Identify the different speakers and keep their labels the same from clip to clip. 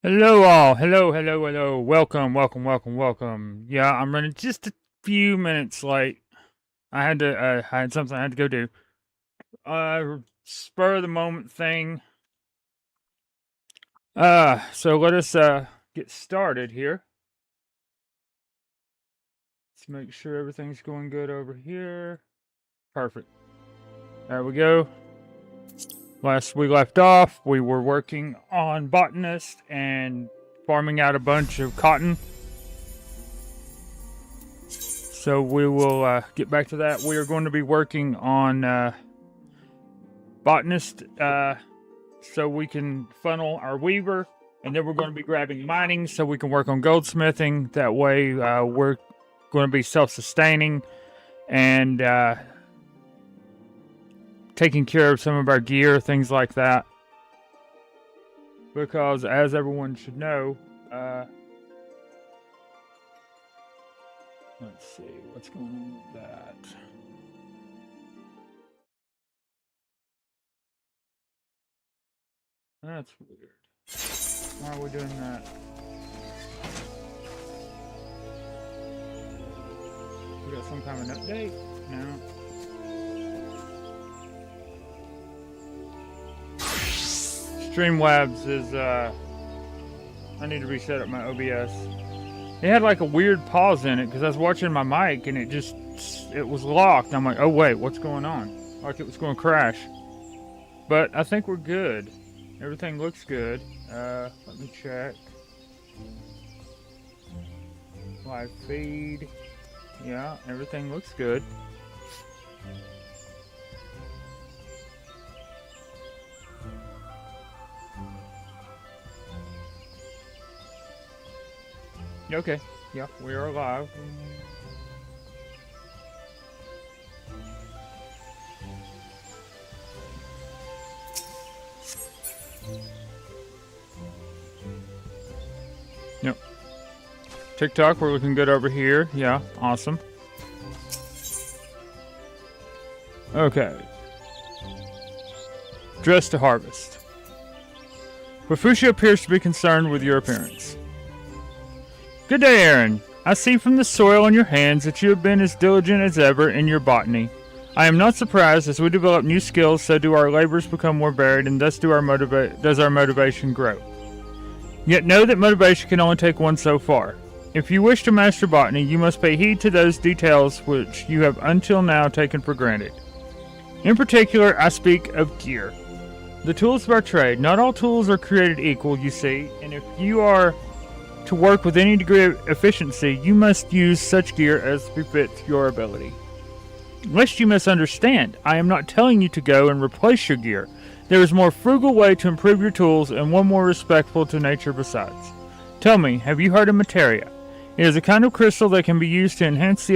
Speaker 1: Hello all. Hello. Welcome. Yeah, I'm running just a few minutes late. I had something I had to go do. Spur of the moment thing. So let us get started here. Let's make sure everything's going good over here. Perfect. There we go. Last we left off, we were working on botanist and farming out a bunch of cotton. So we will get back to that. We are going to be working on botanist so we can funnel our weaver, and then we're going to be grabbing mining so we can work on goldsmithing. That way we're going to be self-sustaining and taking care of some of our gear, things like that. Because as everyone should know, let's see what's going on with that. That's weird. Why are we doing that? We got some kind of an update? No. Streamlabs is, I need to reset up my OBS. It had like a weird pause in it because I was watching my mic and it was locked. I'm like, oh wait, what's going on? Like it was going to crash. But I think we're good. Everything looks good. Let me check. Live feed. Yeah, everything looks good. Okay, yeah, we are live. Yep. TikTok, we're looking good over here. Yeah, awesome. Okay. Dress to harvest. Wafushi appears to be concerned with your appearance. Good day, Er'in. I see from the soil on your hands that you have been as diligent as ever in your botany. I am not surprised. As we develop new skills, so do our labors become more varied, and thus does our motivation grow. Yet know that motivation can only take one so far. If you wish to master botany, you must pay heed to those details which you have until now taken for granted. In particular, I speak of gear. The tools of our trade. Not all tools are created equal, you see, and if you are to work with any degree of efficiency, you must use such gear as befits your ability. Lest you misunderstand, I am not telling you to go and replace your gear. There is a more frugal way to improve your tools and one more respectful to nature besides. Tell me, have you heard of materia? It is a kind of crystal that can be used to enhance the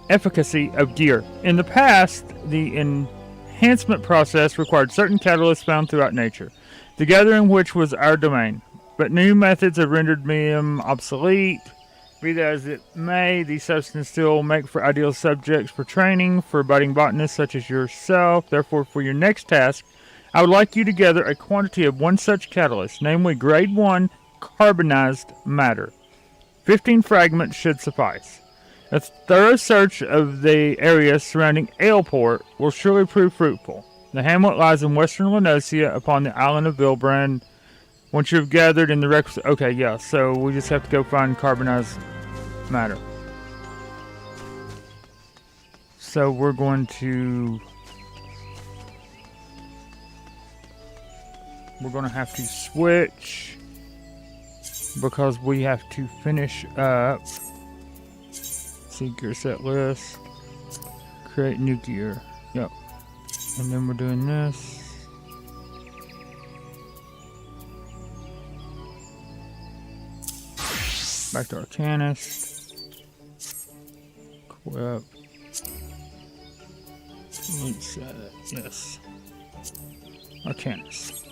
Speaker 1: efficacy of gear. In the past, the enhancement process required certain catalysts found throughout nature, the gathering which was our domain. But new methods have rendered them obsolete. Be that as it may, these substances still make for ideal subjects for training for budding botanists such as yourself. Therefore, for your next task, I would like you to gather a quantity of one such catalyst, namely grade 1 carbonized matter. 15 fragments should suffice. A thorough search of the area surrounding Aleport will surely prove fruitful. The hamlet lies in western Lenosia upon the island of Vilbrand. Once you have gathered in the requisite... Okay, yeah, so we just have to go find carbonized matter. So we're going to... We're going to have to switch because we have to finish up... See gear set list. Create new gear. Yep. And then we're doing this. Back to Arcanist. Equip. Limsa. Yes. Arcanist.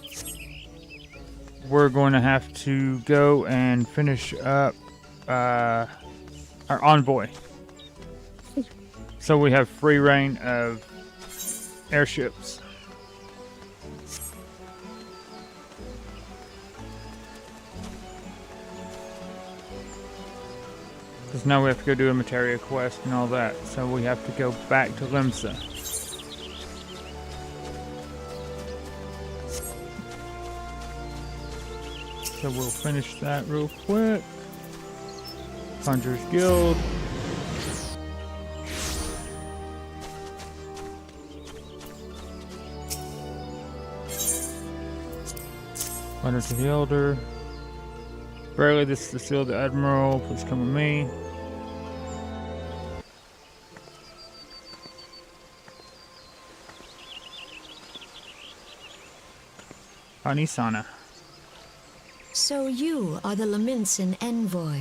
Speaker 1: We're going to have to go and finish up our envoy. So we have free reign of airships. Because now we have to go do a materia quest and all that. So we have to go back to Limsa. So we'll finish that real quick. Conjurer's Guild. Letter to the Elder. Barely, this is the seal of the Admiral. Please come with me. Anisana.
Speaker 2: So you are the Limsan envoy.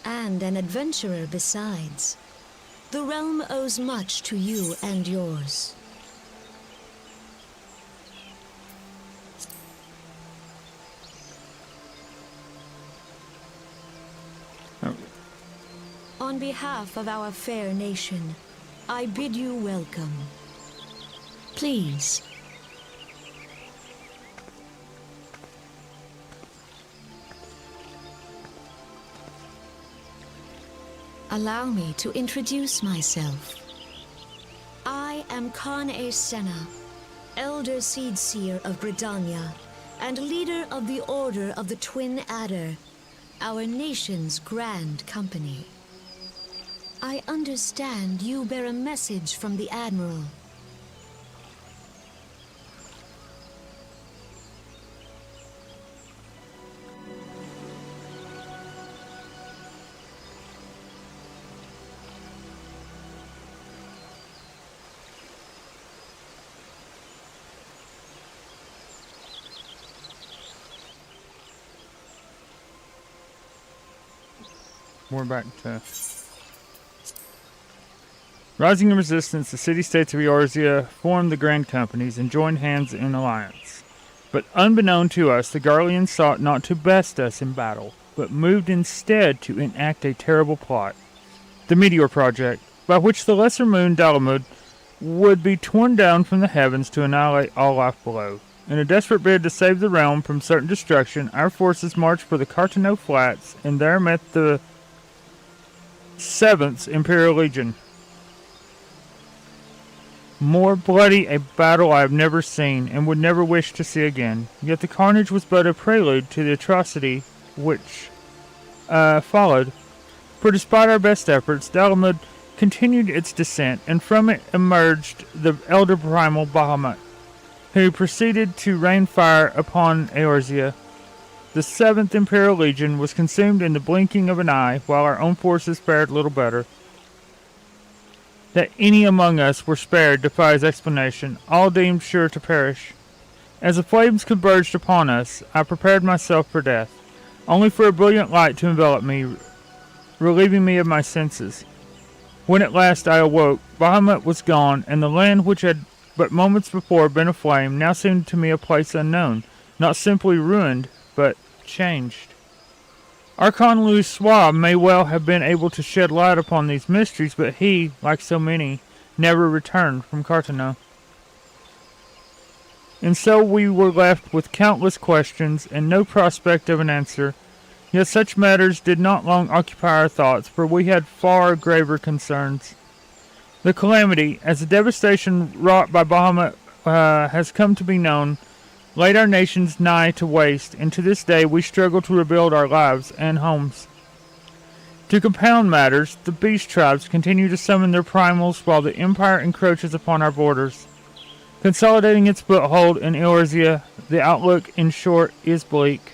Speaker 2: And an adventurer besides. The realm owes much to you and yours.
Speaker 1: Oh.
Speaker 2: On behalf of our fair nation, I bid you welcome. Please. Allow me to introduce myself. I am Khan-e Senna, Elder Seedseer of Gridania, and leader of the Order of the Twin Adder, our nation's grand company. I understand you bear a message from the Admiral.
Speaker 1: We're back to rising in resistance. The city-states of Eorzea formed the Grand Companies and joined hands in alliance. But unbeknown to us, the Garleans sought not to best us in battle, but moved instead to enact a terrible plot, the Meteor Project, by which the lesser moon Dalamud would be torn down from the heavens to annihilate all life below. In a desperate bid to save the realm from certain destruction, our forces marched for the Cartano Flats and there met the 7th Imperial Legion. More bloody a battle I have never seen, and would never wish to see again. Yet the carnage was but a prelude to the atrocity which followed. For despite our best efforts, Dalamud continued its descent, and from it emerged the Elder Primal Bahamut, who proceeded to rain fire upon Eorzea. The 7th Imperial Legion was consumed in the blinking of an eye, while our own forces fared little better. That any among us were spared defies explanation, all deemed sure to perish. As the flames converged upon us, I prepared myself for death, only for a brilliant light to envelop me, relieving me of my senses. When at last I awoke, Bahamut was gone, and the land which had but moments before been aflame now seemed to me a place unknown, not simply ruined, but changed. Archon Louis may well have been able to shed light upon these mysteries, but he, like so many, never returned from Cartano. And so we were left with countless questions and no prospect of an answer. Yet such matters did not long occupy our thoughts, for we had far graver concerns. The calamity, as the devastation wrought by Bahamut has come to be known, laid our nations nigh to waste, and to this day we struggle to rebuild our lives and homes. To compound matters, the beast tribes continue to summon their primals while the Empire encroaches upon our borders. Consolidating its foothold in Eorzea, the outlook, in short, is bleak.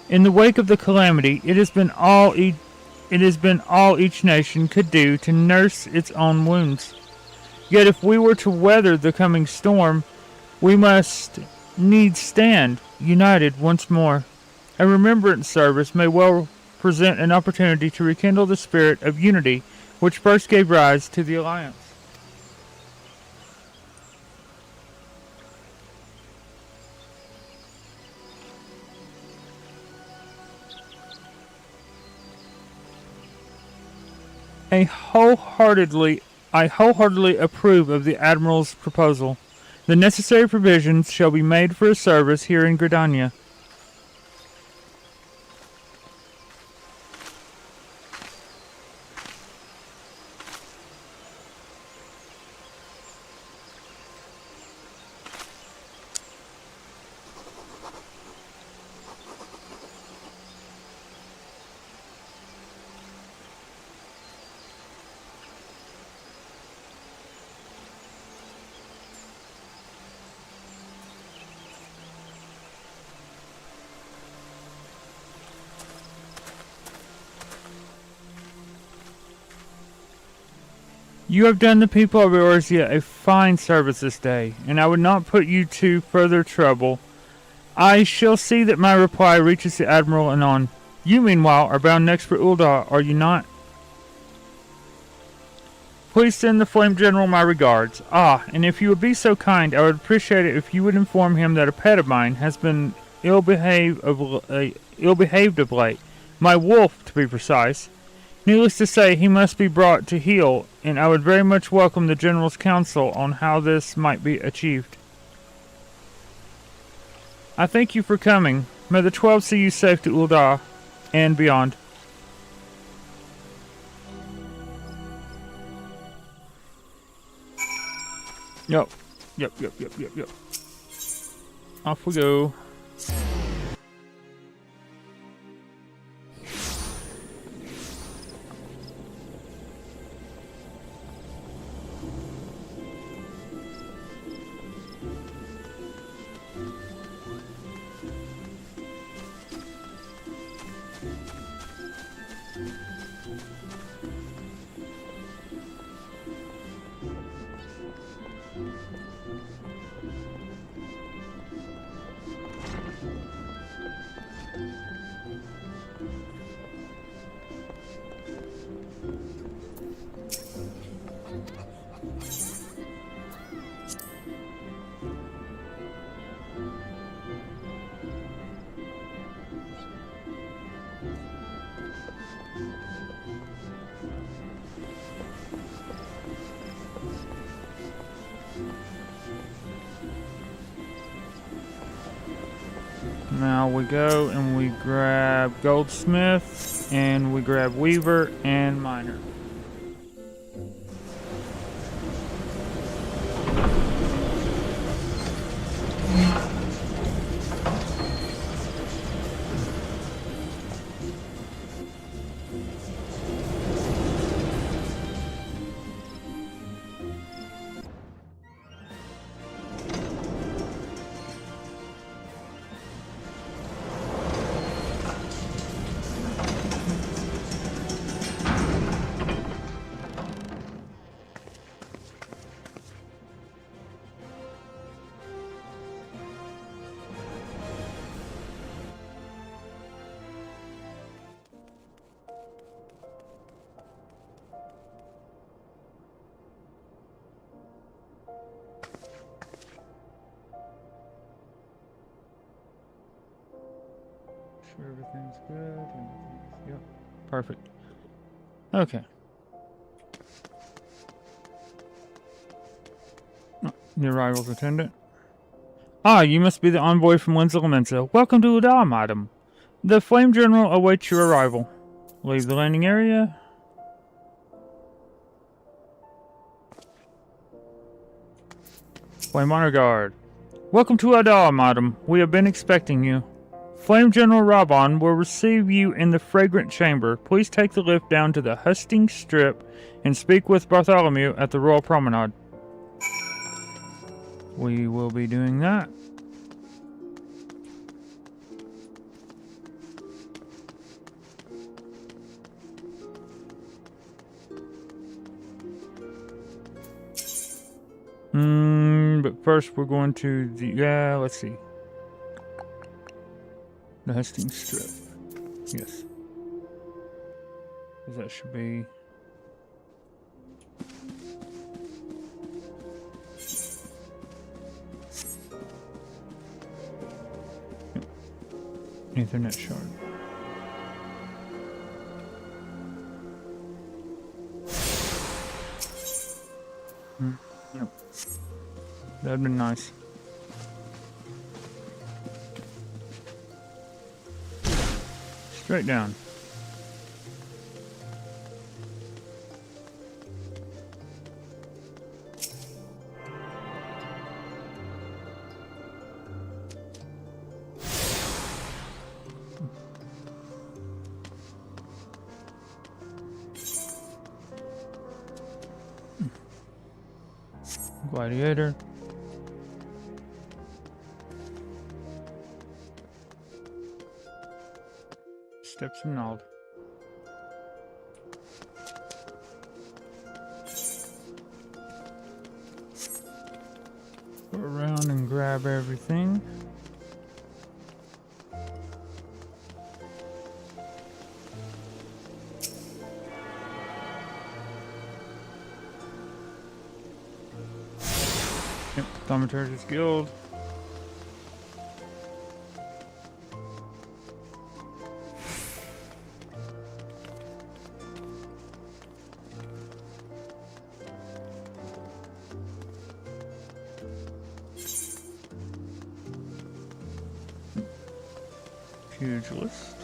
Speaker 1: In the wake of the calamity, it has been all each nation could do to nurse its own wounds. Yet if we were to weather the coming storm, we must needs stand united once more. A remembrance service may well present an opportunity to rekindle the spirit of unity which first gave rise to the Alliance. I wholeheartedly approve of the Admiral's proposal. The necessary provisions shall be made for a service here in Gridania. You have done the people of Eorzea a fine service this day, and I would not put you to further trouble. I shall see that my reply reaches the Admiral anon. You, meanwhile, are bound next for Ul'dah, are you not? Please send the Flame General my regards. Ah, and if you would be so kind, I would appreciate it if you would inform him that a pet of mine has been ill-behaved of late. My wolf, to be precise. Needless to say, he must be brought to heel, and I would very much welcome the General's counsel on how this might be achieved. I thank you for coming. May the 12 see you safe to Ul'dah and beyond. Yep. Off we go. Now we go and we grab Goldsmith, and we grab Weaver and Miner. Sure everything's good. Yep. Perfect. Okay. The arrival's attendant. Ah, you must be the envoy from Limsa. Welcome to Ul'dah, madam. The Flame General awaits your arrival. Leave the landing area. Flame Honor Guard. Welcome to Ul'dah, madam. We have been expecting you. Flame General Rabon will receive you in the Fragrant Chamber. Please take the lift down to the Hustings Strip and speak with Bartholomew at the Royal Promenade. We will be doing that. But first we're going to the, let's see. The Hustings Strip. Yes. That should be... Ethernet shard. Yep. That'd been nice. Straight down. Gladiator. Steps and nod. Go around and grab everything. Yep, Thaumaturge's Guild. Pugilist.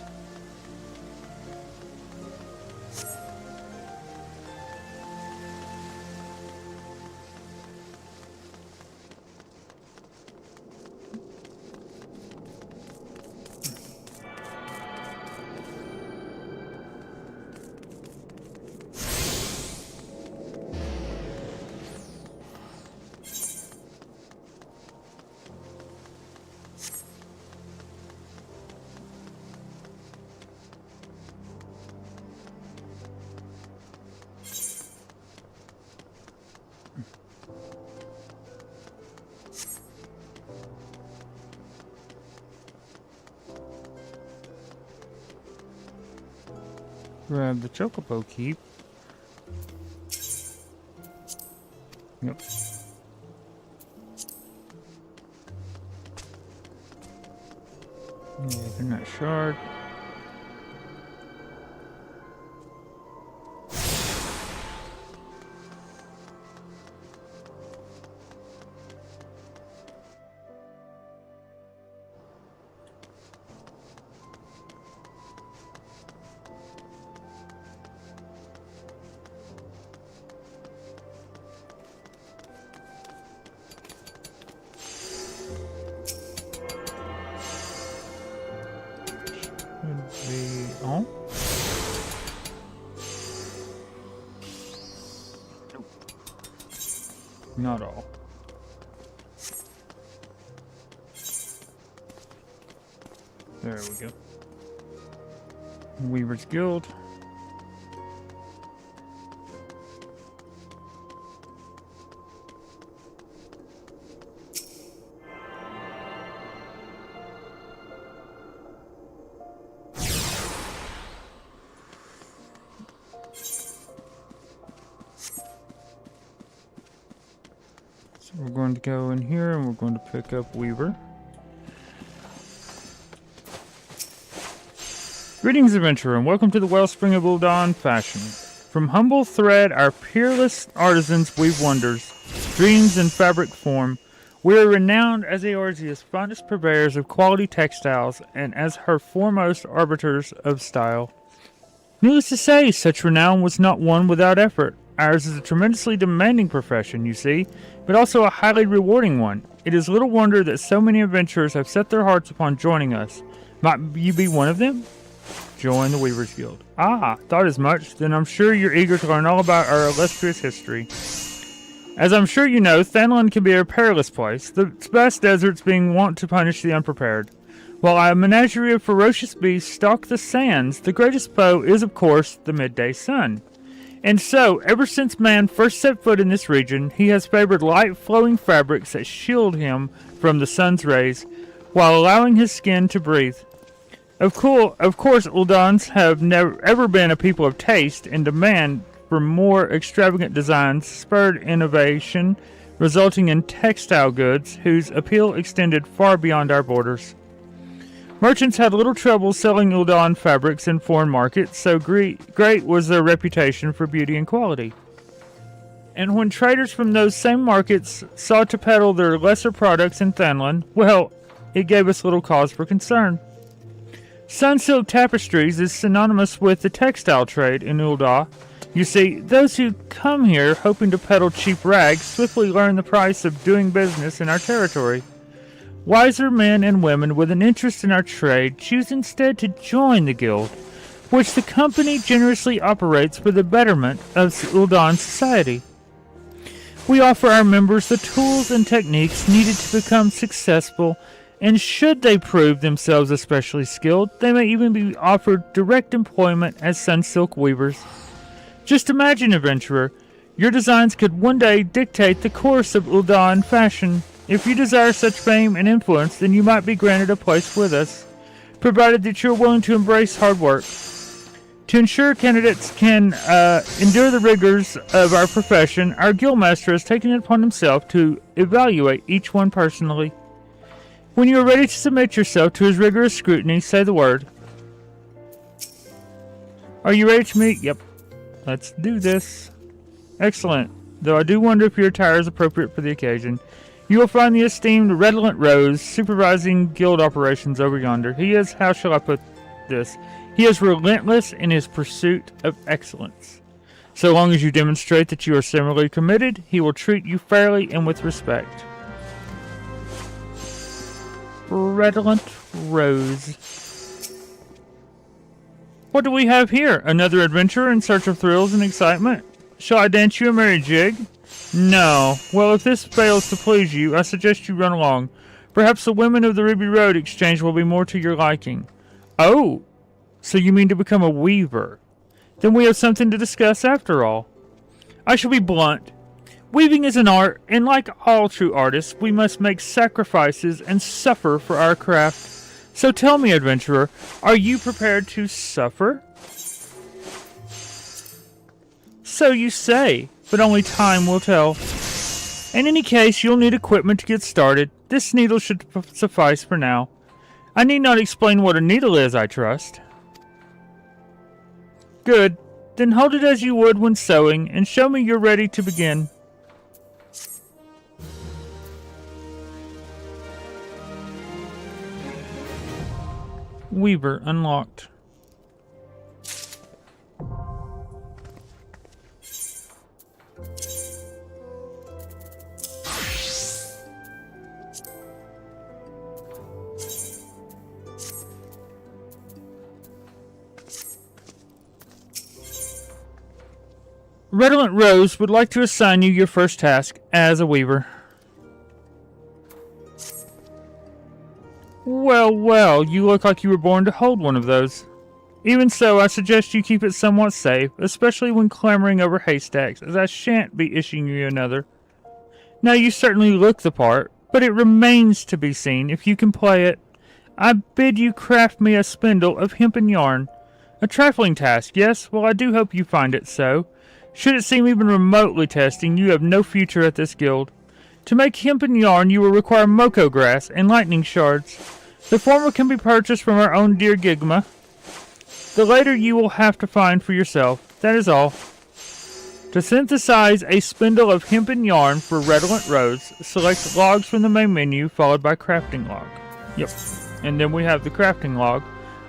Speaker 1: Grab the Chocobo Keep. Yep. Yeah, in that shard. Oh. Not all. There we go. Weaver's Guild. So we're going to go in here and we're going to pick up Weaver. Greetings, adventurer, and welcome to the wellspring of Ul'dahn fashion. From humble thread, our peerless artisans weave wonders, dreams in fabric form. We are renowned as Eorzea's finest purveyors of quality textiles and as her foremost arbiters of style. Needless to say, such renown was not won without effort. Ours is a tremendously demanding profession, you see, but also a highly rewarding one. It is little wonder that so many adventurers have set their hearts upon joining us. Might you be one of them? Join the Weaver's Guild. Ah, thought as much. Then I'm sure you're eager to learn all about our illustrious history. As I'm sure you know, Thanlon can be a perilous place, the vast deserts being wont to punish the unprepared. While a menagerie of ferocious beasts stalk the sands, the greatest foe is, of course, the midday sun. And so, ever since man first set foot in this region, he has favored light flowing fabrics that shield him from the sun's rays, while allowing his skin to breathe. Of course, Ul'dahns have never ever been a people of taste, and demand for more extravagant designs spurred innovation, resulting in textile goods whose appeal extended far beyond our borders. Merchants had little trouble selling Ul'dahn fabrics in foreign markets, so great was their reputation for beauty and quality. and when traders from those same markets sought to peddle their lesser products in Thanalan, well, it gave us little cause for concern. Sunsilk tapestries is synonymous with the textile trade in Ul'dah. You see, those who come here hoping to peddle cheap rags swiftly learn the price of doing business in our territory. Wiser men and women with an interest in our trade choose instead to join the guild, which the company generously operates for the betterment of Ul'dan society. We offer our members the tools and techniques needed to become successful, and should they prove themselves especially skilled, they may even be offered direct employment as Sunsilk weavers. Just imagine, adventurer, your designs could one day dictate the course of Ul'dan fashion. If you desire such fame and influence, then you might be granted a place with us, provided that you are willing to embrace hard work. To ensure candidates can endure the rigors of our profession, our guildmaster has taken it upon himself to evaluate each one personally. When you are ready to submit yourself to his rigorous scrutiny, say the word. Are you ready to meet? Yep. Let's do this. Excellent. Though I do wonder if your attire is appropriate for the occasion. You will find the esteemed Redolent Rose supervising guild operations over yonder. He is, how shall I put this? He is relentless in his pursuit of excellence. So long as you demonstrate that you are similarly committed, he will treat you fairly and with respect. Redolent Rose. What do we have here? Another adventurer in search of thrills and excitement? Shall I dance you a merry jig? No. Well, if this fails to please you, I suggest you run along. Perhaps the women of the Ruby Road exchange will be more to your liking. Oh, so you mean to become a weaver? Then we have something to discuss after all. I shall be blunt. Weaving is an art, and like all true artists, we must make sacrifices and suffer for our craft. So tell me, adventurer, are you prepared to suffer? So you say, but only time will tell. In any case, you'll need equipment to get started. This needle should suffice for now. I need not explain what a needle is, I trust. Good. Then hold it as you would when sewing, and show me you're ready to begin. Weaver unlocked. Redolent Rose would like to assign you your first task as a weaver. Well, you look like you were born to hold one of those. Even so, I suggest you keep it somewhat safe, especially when clambering over haystacks, as I shan't be issuing you another. Now, you certainly look the part, but it remains to be seen if you can play it. I bid you craft me a spindle of hempen yarn. A trifling task, yes? Well, I do hope you find it so. Should it seem even remotely testing, you have no future at this guild. To make hempen yarn, you will require Miqo'te grass and lightning shards. The former can be purchased from our own dear Gigma. The later you will have to find for yourself. That is all. To synthesize a spindle of hempen yarn for Redolent Rose, select logs from the main menu, followed by crafting log. Yep. And then we have the crafting log.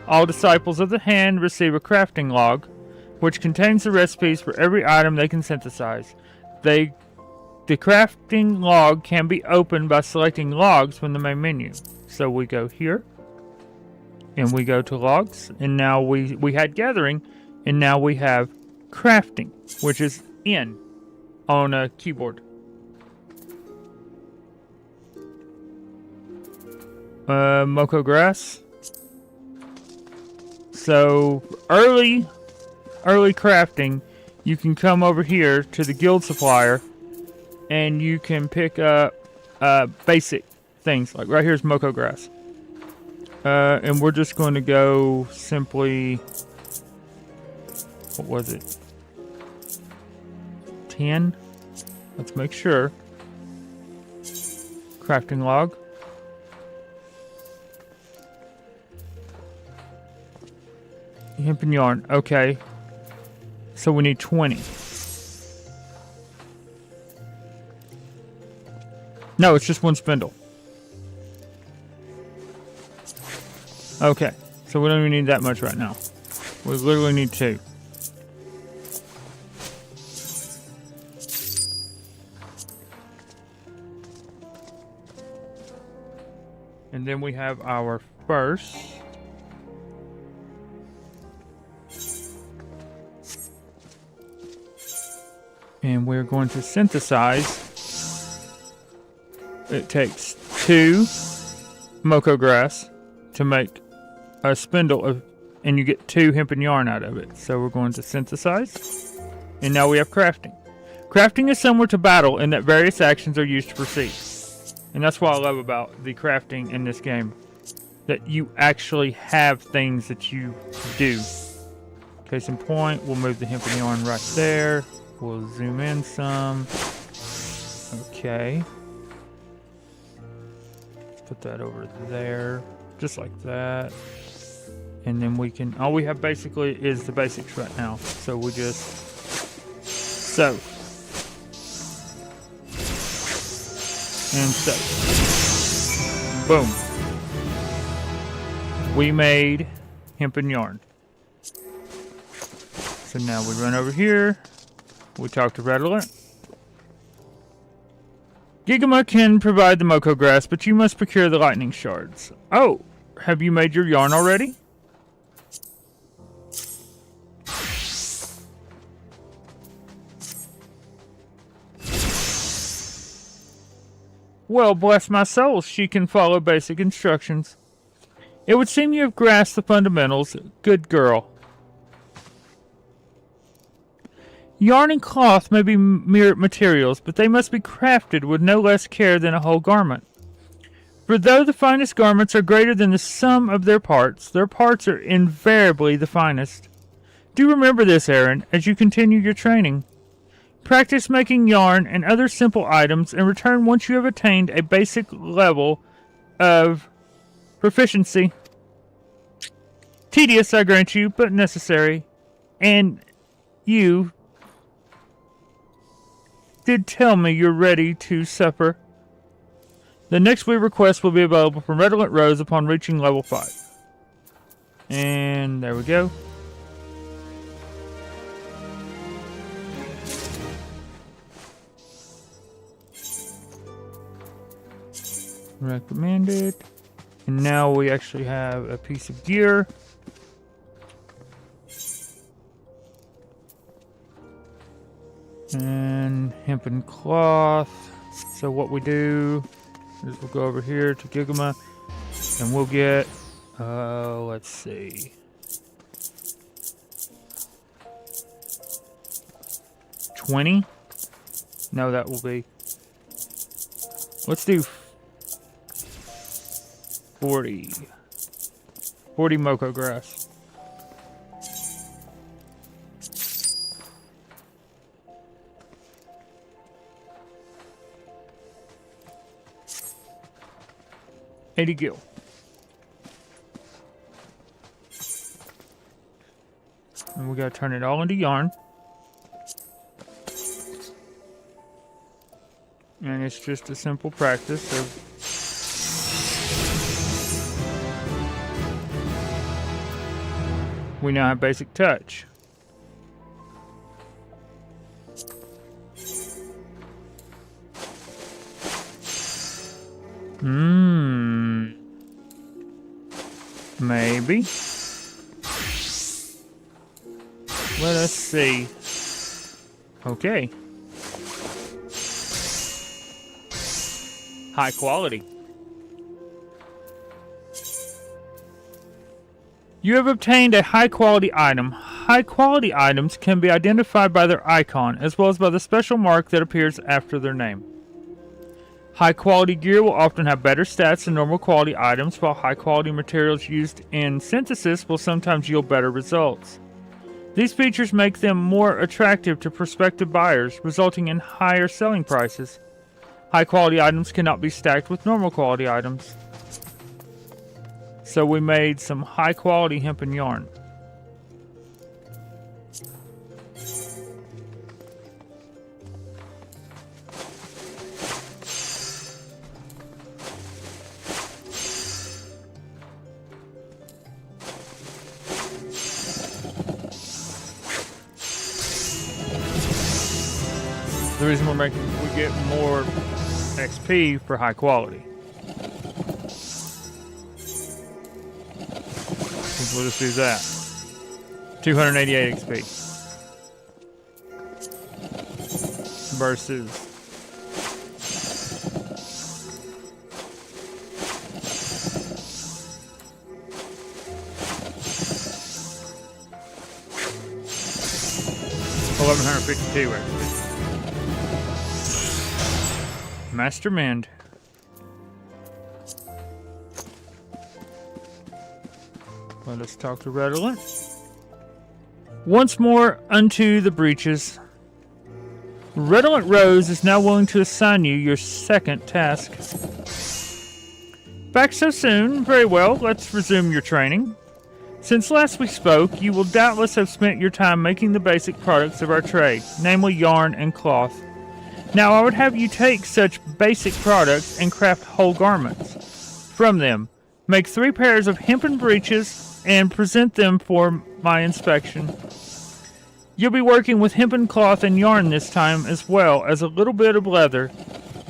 Speaker 1: All disciples of the hand receive a crafting log, which contains the recipes for every item they can synthesize. The crafting log can be opened by selecting logs from the main menu. So we go here, and we go to logs, and now we had gathering, and now we have crafting, which is in on a keyboard. Miqo'te grass. So early crafting, you can come over here to the guild supplier, and you can pick up basic things. Like right here's Miqo'te grass. And we're just going to go simply, what was it? 10? Let's make sure. Crafting log. Hempen yarn. Okay. So we need 20. No, it's just one spindle. Okay, so we don't even need that much right now. We literally need 2. And then we have our first. And we're going to synthesize. It takes 2 Miqo'te grass to make a spindle of, and you get 2 hempen yarn out of it. So we're going to synthesize. And now we have crafting. Crafting is similar to battle in that various actions are used to proceed. And that's what I love about the crafting in this game. That you actually have things that you do. Case in point, we'll move the hempen yarn right there. We'll zoom in some. Okay. Let's put that over there. Just like that. And then we can, all we have basically is the basics right now. So we just sew. And sew. Boom. We made hempen yarn. So now we run over here. We talk to Redolent. Gigama can provide the Miqo'te grass, but you must procure the lightning shards. Oh, have you made your yarn already? Well, bless my soul, she can follow basic instructions. It would seem you have grasped the fundamentals. Good girl. Yarn and cloth may be mere materials, but they must be crafted with no less care than a whole garment. For though the finest garments are greater than the sum of their parts are invariably the finest. Do remember this, Er'in, as you continue your training. Practice making yarn and other simple items and return once you have attained a basic level of proficiency. Tedious, I grant you, but necessary. And you did tell me you're ready to supper. The next wee request will be available from Redolent Rose upon reaching level 5. And there we go. Recommended. And now we actually have a piece of gear. And hempen cloth. So what we do is we'll go over here to Gigama and we'll get, let's see. 20? No, that will be, let's do 40 Miqo'te grass. $80 gil. And we gotta turn it all into yarn. And it's just a simple practice of we now have basic touch. Maybe. Let us see. Okay. High quality. You have obtained a high quality item. High quality items can be identified by their icon, as well as by the special mark that appears after their name. High quality gear will often have better stats than normal quality items, while high quality materials used in synthesis will sometimes yield better results. These features make them more attractive to prospective buyers, resulting in higher selling prices. High quality items cannot be stacked with normal quality items. So we made some high quality hempen yarn. The reason we get more XP for high quality. We'll just do that. 288 XP. Versus 1152 XP. Master Mend. Let us talk to Redolent. Once more unto the breaches. Redolent Rose is now willing to assign you your second task. Back so soon? Very well, let's resume your training. Since last we spoke, you will doubtless have spent your time making the basic products of our trade, namely yarn and cloth. Now I would have you take such basic products and craft whole garments. From them, make 3 pairs of hempen breeches and present them for my inspection. You'll be working with hempen cloth and yarn this time, as well as a little bit of leather.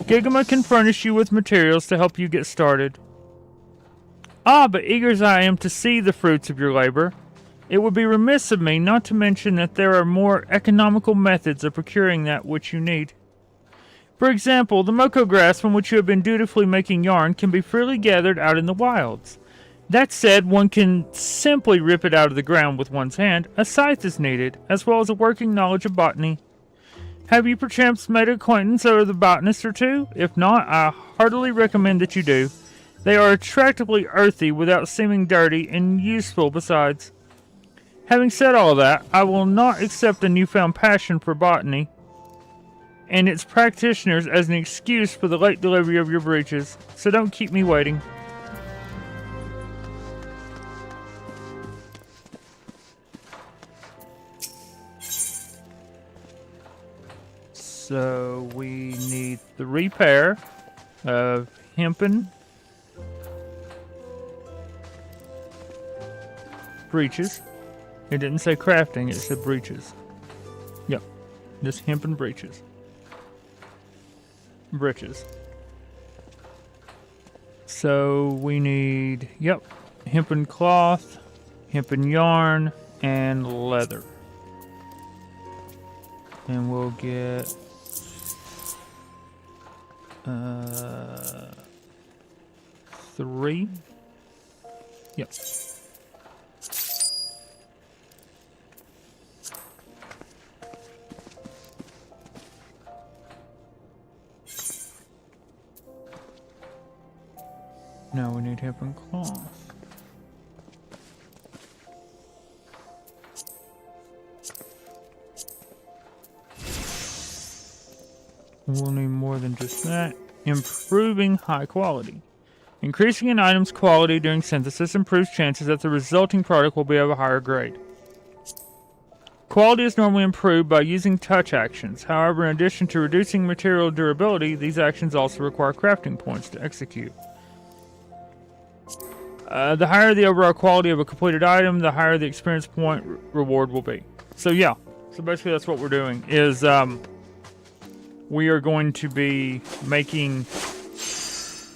Speaker 1: Gigama can furnish you with materials to help you get started. Ah, but eager as I am to see the fruits of your labor, it would be remiss of me not to mention that there are more economical methods of procuring that which you need. For example, the Miqo'te grass from which you have been dutifully making yarn can be freely gathered out in the wilds. That said, one can simply rip it out of the ground with one's hand. A scythe is needed, as well as a working knowledge of botany. Have you perchance made acquaintance with the botanist or two? If not, I heartily recommend that you do. They are attractively earthy without seeming dirty, and useful besides. Having said all that, I will not accept a newfound passion for botany and its practitioners as an excuse for the late delivery of your breeches, so don't keep me waiting. So we need 3 pair of hempen breeches. It didn't say crafting, it said breeches. Yep, just hempen breeches. Breeches. So we need, yep, hempen cloth, hempen yarn, and leather. And we'll get 3. Yep. Now we need hempen cloth. We'll need more than just that. Improving high quality. Increasing an item's quality during synthesis improves chances that the resulting product will be of a higher grade. Quality is normally improved by using touch actions. However, in addition to reducing material durability, these actions also require crafting points to execute. The higher the overall quality of a completed item, the higher the experience point reward will be. So yeah, so basically that's what we're doing, is we are going to be making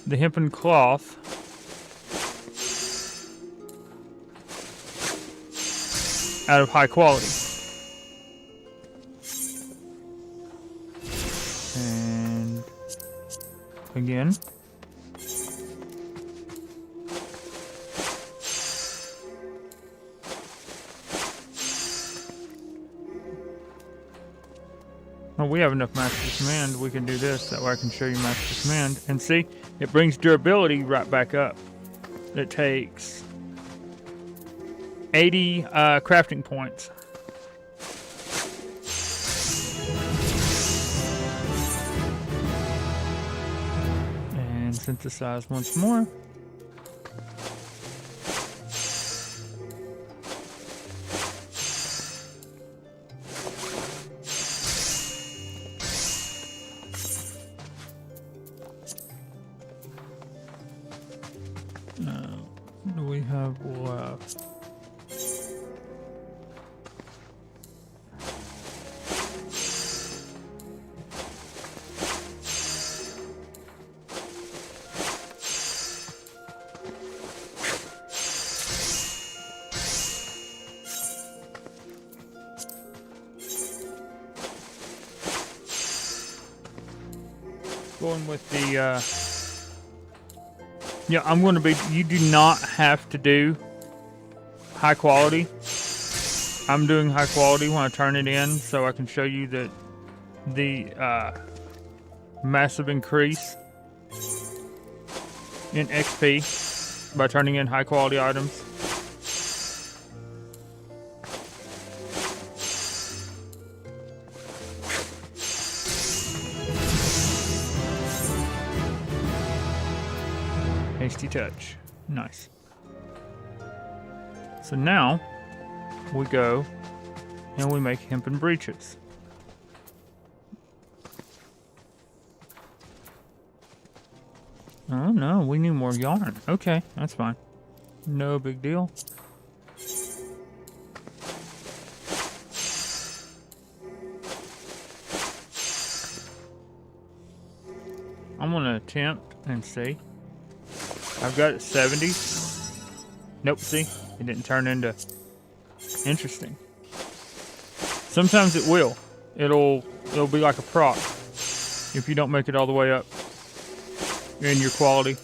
Speaker 1: the hempen cloth out of high quality. And again, oh, we have enough Master's Command. We can do this. That way I can show you Master's Command. And see, it brings durability right back up. It takes 80 crafting points. And synthesize once more. What do we have left? Going with the, yeah, I'm going to be, you do not have to do high quality. I'm doing high quality when I turn it in so I can show you that the massive increase in XP by turning in high quality items. Hasty touch. Nice. So now we go and we make hempen breeches. Oh no, we need more yarn. Okay, that's fine. No big deal. I'm gonna attempt and see. I've got 70. Nope, see? It didn't turn into... Interesting. Sometimes it will. It'll be like a proc if you don't make it all the way up in your quality.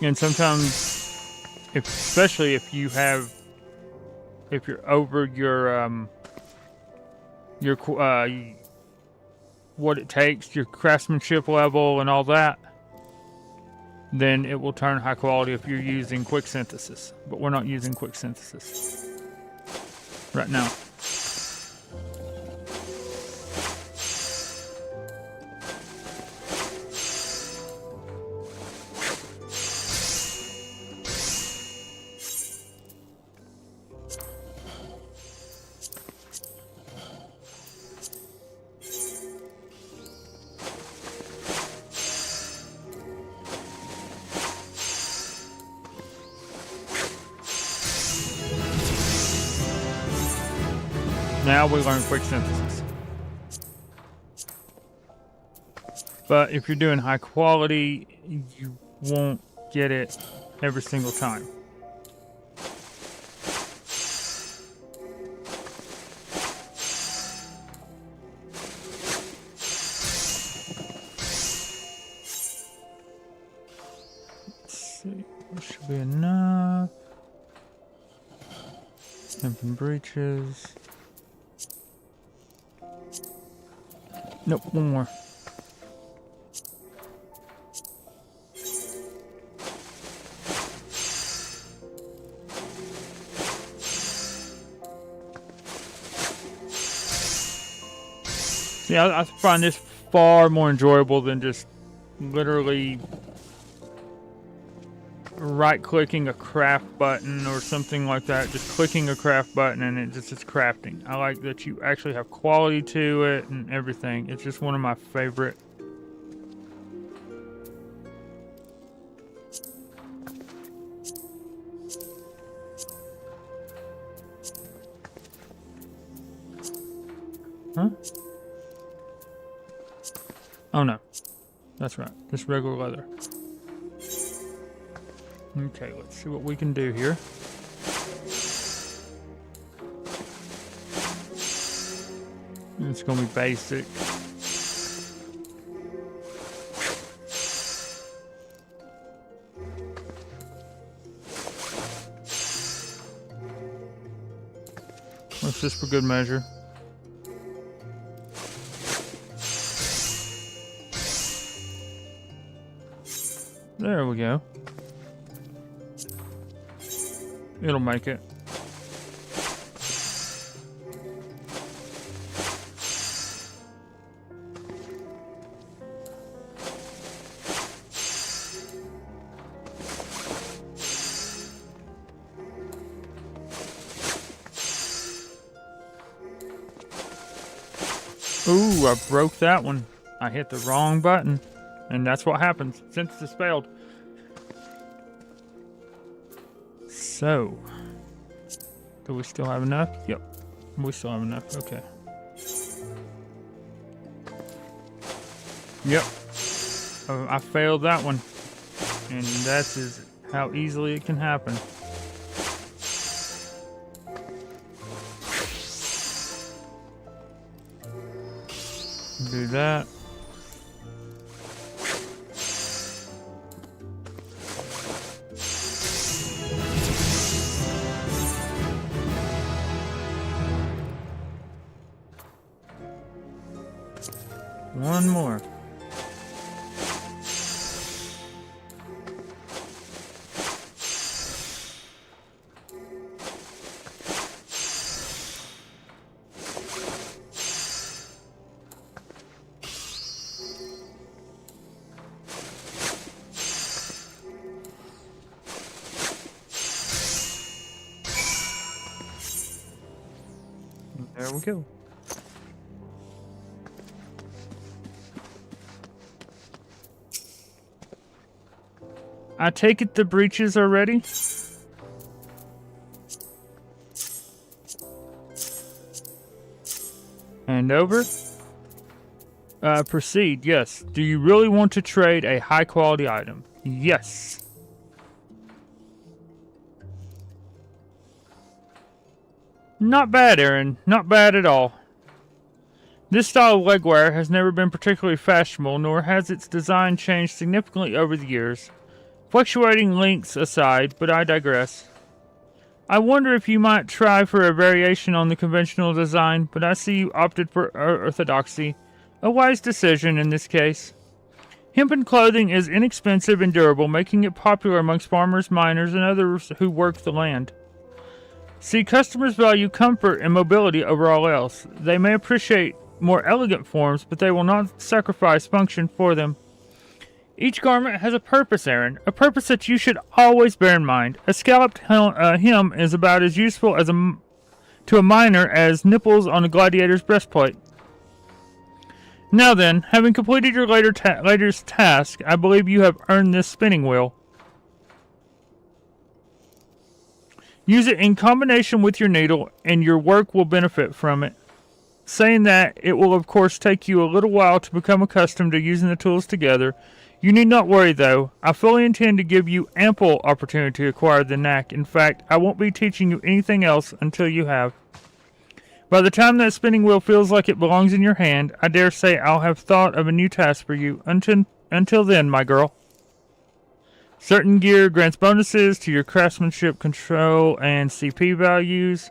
Speaker 1: And sometimes, especially if you're over your what it takes, your craftsmanship level and all that, then it will turn high quality if you're using quick synthesis. But we're not using quick synthesis right now. Now we learn quick synthesis. But if you're doing high quality, you won't get it every single time. Let's see, this should be enough. Hempen breeches. Nope, one more. See, I find this far more enjoyable than just literally right-clicking a craft button or something like that. Just clicking a craft button and it's crafting. I like that you actually have quality to it and everything. It's just one of my favorite. Huh? Oh no. That's right. Just regular leather. Okay, let's see what we can do here. It's gonna be basic. Let's just for good measure. There we go. It'll make it. Ooh, I broke that one. I hit the wrong button. And that's what happens. Synthesis failed. So, do we still have enough? Yep, we still have enough. Okay. Yep. I failed that one. And that's how easily it can happen. Do that. One more. There we go. I take it the breaches are ready? And over. Proceed, yes. Do you really want to trade a high quality item? Yes. Not bad, Er'in. Not bad at all. This style of legwear has never been particularly fashionable, nor has its design changed significantly over the years. Fluctuating lengths aside, but I digress. I wonder if you might try for a variation on the conventional design, but I see you opted for orthodoxy. A wise decision in this case. Hempen clothing is inexpensive and durable, making it popular amongst farmers, miners, and others who work the land. See, customers value comfort and mobility over all else. They may appreciate more elegant forms, but they will not sacrifice function for them. Each garment has a purpose, Er'in, a purpose that you should always bear in mind. A scalloped hem is about as useful as to a miner as nipples on a gladiator's breastplate. Now then, having completed your latest task, I believe you have earned this spinning wheel. Use it in combination with your needle, and your work will benefit from it. Saying that, it will of course take you a little while to become accustomed to using the tools together. You need not worry though. I fully intend to give you ample opportunity to acquire the knack. In fact, I won't be teaching you anything else until you have. By the time that spinning wheel feels like it belongs in your hand, I dare say I'll have thought of a new task for you. Until then, my girl. Certain gear grants bonuses to your craftsmanship, control, and CP values.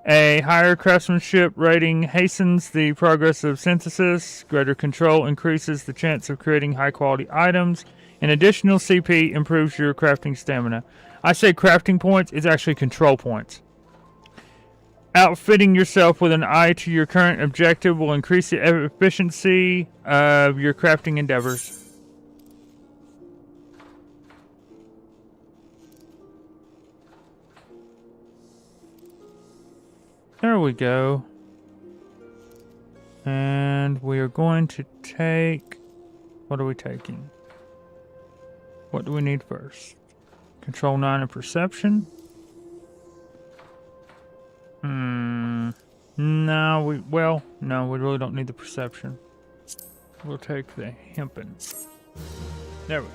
Speaker 1: A higher craftsmanship rating hastens the progress of synthesis. Greater control increases the chance of creating high-quality items. And additional CP improves your crafting stamina. I say crafting points, it's actually control points. Outfitting yourself with an eye to your current objective will increase the efficiency of your crafting endeavors. There we go. And we are going to take... What are we taking? What do we need first? Control 9 and Perception. No, we really don't need the Perception. We'll take the Hempen. There we go.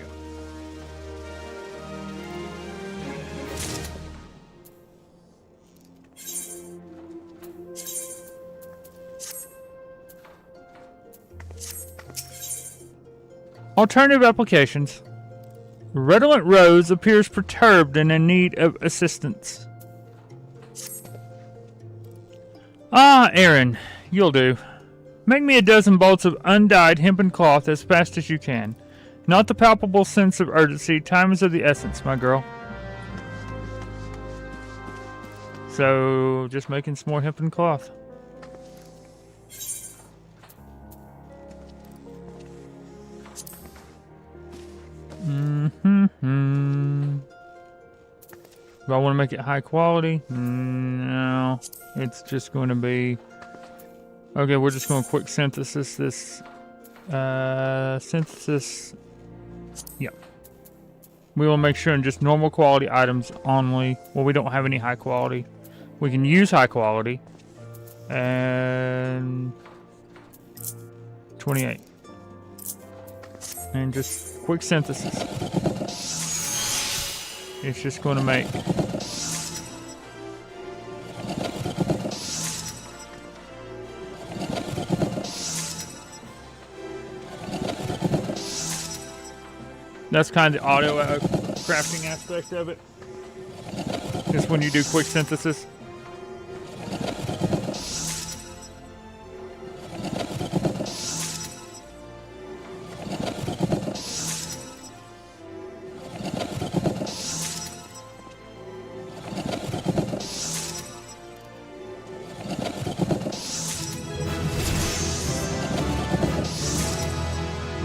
Speaker 1: Alternative applications. Redolent Rose appears perturbed and in need of assistance. Ah, Er'in, you'll do. Make me a dozen bolts of undyed hempen cloth as fast as you can. Not the palpable sense of urgency. Time is of the essence, my girl. So, just making some more hempen cloth. Do I want to make it high quality? No. It's just going to be... Okay, we're just going to quick synthesis this. Synthesis... Yeah. We will make sure in just normal quality items only. Well, we don't have any high quality. We can use high quality. And... 28. And just quick synthesis. It's just going to make that's kind of the auto crafting aspect of it. Just when you do quick synthesis.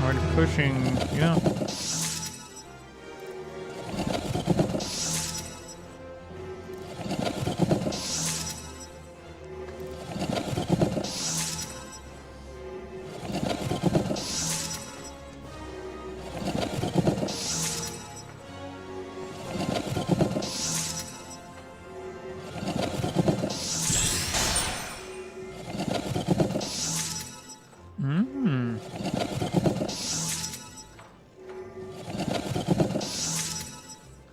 Speaker 1: Already pushing, yeah.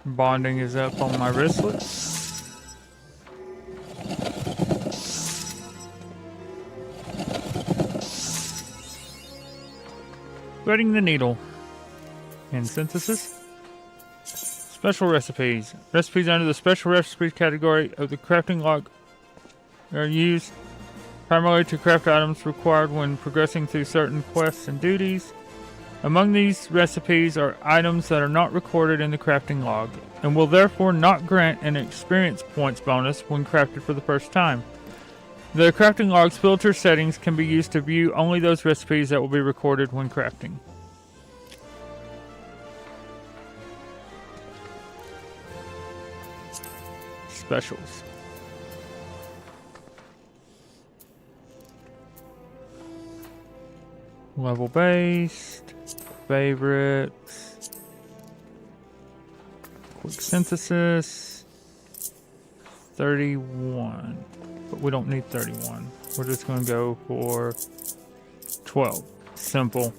Speaker 1: Bonding is up on my wristlets. Threading the needle. In synthesis. Special recipes. Recipes under the special recipes category of the crafting log are used primarily to craft items required when progressing through certain quests and duties. Among these recipes are items that are not recorded in the crafting log, and will therefore not grant an experience points bonus when crafted for the first time. The crafting log's filter settings can be used to view only those recipes that will be recorded when crafting. Specials. Level based. Favorites. Quick synthesis. 31. But we don't need 31. We're just going to go for 12. Simple.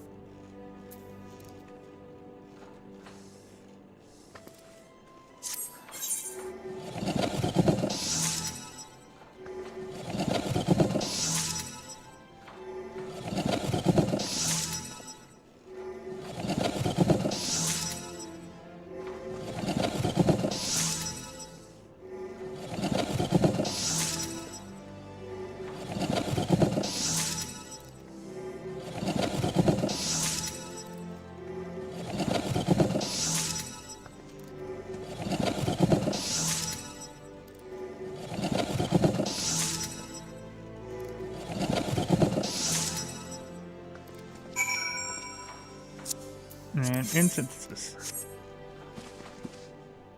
Speaker 1: And in synthesis.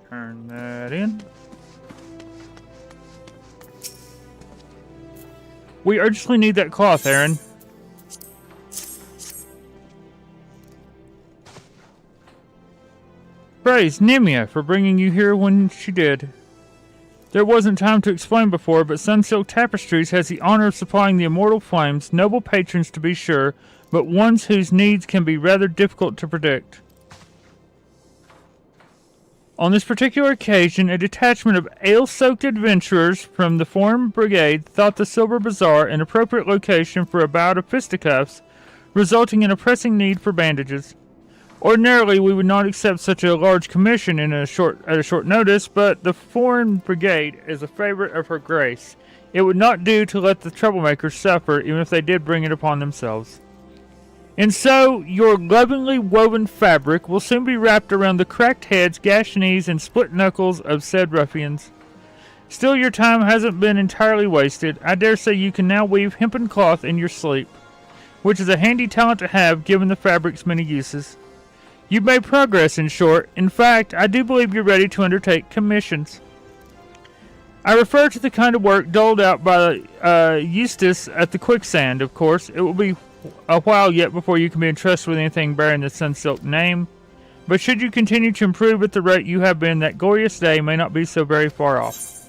Speaker 1: Turn that in. We urgently need that cloth, Er'in. Praise Nimia for bringing you here when she did. There wasn't time to explain before, but Sunsilk Tapestries has the honor of supplying the immortal flames, noble patrons to be sure, but ones whose needs can be rather difficult to predict. On this particular occasion, a detachment of ale-soaked adventurers from the Foreign Brigade thought the Silver Bazaar an appropriate location for a bout of fisticuffs, resulting in a pressing need for bandages. Ordinarily, we would not accept such a large commission at a short notice, but the Foreign Brigade is a favorite of Her Grace. It would not do to let the troublemakers suffer, even if they did bring it upon themselves. And so, your lovingly woven fabric will soon be wrapped around the cracked heads, gashed knees, and split knuckles of said ruffians. Still, your time hasn't been entirely wasted. I dare say you can now weave hempen cloth in your sleep, which is a handy talent to have given the fabric's many uses. You've made progress, in short. In fact, I do believe you're ready to undertake commissions. I refer to the kind of work doled out by Eustace at the Quicksand, of course. It will be a while yet before you can be entrusted with anything bearing the Sunsilk name. But should you continue to improve at the rate you have been, that glorious day may not be so very far off.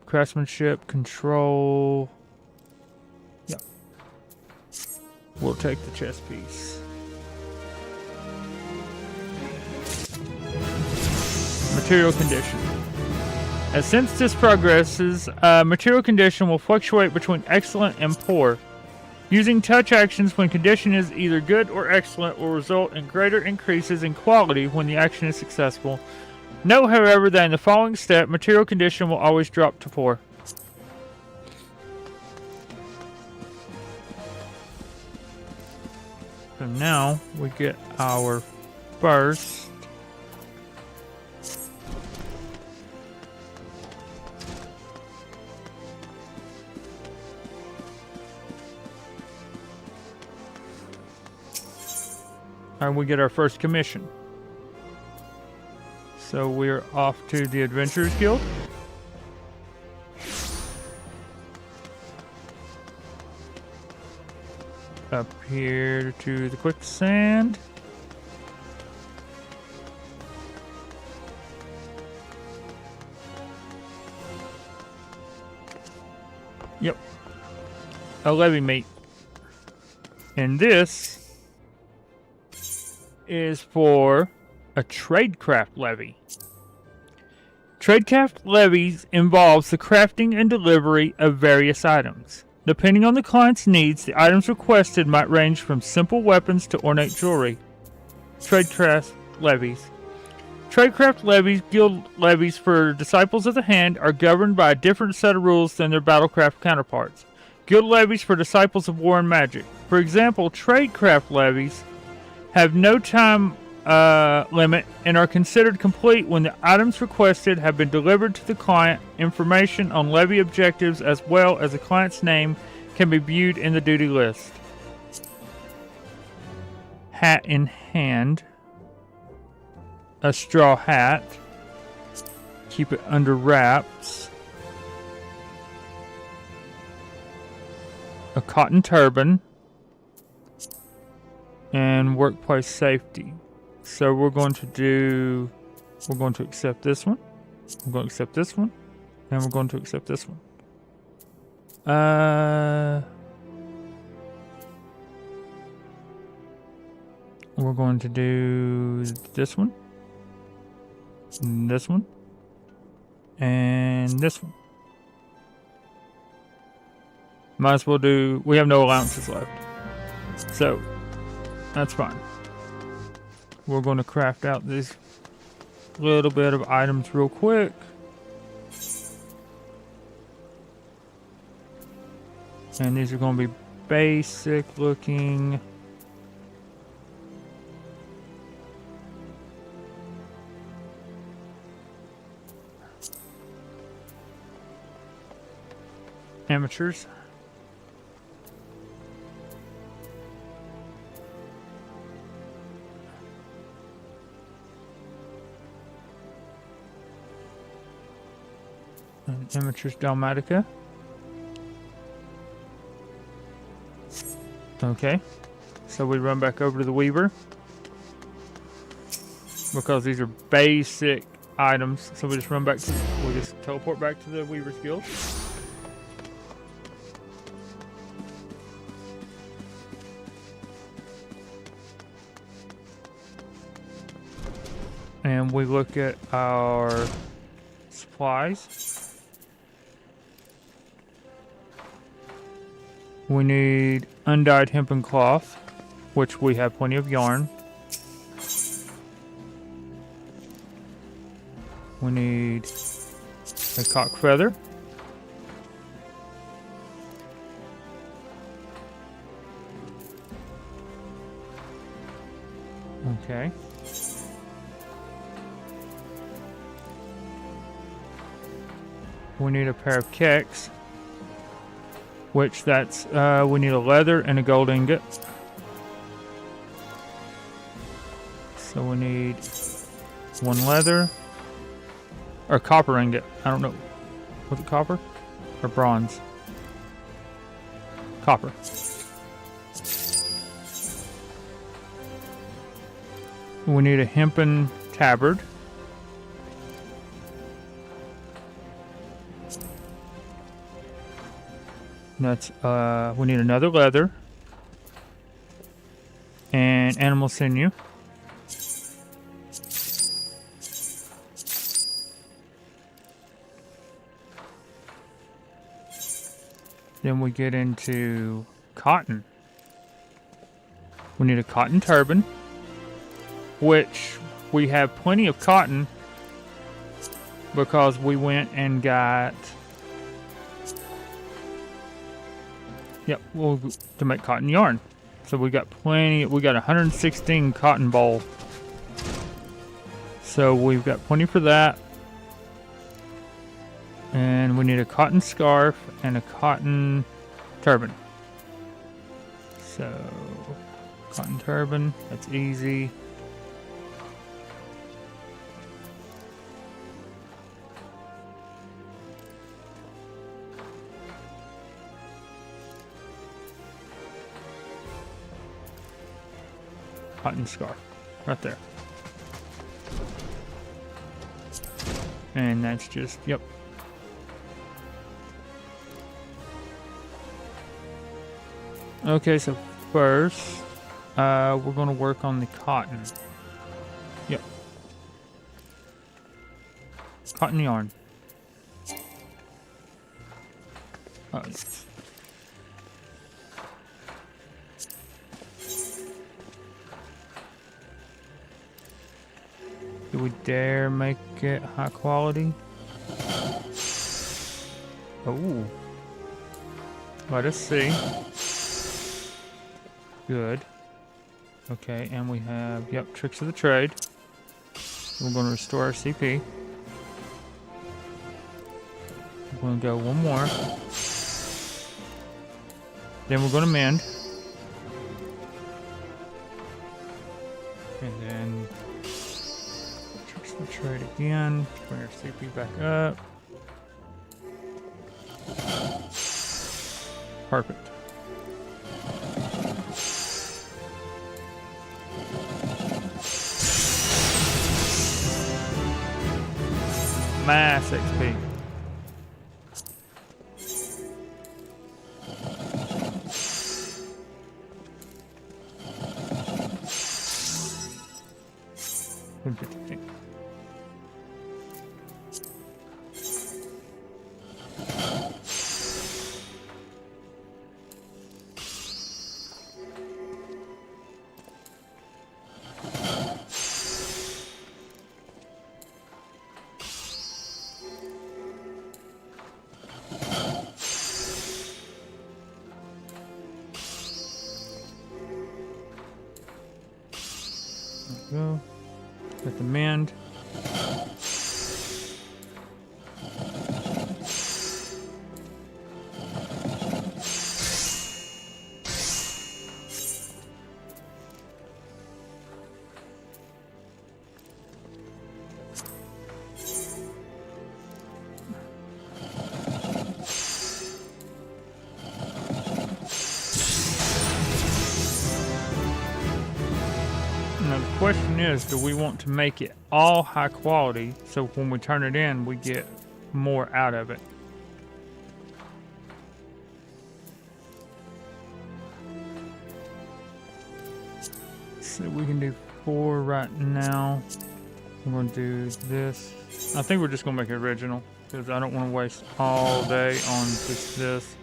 Speaker 1: Craftsmanship, control... Yep. We'll take the chess piece. Material condition. As since this progresses, material condition will fluctuate between excellent and poor. Using touch actions when condition is either good or excellent will result in greater increases in quality when the action is successful. Note, however, that in the following step, material condition will always drop to poor. So now we get our first and we get our first commission. So we're off to the Adventurers Guild. Up here to the quicksand. Yep. A levy mate. And this is for a tradecraft levy. Tradecraft levies involves the crafting and delivery of various items. Depending on the client's needs, the items requested might range from simple weapons to ornate jewelry. Tradecraft levies. Tradecraft levies, guild levies for Disciples of the Hand, are governed by a different set of rules than their Battlecraft counterparts. Guild levies for Disciples of War and Magic. For example, tradecraft levies have no time limit and are considered complete when the items requested have been delivered to the client. Information on levy objectives as well as the client's name can be viewed in the duty list. Hat in hand. A straw hat. Keep it under wraps. A cotton turban. And workplace safety. So we're going to accept this one. We're going to accept this one. And we're going to accept this one. We're going to do this one. This one. And this one. Might as well do, we have no allowances left. So, that's fine. We're going to craft out this little bit of items real quick. And these are going to be basic looking. Amateurs. And Amateurs Dalmatica. Okay. So we run back over to the Weaver. Because these are basic items. So we just run back to, we just teleport back to the Weaver's Guild. And we look at our supplies. We need undyed hempen cloth, which we have plenty of yarn. We need a cock feather. Okay. We need a pair of kecks, which that's, we need a leather and a gold ingot. So we need one leather, or copper ingot. I don't know. Was it copper or bronze? Copper. We need a hempen tabard. That's, we need another leather. and animal sinew. Then we get into cotton. We need a cotton turban, which we have plenty of cotton because we went and got, to make cotton yarn. So we got plenty, we got 116 cotton ball. So we've got plenty for that. And we need a cotton scarf and a cotton turban. So, cotton turban, that's easy. Cotton scarf, right there. And that's just, yep. Okay, so first, we're going to work on the cotton. Yep. Cotton yarn. Do we dare make it high quality? Oh. Let us see. Good. Okay, and we have, yep, tricks of the trade. We're going to restore our CP. We're going to go one more. Then we're going to mend. And then tricks of the trade again. Bring our CP back up. Perfect. Mass XP. Go. Get the mend. Now the question is, do we want to make it all high quality so when we turn it in we get more out of it? So we can do 4 right now. We're going to do this. I think we're just going to make it original because I don't want to waste all day on just this.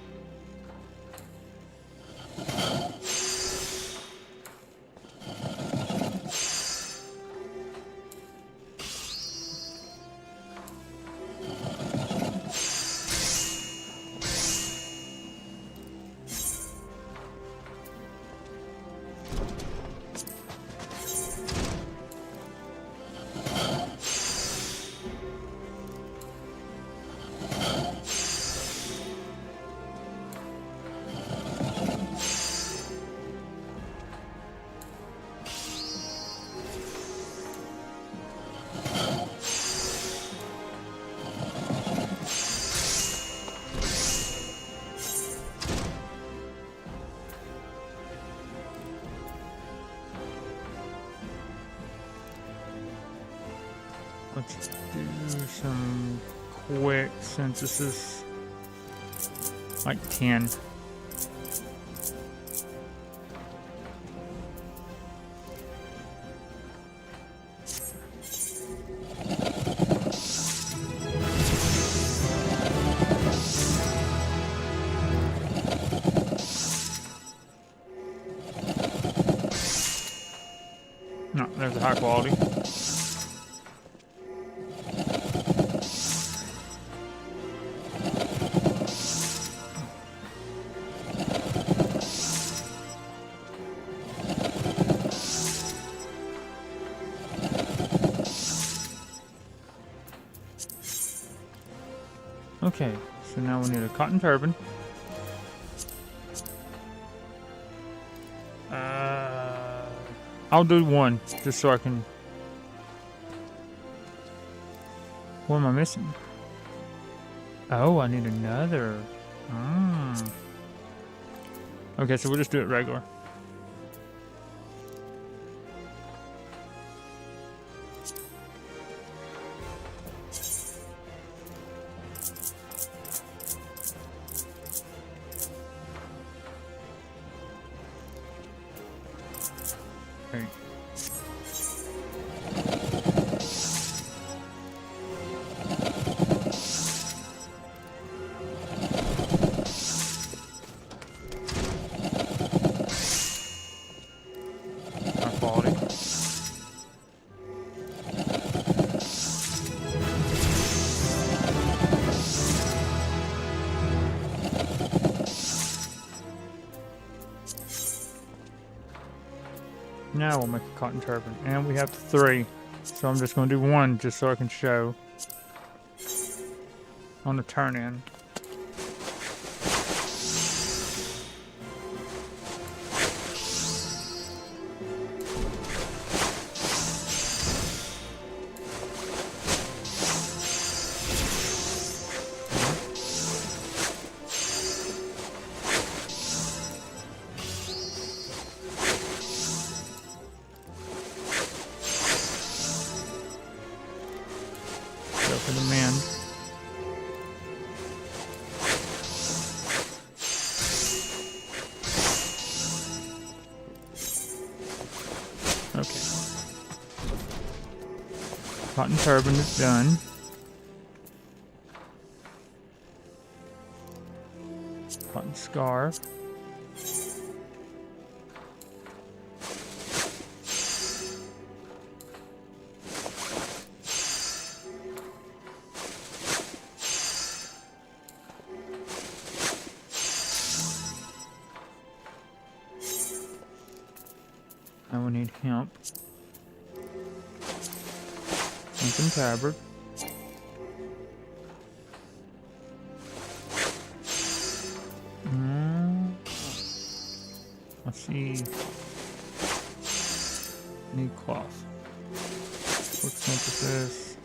Speaker 1: Let's do some quick since this is like 10. high quality. Okay, so now we need a cotton turban. I'll do one, just so I can... What am I missing? Oh, I need another. Okay, so we'll just do it regular. Okay. High quality. Now we'll make a cotton turban, and we have 3, so I'm just going to do 1 just so I can show on the turn in. For the man. Okay. Cotton turban is done. Cotton scarf. Now we need hemp. Hemp and tabard. Let's see. Need cloth. What hemp is this?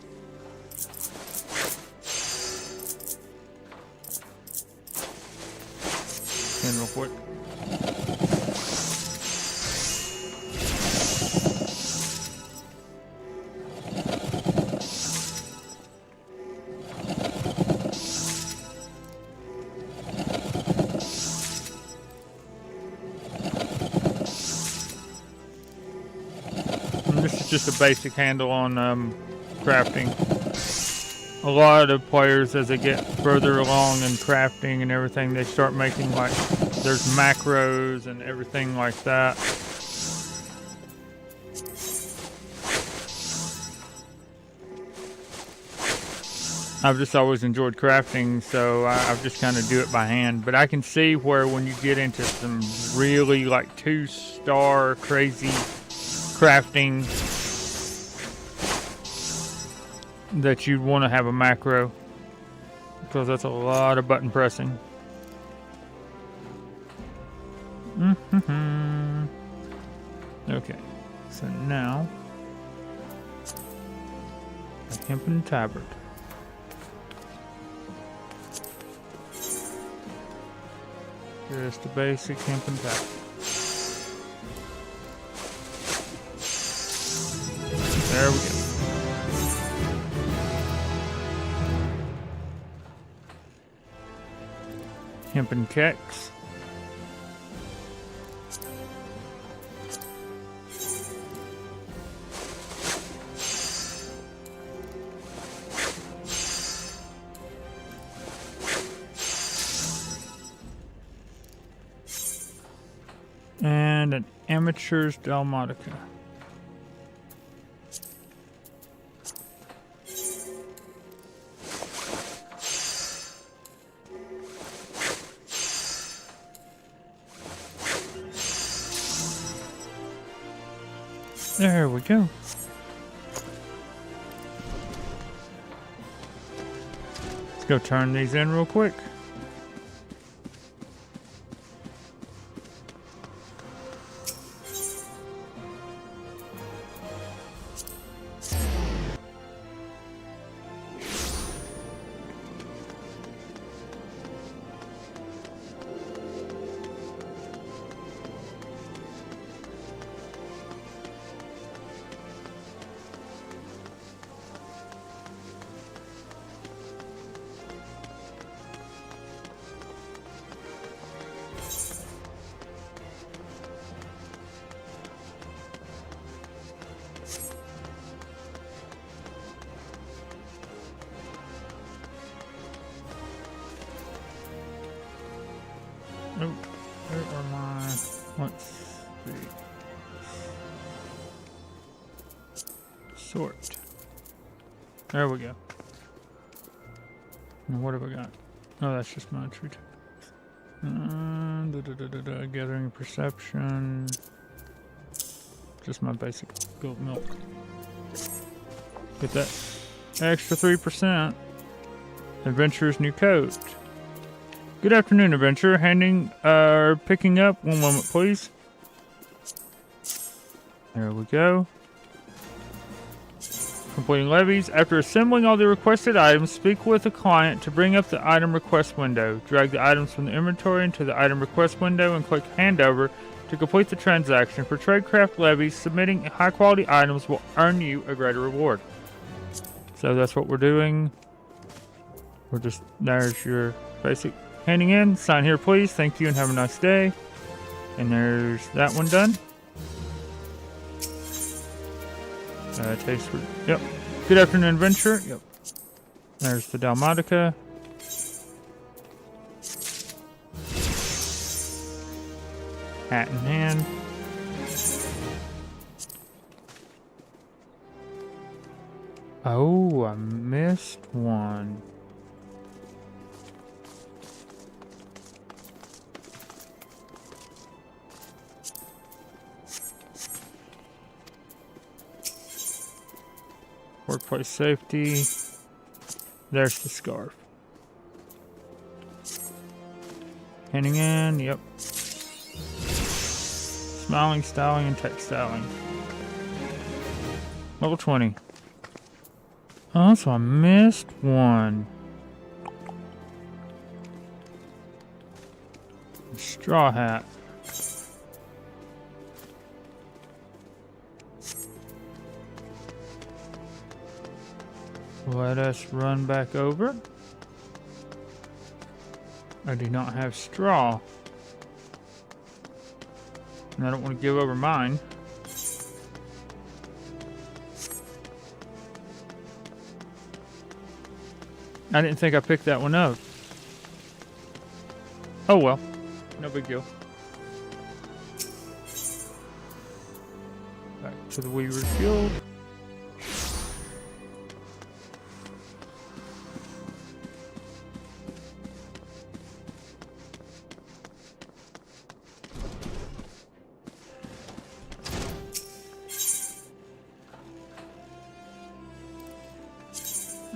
Speaker 1: In real quick. This is just a basic handle on crafting. A lot of players, as they get further along in crafting and everything, they start making, like, there's macros and everything like that. I've just always enjoyed crafting, so I've just kind of do it by hand. But I can see where when you get into some really, like, 2-star crazy crafting, that you'd want to have a macro, because that's a lot of button pressing. Okay, so now a hemp and tabard. Just a basic hemp and tabard. There we go. Hemp and kecks. And an amateur's Dalmatica. There we go. Let's go turn these in real quick. Oh, where are my... Let's see. Sort. There we go. Now what have I got? Oh, that's just my tree. Gathering perception. Just my basic goat milk. Get that extra 3%. Adventurer's new coat. Good afternoon, adventurer. Picking up. One moment, please. There we go. Completing levies. After assembling all the requested items, speak with the client to bring up the item request window. Drag the items from the inventory into the item request window and click handover to complete the transaction. For tradecraft levies, submitting high-quality items will earn you a greater reward. So that's what we're doing. There's your basic handing in. Sign here, please. Thank you and have a nice day. And there's that one done. Taste for... Yep. Good afternoon, adventurer. Yep. There's the Dalmatica. Hat in hand. Oh, I missed one. Workplace safety. There's the scarf. Handing in, yep. Smiling, styling, and textiling. Level 20. Oh, so I missed one. Straw hat. Let us run back over. I do not have straw. And I don't want to give over mine. I didn't think I picked that one up. Oh well. No big deal. Back to the Weaver's Guild.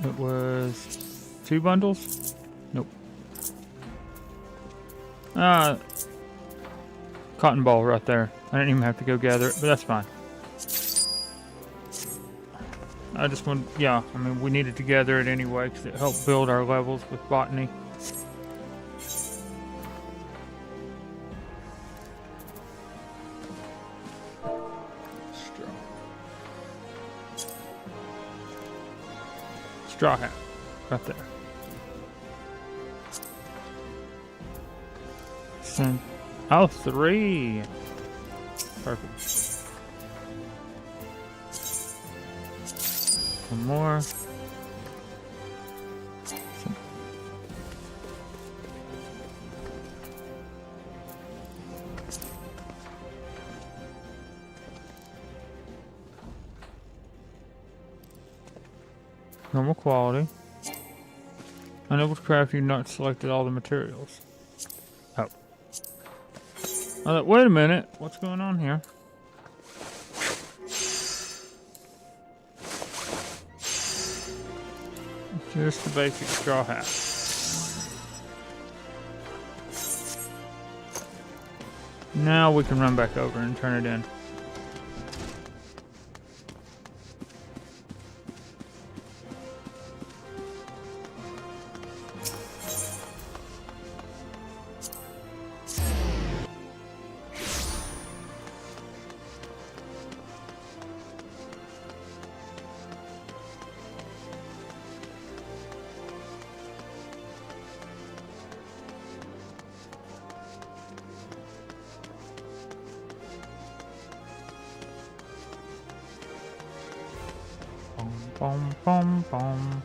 Speaker 1: It was 2 bundles? Nope. Cotton ball right there. I didn't even have to go gather it, but that's fine. I just want, yeah, I mean, we needed to gather it anyway because it helped build our levels with botany. Straw hat, right there. Oh, 3. Perfect. One more. Normal quality. Unable to craft, you've not selected all the materials. Oh. I thought, wait a minute, what's going on here? Just the basic straw hat. Now we can run back over and turn it in. Boom, boom, boom.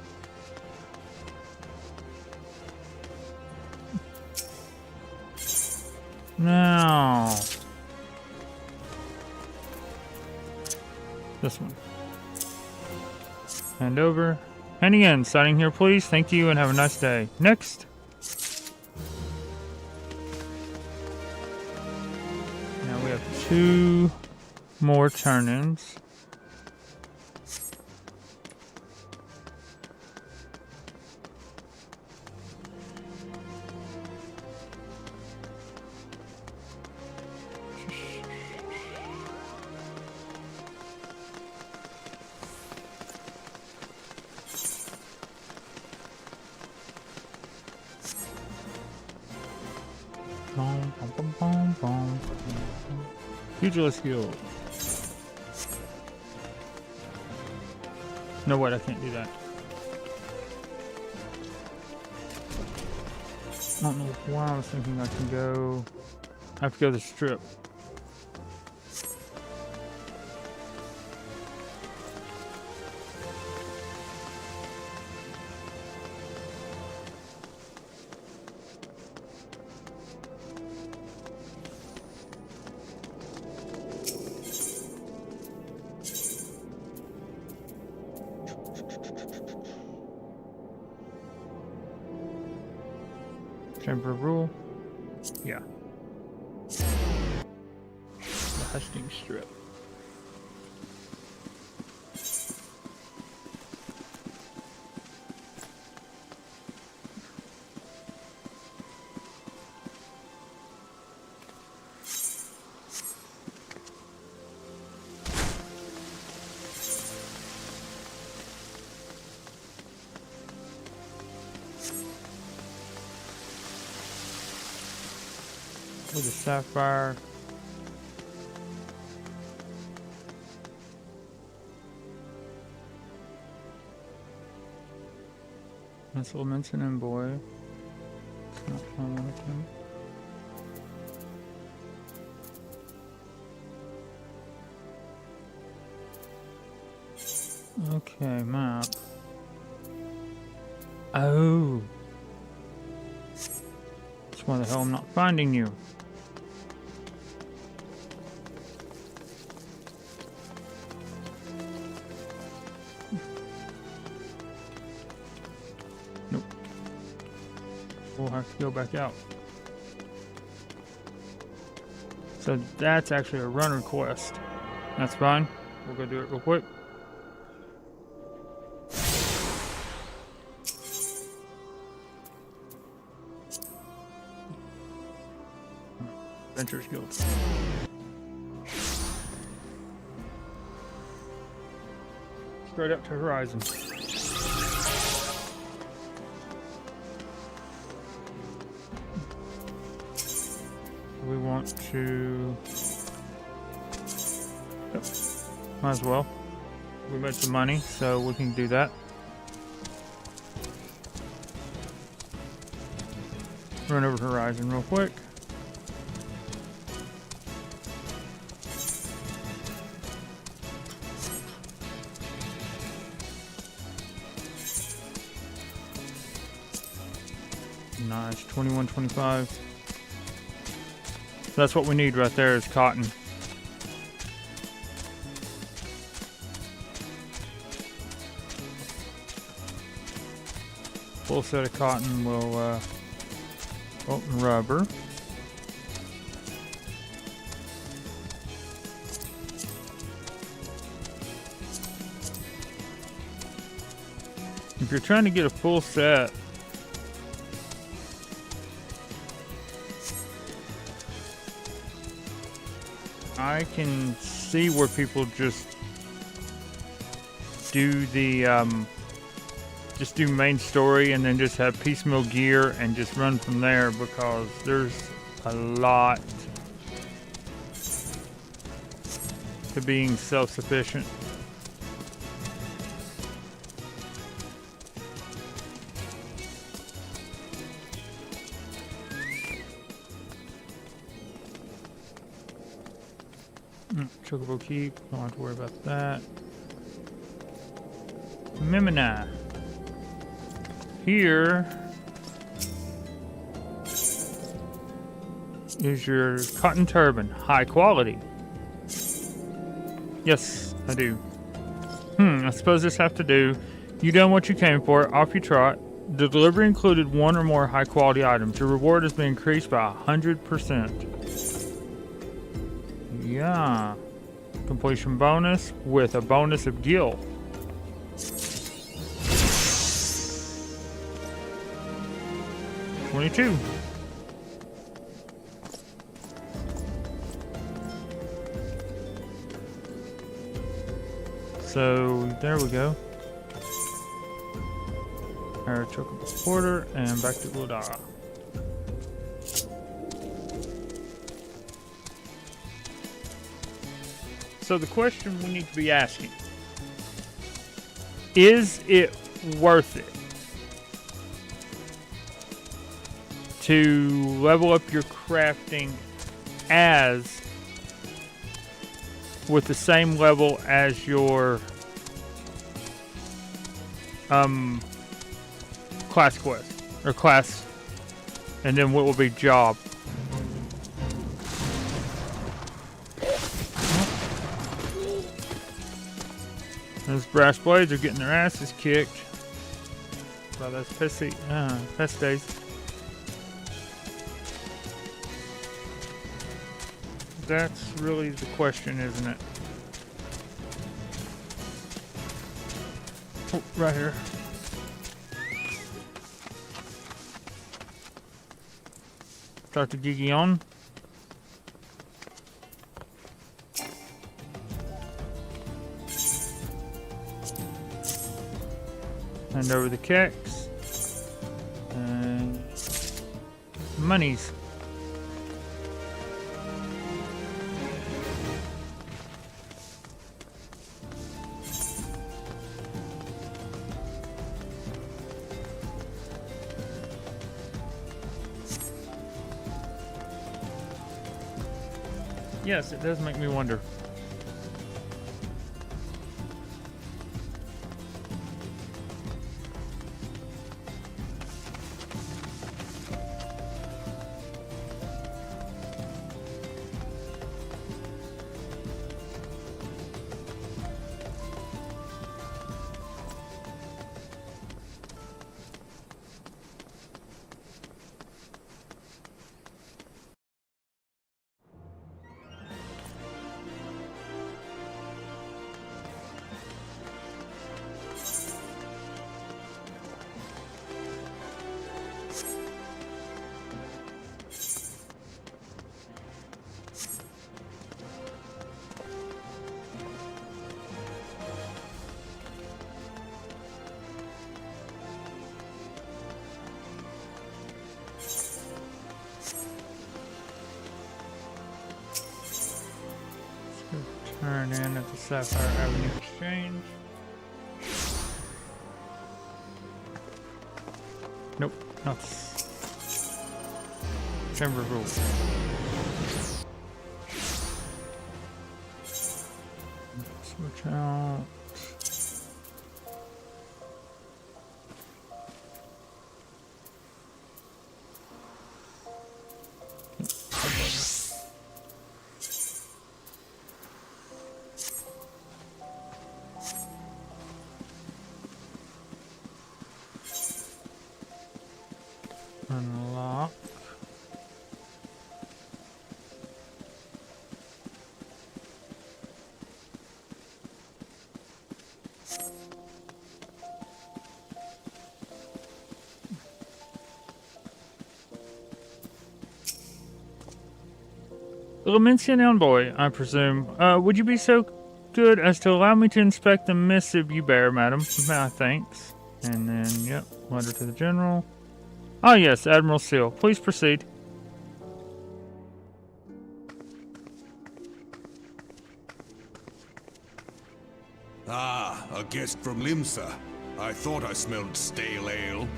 Speaker 1: Now, this one. Hand over. Handing in. Signing here, please. Thank you and have a nice day. Next. Now we have 2 more turn-ins. Pugilist Guild. No, wait, I can't do that. I don't know why I was thinking I can go. I have to go to the strip. Chamber of Rule. Yeah. The Hustings Strip. With a sapphire. That's Limsa and boy. It's not one of them. Okay, map. Oh. That's why the hell I'm not finding you. Nope. We'll have to go back out. So that's actually a runner quest. That's fine. We'll go do it real quick. Adventurers Guild. Straight up to Horizon. We want to... Yep. Might as well. We made some money, so we can do that. Run over to Horizon real quick. Nice, 21.25. That's what we need right there is cotton. Full set of cotton will, oh, rubber. If you're trying to get a full set, I can see where people just do the just do main story and then just have piecemeal gear and just run from there, because there's a lot to being self-sufficient. Chocobo Keep, don't have to worry about that. Mimina. Here is your cotton turban, high quality. Yes, I do. I suppose this have to do. You done what you came for, off you trot. The delivery included one or more high quality items. Your reward has been increased by 100%. Yeah. Completion bonus with a bonus of gil. $22. So there we go. Our chocobo porter and back to Glodara. So the question we need to be asking, is it worth it to level up your crafting as with the same level as your class quest or class, and then what will be job? Those brass blades are getting their asses kicked by those pestes. That's really the question, isn't it? Oh, right here. Dr. Gigion. Hand over the keks. And monies. Yes, it does make me wonder. Turn in at the Sapphire Avenue Exchange. Nope, not this. Chamber of Rules. Switch out. Unlock. Limsa envoy, I presume. Would you be so good as to allow me to inspect the missive you bear, madam? Thanks. And then, yep, letter to the general. Ah, yes, Admiral Seal. Please proceed.
Speaker 3: Ah, a guest from Limsa. I thought I smelled stale ale.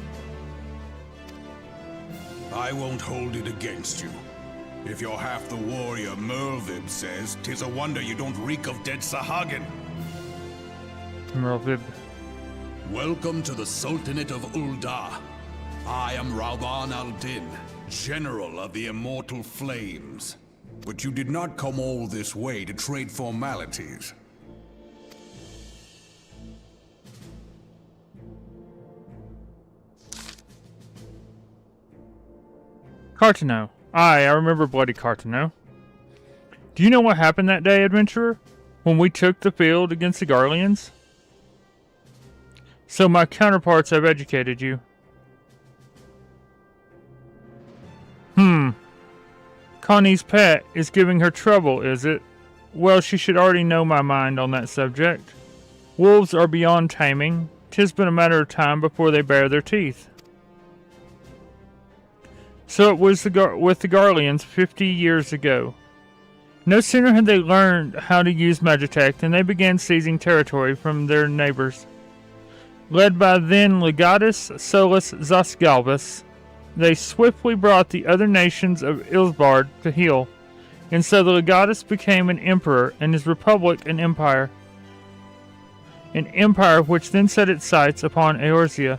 Speaker 3: I won't hold it against you. If you're half the warrior Merlvib says, 'tis a wonder you don't reek of dead Sahagin.
Speaker 1: Merlvib.
Speaker 3: Welcome to the Sultanate of Ul'dah. I am Rauban al-Din, General of the Immortal Flames. But you did not come all this way to trade formalities.
Speaker 1: Cartano. Aye, I remember bloody Cartano. Do you know what happened that day, adventurer? When we took the field against the Garleans? So my counterparts have educated you. Connie's pet is giving her trouble, is it? Well, she should already know my mind on that subject. Wolves are beyond taming. 'Tis but a matter of time before they bare their teeth. So it was with the Garleans 50 years ago. No sooner had they learned how to use Magitech than they began seizing territory from their neighbors. Led by then Legatus Solus Zasgalvus, they swiftly brought the other nations of Ilsbard to heel, and so the Legatus became an emperor and his republic an empire. An empire which then set its sights upon Eorzea.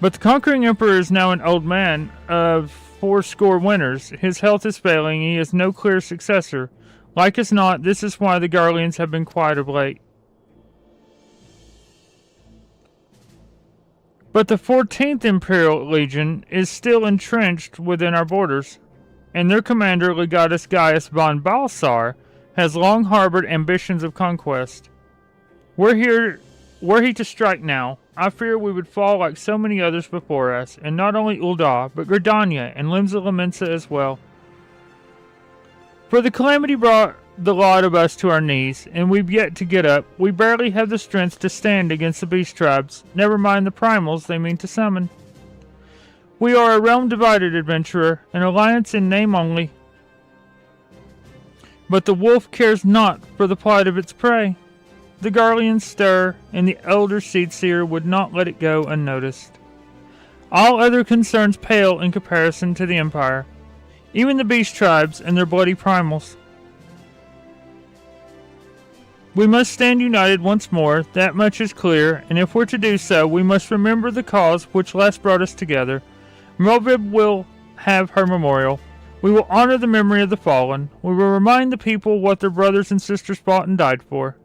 Speaker 1: But the conquering emperor is now an old man of 80 winters. His health is failing, he has no clear successor. Like as not, this is why the Garleans have been quiet of late. But the 14th Imperial Legion is still entrenched within our borders, and their commander, Legatus Gaius von Balsar, has long harbored ambitions of conquest. Were he to strike now, I fear we would fall like so many others before us, and not only Ul'dah, but Gridania and Limsa as well. For the calamity brought the lot of us to our knees, and we've yet to get up. We barely have the strength to stand against the beast tribes, never mind the primals they mean to summon. We are a realm divided, adventurer, an alliance in name only. But the wolf cares not for the plight of its prey. The Garleans stir, and the elder Seedseer would not let it go unnoticed. All other concerns pale in comparison to the Empire, even the beast tribes and their bloody primals. We must stand united once more, that much is clear, and if we're to do so, we must remember the cause which last brought us together. Merlvib will have her memorial. We will honor the memory of the fallen. We will remind the people what their brothers and sisters fought and died for.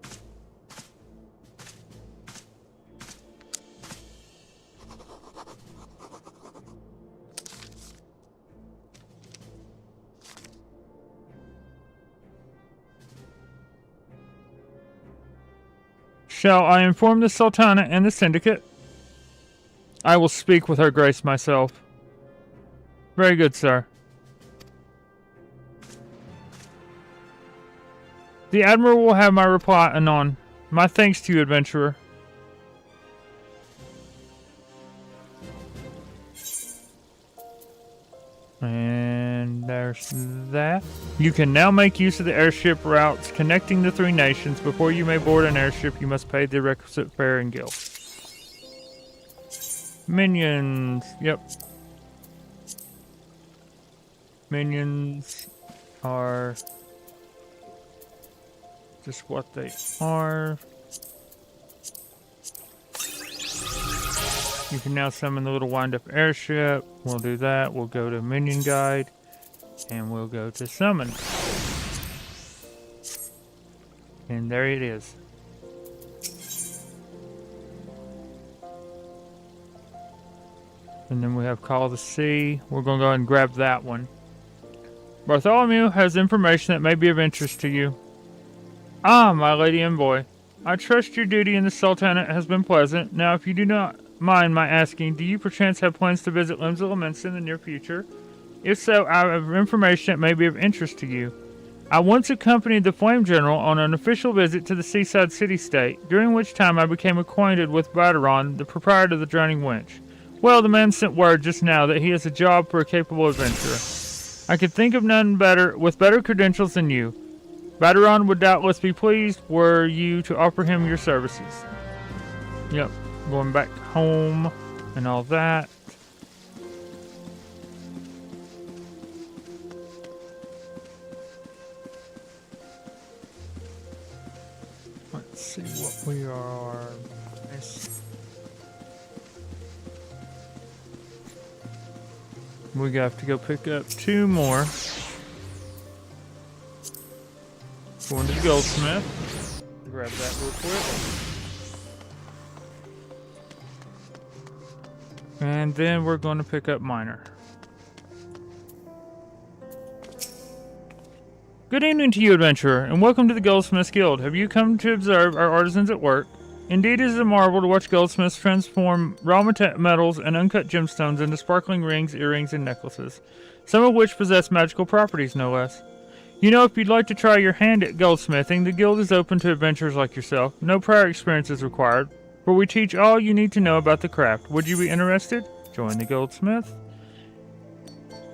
Speaker 1: Shall I inform the Sultana and the Syndicate? I will speak with her grace myself. Very good, sir. The Admiral will have my reply anon. My thanks to you, adventurer. And there's that. You can now make use of the airship routes connecting the three nations. Before you may board an airship, you must pay the requisite fare and guild. Minions. Yep. Minions are just what they are. You can now summon the little wind-up airship. We'll do that. We'll go to Minion Guide. And we'll go to Summon. And there it is. And then we have Call of the Sea. We're going to go ahead and grab that one. Bartholomew has information that may be of interest to you. Ah, my lady envoy. I trust your duty in the Sultanate has been pleasant. Now, if you do not mind my asking, do you perchance have plans to visit Limsa in the near future? If so, I have information that may be of interest to you. I once accompanied the Flame General on an official visit to the seaside city-state, during which time I became acquainted with Baderon, the proprietor of the Droning Wench. Well, the man sent word just now that he has a job for a capable adventurer. I could think of none better with better credentials than you. Baderon would doubtless be pleased were you to offer him your services. Yep, going back home and all that. Let's see what we are. We have to go pick up 2 more. Going to the goldsmith. Grab that real quick. And then we're going to pick up miner. Good evening to you, adventurer, and welcome to the Goldsmiths Guild. Have you come to observe our artisans at work? Indeed, it is a marvel to watch goldsmiths transform raw metals and uncut gemstones into sparkling rings, earrings, and necklaces, some of which possess magical properties, no less. You know, if you'd like to try your hand at goldsmithing, the guild is open to adventurers like yourself. No prior experience is required, for we teach all you need to know about the craft. Would you be interested? Join the goldsmith.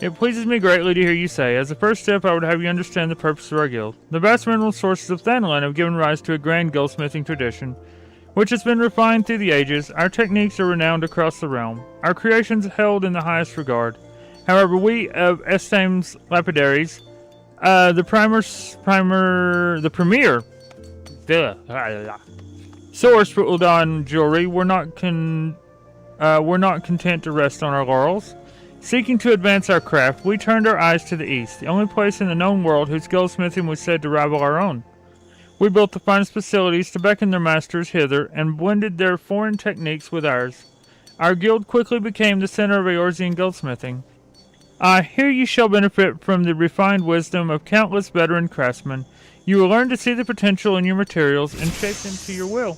Speaker 1: It pleases me greatly to hear you say, as a first step I would have you understand the purpose of our guild. The vast mineral sources of Thanalan have given rise to a grand goldsmithing tradition, which has been refined through the ages. Our techniques are renowned across the realm. Our creations held in the highest regard. However, we of Estame's lapidaries, the premier source for Uldan jewelry, we're not content to rest on our laurels. Seeking to advance our craft, we turned our eyes to the east, the only place in the known world whose goldsmithing was said to rival our own. We built the finest facilities to beckon their masters hither and blended their foreign techniques with ours. Our guild quickly became the center of Eorzean goldsmithing. Here you shall benefit from the refined wisdom of countless veteran craftsmen. You will learn to see the potential in your materials and shape them to your will.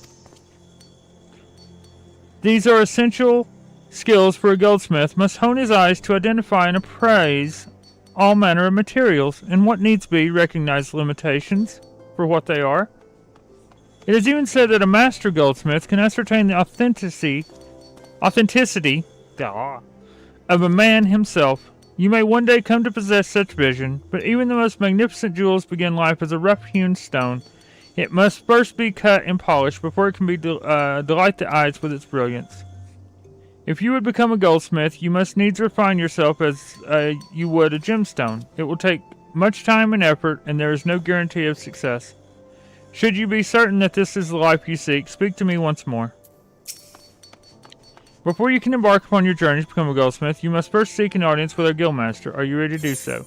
Speaker 1: These are essential skills for a goldsmith must hone his eyes to identify and appraise all manner of materials, and what needs be, recognize limitations for what they are. It is even said that a master goldsmith can ascertain the authenticity of a man himself. You may one day come to possess such vision, but even the most magnificent jewels begin life as a rough-hewn stone. It must first be cut and polished before it can be delight the eyes with its brilliance. If you would become a goldsmith, you must needs refine yourself as you would a gemstone. It will take much time and effort, and there is no guarantee of success. Should you be certain that this is the life you seek, speak to me once more. Before you can embark upon your journey to become a goldsmith, you must first seek an audience with our guildmaster. Are you ready to do so?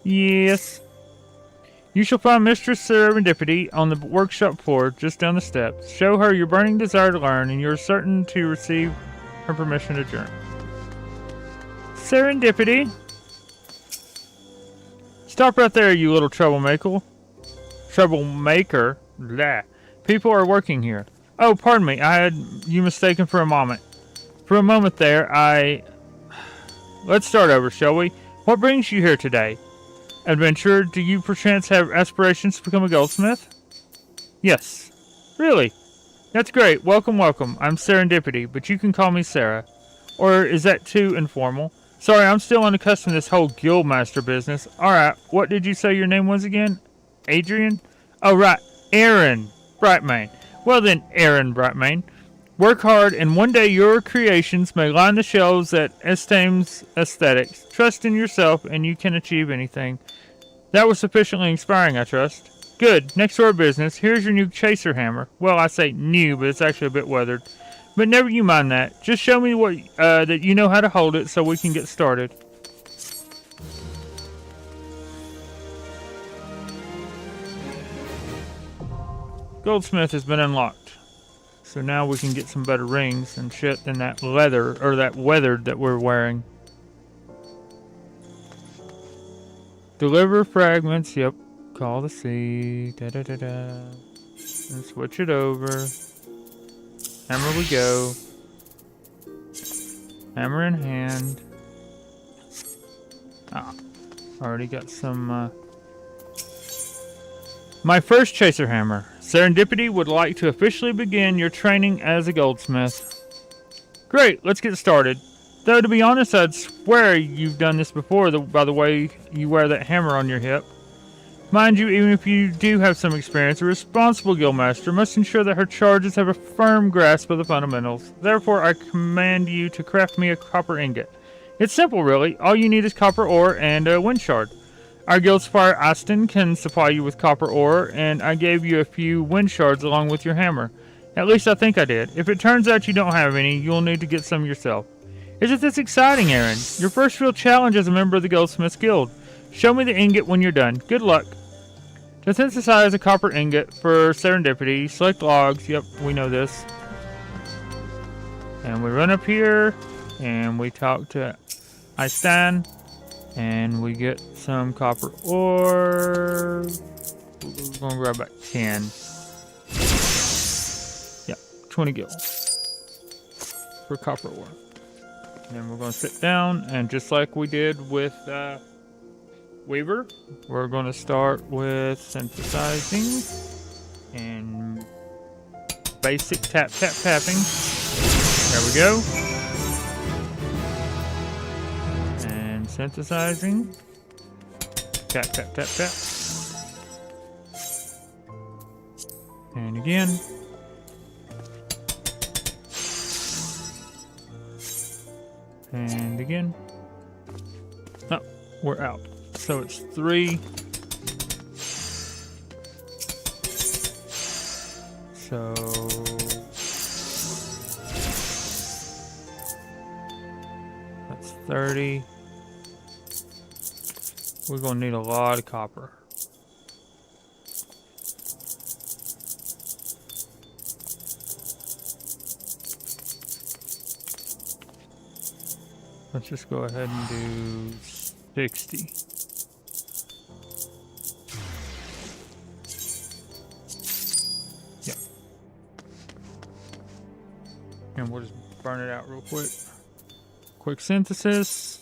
Speaker 1: Yes. You shall find Mistress Serendipity on the workshop floor, just down the steps. Show her your burning desire to learn, and you are certain to receive her permission to journey. Serendipity. Stop right there, you little troublemaker. Troublemaker. Blah. People are working here. Oh, pardon me. I had you mistaken for a moment. For a moment there, Let's start over, shall we? What brings you here today? Adventurer, do you perchance have aspirations to become a goldsmith? Yes. Really? That's great. Welcome, welcome. I'm Serendipity, but you can call me Sarah. Or is that too informal? Sorry, I'm still unaccustomed to this whole guildmaster business. Alright, what did you say your name was again? Adrian? Oh, right. Er'in Brightmane. Well then, Er'in Brightmane. Work hard, and one day your creations may line the shelves at Estame's Aesthetics. Trust in yourself, and you can achieve anything. That was sufficiently inspiring, I trust. Good. Next to our business, here's your new chaser hammer. Well, I say new, but it's actually a bit weathered. But never you mind that. Just show me what that you know how to hold it so we can get started. Goldsmith has been unlocked. So now we can get some better rings and shit than that leather, or that weathered that we're wearing. Deliver fragments, yep. Call the sea, da-da-da-da. And switch it over. Hammer we go. Hammer in hand. Already got some, My first chaser hammer. Serendipity would like to officially begin your training as a goldsmith. Great, let's get started. Though, to be honest, I'd swear you've done this before by the way you wear that hammer on your hip. Mind you, even if you do have some experience, a responsible guildmaster must ensure that her charges have a firm grasp of the fundamentals. Therefore, I command you to craft me a copper ingot. It's simple, really. All you need is copper ore and a wind shard. Our guild squire Aston can supply you with copper ore, and I gave you a few wind shards along with your hammer. At least I think I did. If it turns out you don't have any, you'll need to get some yourself. Isn't this exciting, Er'in? Your first real challenge as a member of the Goldsmiths Guild. Show me the ingot when you're done. Good luck. To synthesize a copper ingot for serendipity, select logs. Yep, we know this. And we run up here, and we talk to Aston, and we get some copper ore. We're going to grab about 10. Yep, 20 gil for copper ore. And then we're going to sit down, and just like we did with Weaver, we're going to start with synthesizing and basic tapping. There we go. And synthesizing. Tap. And again. And again. Oh, we're out. So it's 3. So that's 30. We're going to need a lot of copper. Let's just go ahead and do 60. Yep. And we'll just burn it out real quick. Quick synthesis.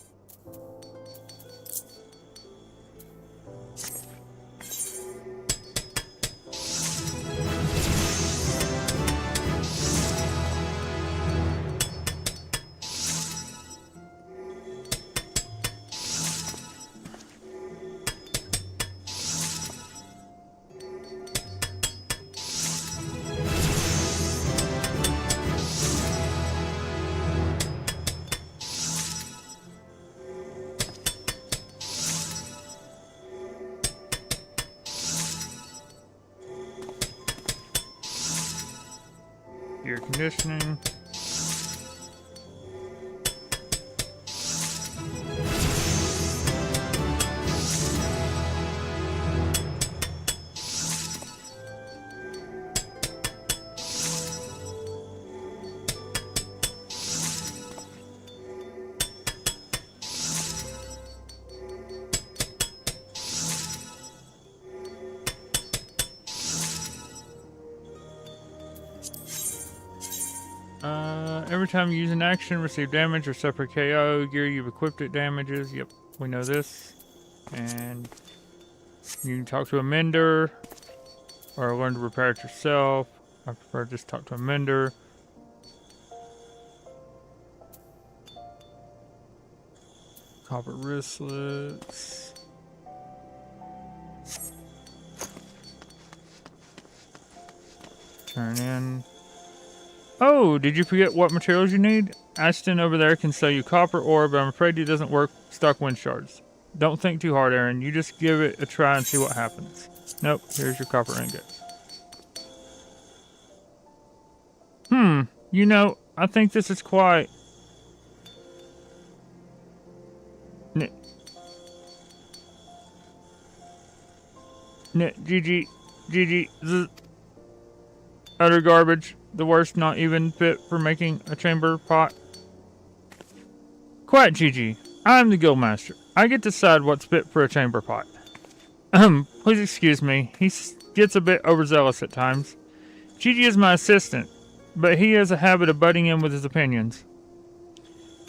Speaker 1: Air conditioning. Every time you use an action, receive damage or suffer KO. Gear you've equipped it damages. Yep, we know this. And you can talk to a mender or learn to repair it yourself. I prefer just talk to a mender. Copper wristlets. Turn in. Oh, did you forget what materials you need? Aston over there can sell you copper ore, but I'm afraid he doesn't work stock wind shards. Don't think too hard, Er'in. You just give it a try and see what happens. Nope, here's your copper ingot. You know, I think this is quite... GG, zzz. Utter garbage. The worst, not even fit for making a chamber pot. Quiet, GG. I'm the guildmaster. I get to decide what's fit for a chamber pot. Please excuse me. He gets a bit overzealous at times. GG is my assistant, but he has a habit of butting in with his opinions.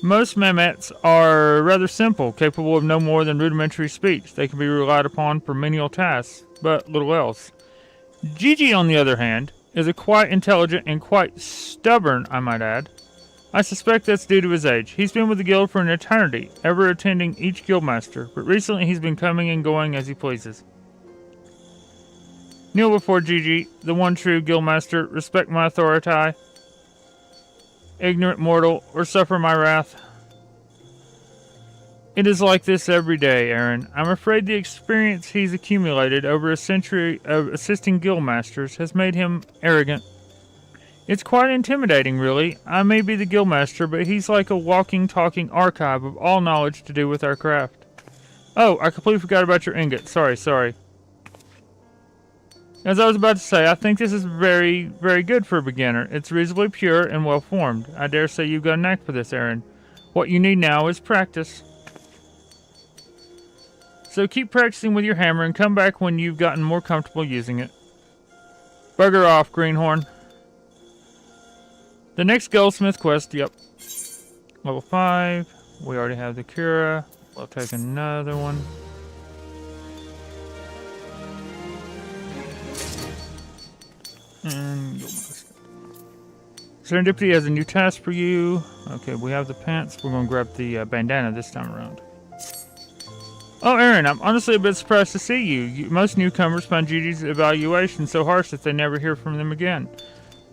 Speaker 1: Most Mamets are rather simple, capable of no more than rudimentary speech. They can be relied upon for menial tasks, but little else. Gigi, on the other hand, is a quite intelligent and quite stubborn, I might add. I suspect that's due to his age. He's been with the guild for an eternity, ever attending each guildmaster, but recently he's been coming and going as he pleases. Kneel before Gigi, the one true guildmaster, respect my authority, ignorant mortal, or suffer my wrath. It is like this every day, Er'in. I'm afraid the experience he's accumulated over a century of assisting guildmasters has made him arrogant. It's quite intimidating, really. I may be the guildmaster, but he's like a walking, talking archive of all knowledge to do with our craft. Oh, I completely forgot about your ingot. Sorry. As I was about to say, I think this is very, very good for a beginner. It's reasonably pure and well-formed. I dare say you've got a knack for this, Er'in. What you need now is practice. So keep practicing with your hammer and come back when you've gotten more comfortable using it. Bugger off, Greenhorn. The next goldsmith quest, yep. Level 5. We already have the Cura. We'll take another one. And Serendipity has a new task for you. Okay, we have the pants. We're going to grab the bandana this time around. Oh, Er'in, I'm honestly a bit surprised to see you. Most newcomers find Gigi's evaluation so harsh that they never hear from them again.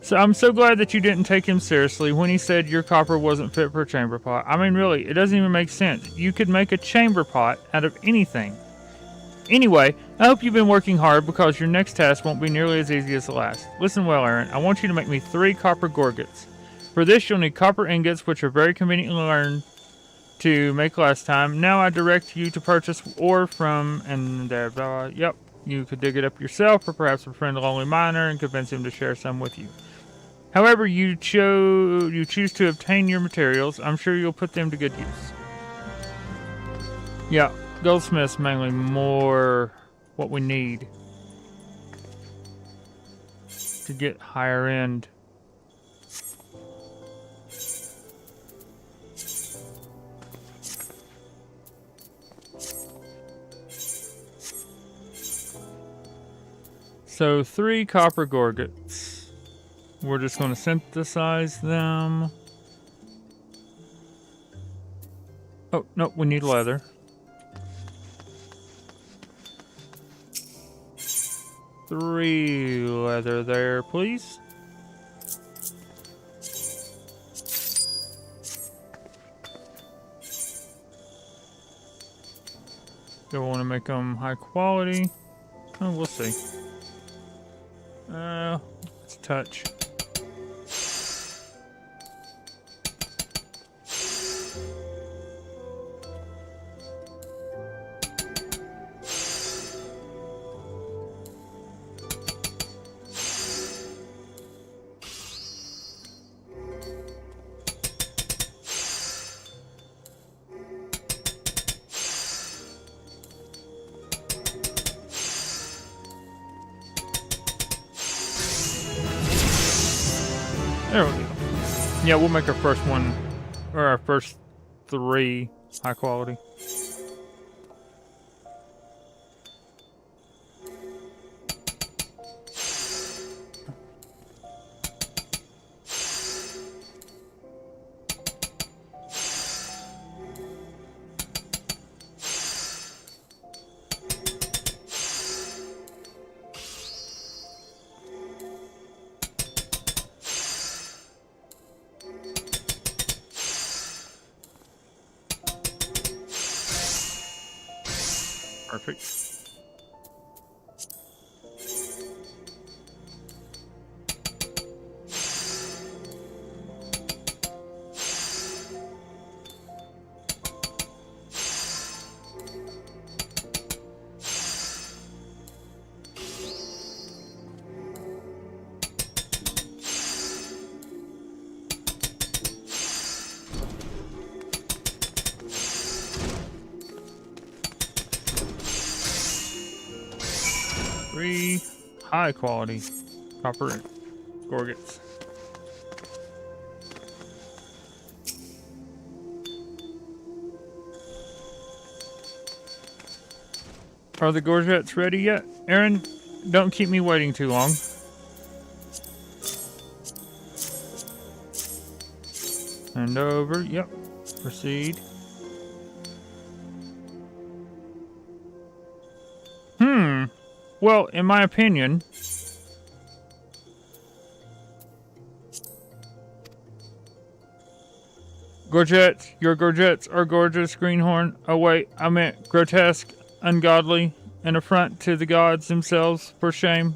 Speaker 1: So I'm so glad that you didn't take him seriously when he said your copper wasn't fit for a chamber pot. I mean, really, it doesn't even make sense. You could make a chamber pot out of anything. Anyway, I hope you've been working hard because your next task won't be nearly as easy as the last. Listen well, Er'in. I want you to make me 3 copper gorgets. For this, you'll need copper ingots, which are very conveniently learned to make last time. Now I direct you to purchase ore from, and yep, you could dig it up yourself, or perhaps befriend a lonely miner and convince him to share some with you. However you choose to obtain your materials, I'm sure you'll put them to good use. Yeah, goldsmiths mainly more what we need to get higher end. So 3 copper gorgets. We're just going to synthesize them. Oh, no, we need leather. 3 leather there, please. Do I want to make them high quality? Oh, we'll see. Let's touch. There we go. Yeah, we'll make our first one, or our first 3 high quality. Perfect. High quality copper gorgets. Are the gorgets ready yet? Er'in, don't keep me waiting too long. Hand over. Yep. Proceed. Well, in my opinion, gorgets, your gorgets are gorgeous, greenhorn. Oh wait, I meant grotesque, ungodly, an affront to the gods themselves, for shame.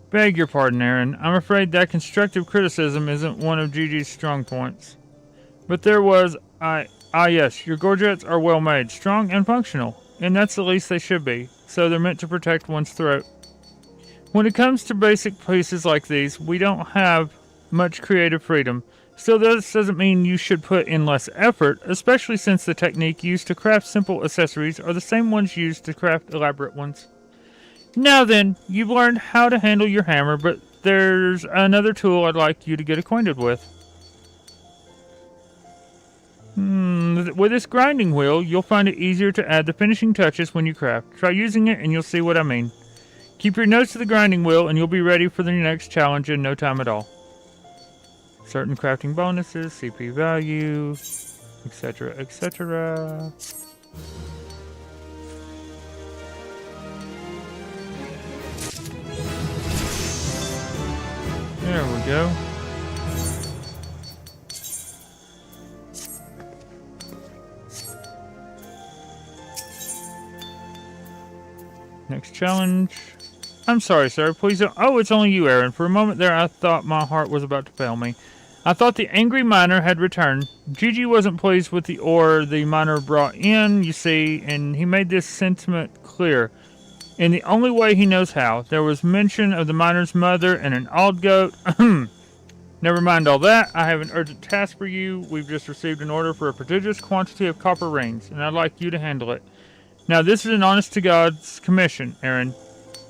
Speaker 1: Beg your pardon, Er'in. I'm afraid that constructive criticism isn't one of Gigi's strong points. But there was, yes, your gorgets are well made, strong and functional, and that's the least they should be, so they're meant to protect one's throat. When it comes to basic pieces like these, we don't have much creative freedom. Still, this doesn't mean you should put in less effort, especially since the technique used to craft simple accessories are the same ones used to craft elaborate ones. Now then, you've learned how to handle your hammer, but there's another tool I'd like you to get acquainted with. With this grinding wheel, you'll find it easier to add the finishing touches when you craft. Try using it and you'll see what I mean. Keep your nose to the grinding wheel and you'll be ready for the next challenge in no time at all. Certain crafting bonuses, CP value, etc., etc. There we go. Next challenge. I'm sorry, sir. Please don't. Oh, it's only you, Er'in. For a moment there, I thought my heart was about to fail me. I thought the angry miner had returned. Gigi wasn't pleased with the ore the miner brought in, you see, and he made this sentiment clear. In the only way he knows how. There was mention of the miner's mother and an old goat. Never mind all that. I have an urgent task for you. We've just received an order for a prodigious quantity of copper rings, and I'd like you to handle it. Now, this is an honest-to-God's commission, Er'in.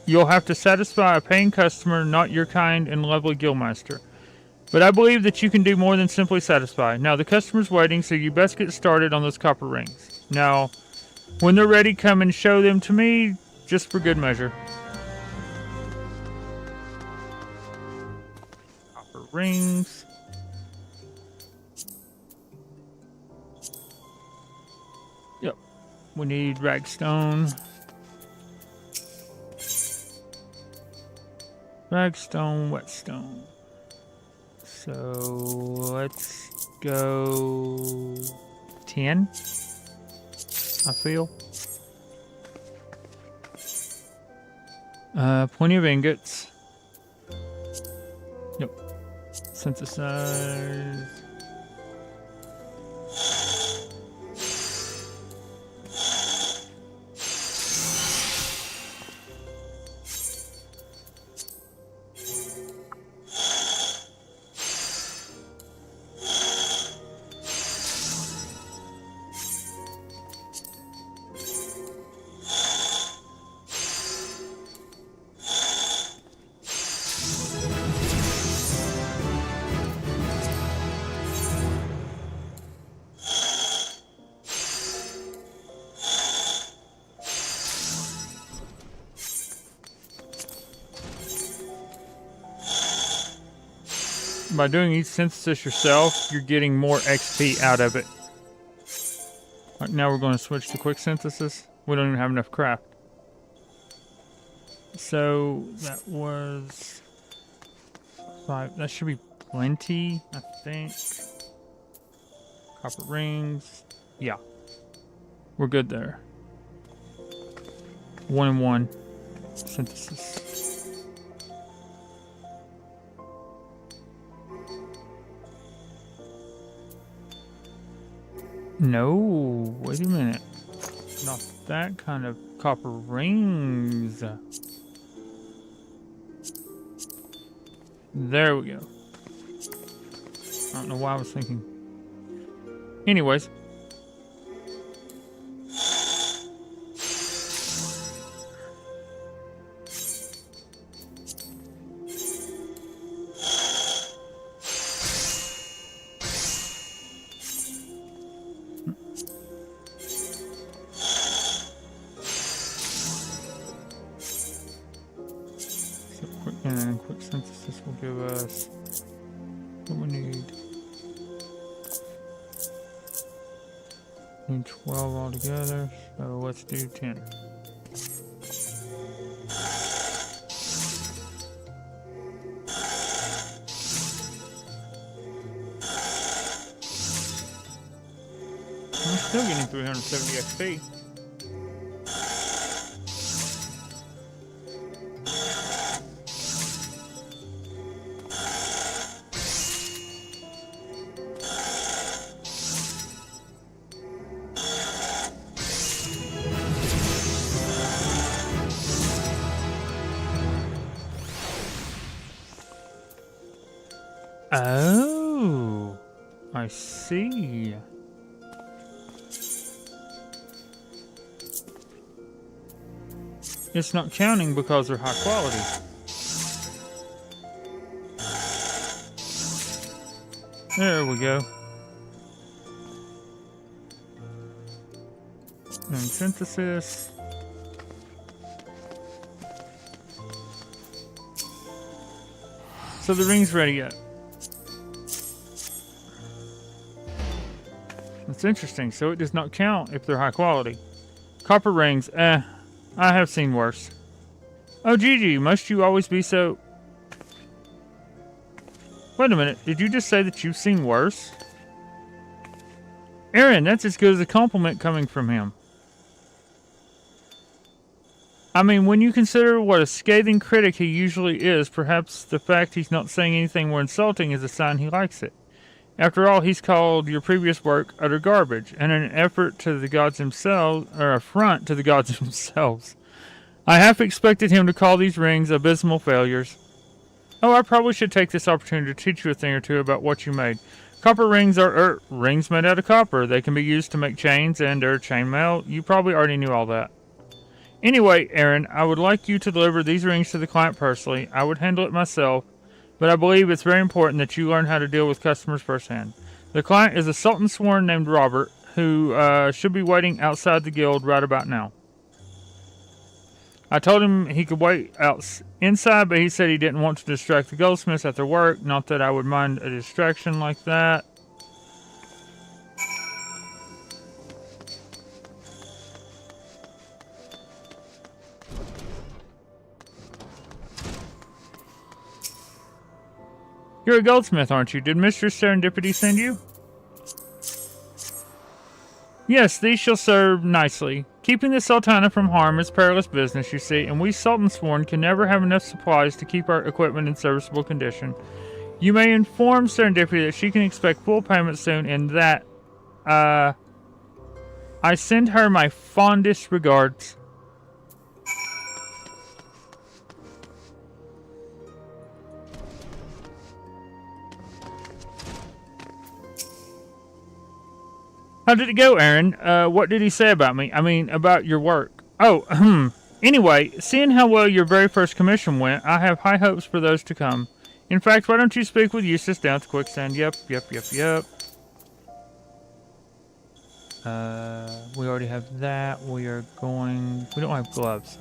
Speaker 1: You'll have to satisfy a paying customer, not your kind and lovely guildmaster. But I believe that you can do more than simply satisfy. Now, the customer's waiting, so you best get started on those copper rings. Now, when they're ready, come and show them to me, just for good measure. Copper rings. Yep. We need ragstone. Ragstone, whetstone. So let's go 10, I feel. Plenty of ingots. Yep. Synthesize. By doing each synthesis yourself, you're getting more XP out of it. Right now we're going to switch to quick synthesis. We don't even have enough craft. So that was 5. That should be plenty, I think. Copper rings. Yeah. We're good there. 1 and 1 synthesis. No, wait a minute. Not that kind of copper rings. There we go. I don't know why I was thinking. Anyways. And then quick synthesis will give us what we need. Need 12 altogether, so let's do 10. I'm still getting 370 XP. Oh, I see. It's not counting because they're high quality. There we go. And synthesis. So the ring's ready yet. That's interesting. So it does not count if they're high quality. Copper rings, I have seen worse. Oh, Gigi, must you always be so... Wait a minute, did you just say that you've seen worse? Er'in, that's as good as a compliment coming from him. I mean, when you consider what a scathing critic he usually is, perhaps the fact he's not saying anything more insulting is a sign he likes it. After all, he's called your previous work utter garbage, and an effort to the gods themselves, or affront to the gods themselves. I half expected him to call these rings abysmal failures. Oh, I probably should take this opportunity to teach you a thing or two about what you made. Copper rings are rings made out of copper. They can be used to make chains and chainmail. You probably already knew all that. Anyway, Er'in, I would like you to deliver these rings to the client personally. I would handle it myself, but I believe it's very important that you learn how to deal with customers firsthand. The client is a Sultan Sworn named Robert, who should be waiting outside the guild right about now. I told him he could wait inside, but he said he didn't want to distract the goldsmiths at their work. Not that I would mind a distraction like that. You're a goldsmith, aren't you? Did Mistress Serendipity send you? Yes, these shall serve nicely. Keeping the Sultana from harm is perilous business, you see, and we Sultan Sworn can never have enough supplies to keep our equipment in serviceable condition. You may inform Serendipity that she can expect full payment soon, and that, I send her my fondest regards. How did it go, Er'in? What did he say about me? I mean, about your work. Oh, anyway, seeing how well your very first commission went, I have high hopes for those to come. In fact, why don't you speak with Eustace down at the quicksand? Yep. We already have that. We don't have gloves.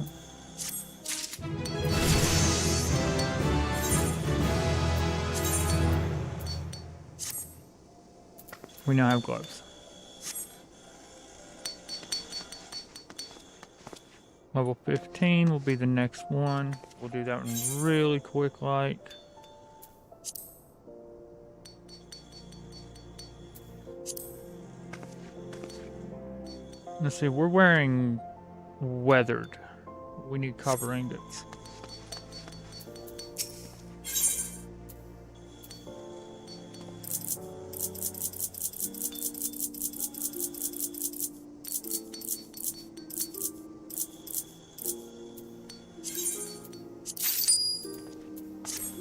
Speaker 1: We now have gloves. Level 15 will be the next one. We'll do that one really quick like. Let's see, we're wearing weathered. We need copper ingots.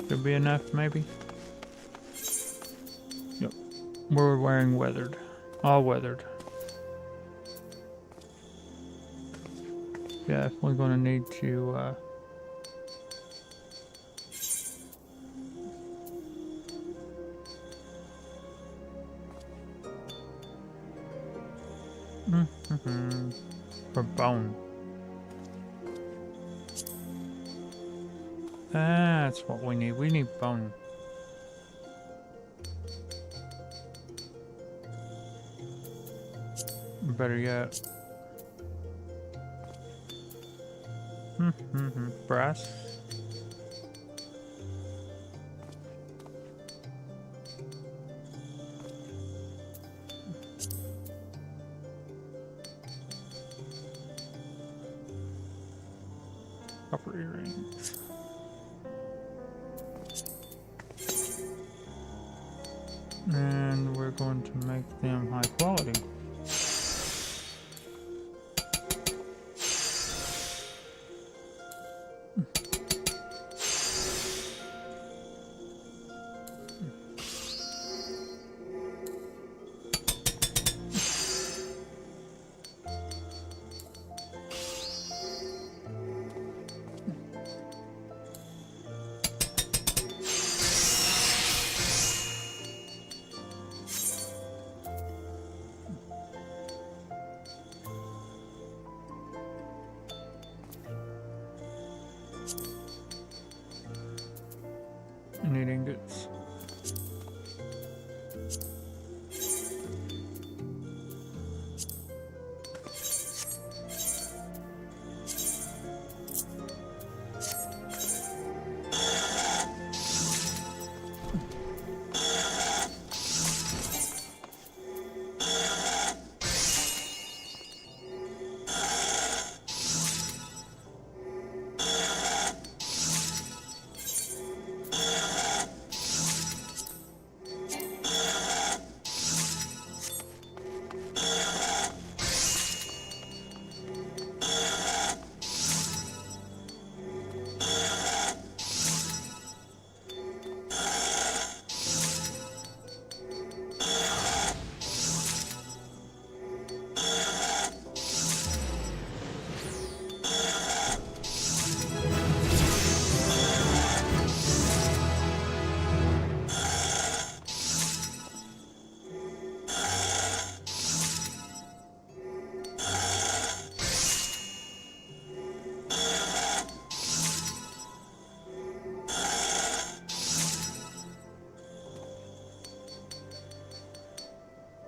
Speaker 1: Could be enough, maybe. Yep. We're wearing weathered. All weathered. Yeah, we're gonna need to, for bone. That's what we need. We need bone. Better yet. Brass. Copper earrings. And we're going to make them high quality. Need ingots.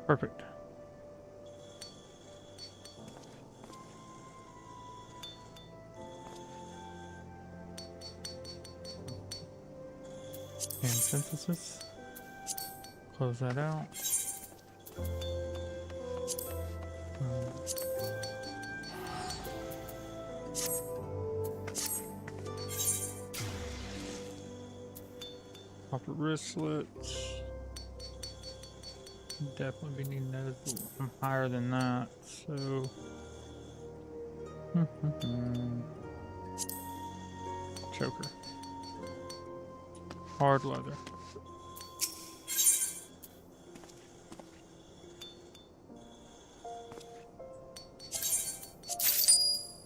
Speaker 1: Perfect. And synthesis. Close that out. Copper wristlets. Definitely be needing those, but I'm higher than that, so. Choker. Hard leather.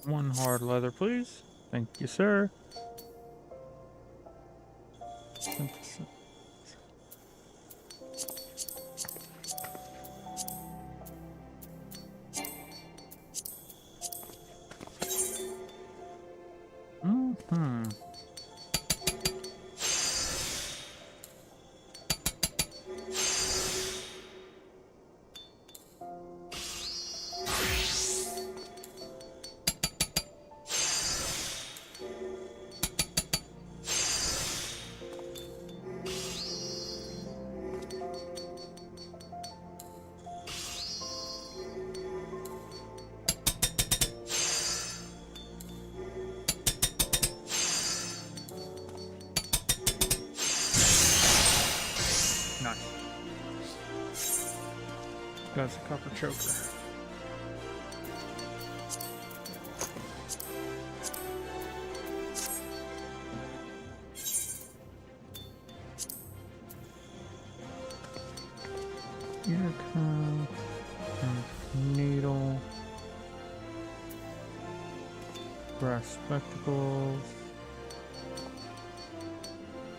Speaker 1: One hard leather, please. Thank you, sir. That's a copper choker. Earcomb, needle, brass spectacles,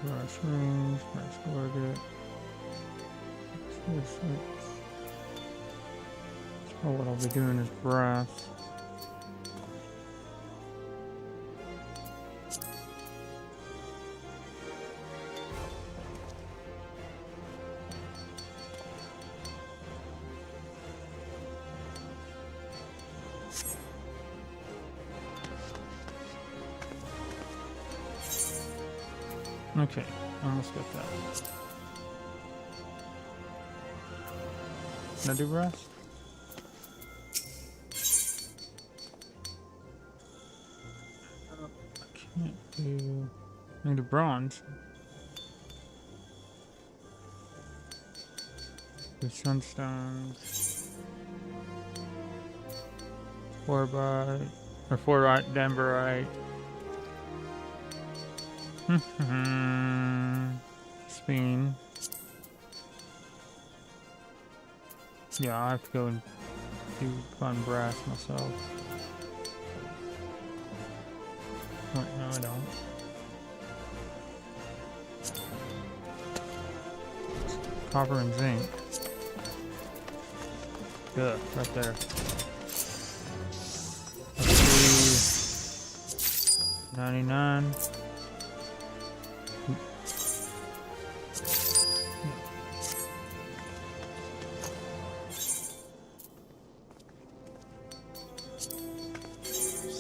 Speaker 1: brass rings, brass gorget, so what I'll be doing is brass. Okay, almost got that. Can I do brass? I can't do... I can do bronze. Do sunstones. 4x... or 4 Denverite. Spin. Yeah, I have to go and find brass myself. Wait, no, I don't. Copper and zinc. Good, right there. Let's do 99.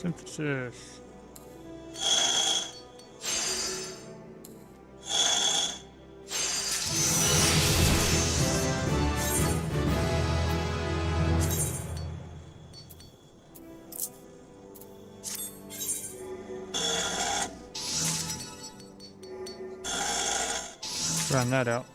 Speaker 1: Synthesis. Round that out.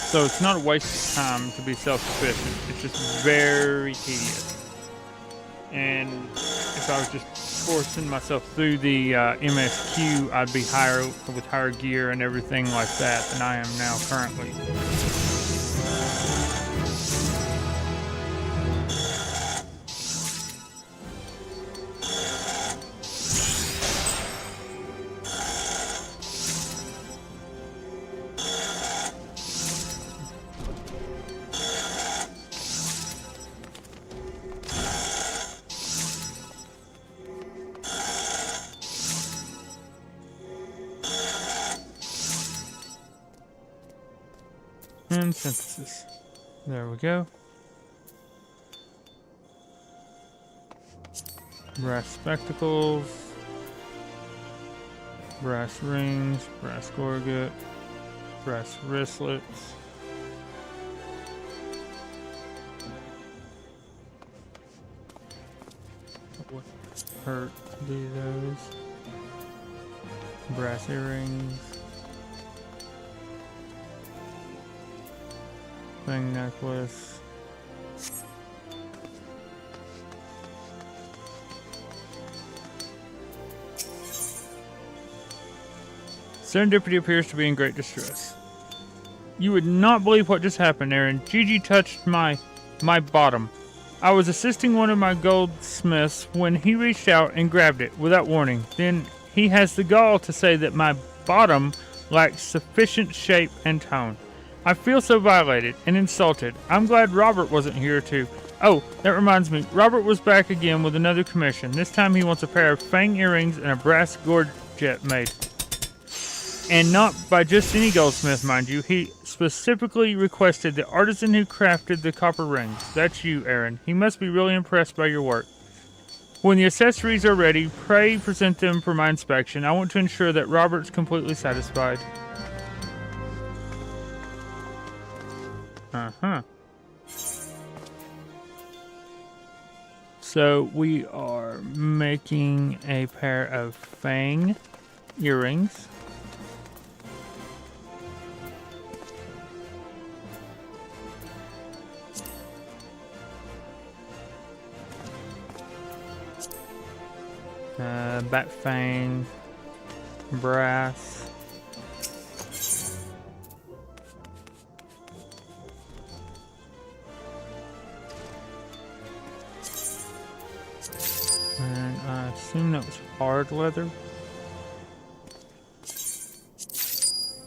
Speaker 1: So it's not a waste of time to be self-sufficient. It's just very tedious. And if I was just forcing myself through the MSQ, I'd be higher with higher gear and everything like that than I am now currently. And synthesis. There we go. Brass spectacles. Brass rings. Brass gorget. Brass wristlets. What hurt to do those? Brass earrings. Thing necklace. Serendipity appears to be in great distress. You would not believe what just happened, Er'in. Gigi touched my bottom. I was assisting one of my goldsmiths when he reached out and grabbed it without warning. Then he has the gall to say that my bottom lacks sufficient shape and tone. I feel so violated and insulted. I'm glad Robert wasn't here too. Oh, that reminds me. Robert was back again with another commission. This time he wants a pair of fang earrings and a brass gorget made. And not by just any goldsmith, mind you. He specifically requested the artisan who crafted the copper rings. That's you, Er'in. He must be really impressed by your work. When the accessories are ready, pray present them for my inspection. I want to ensure that Robert's completely satisfied. Uh-huh. So we are making a pair of fang earrings. Bat fang, brass. And I assume that was hard leather.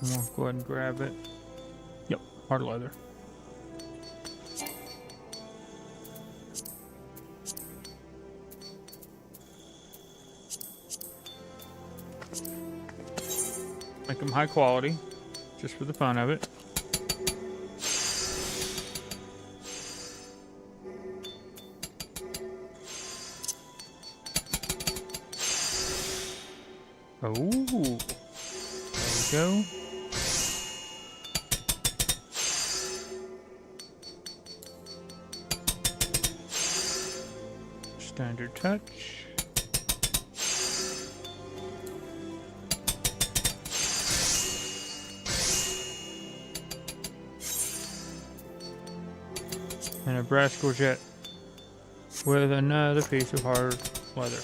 Speaker 1: I'm gonna go ahead and grab it. Yep, hard leather. Make them high quality, just for the fun of it. Oh, there we go. Standard touch. And a brass gorget with another piece of hard leather.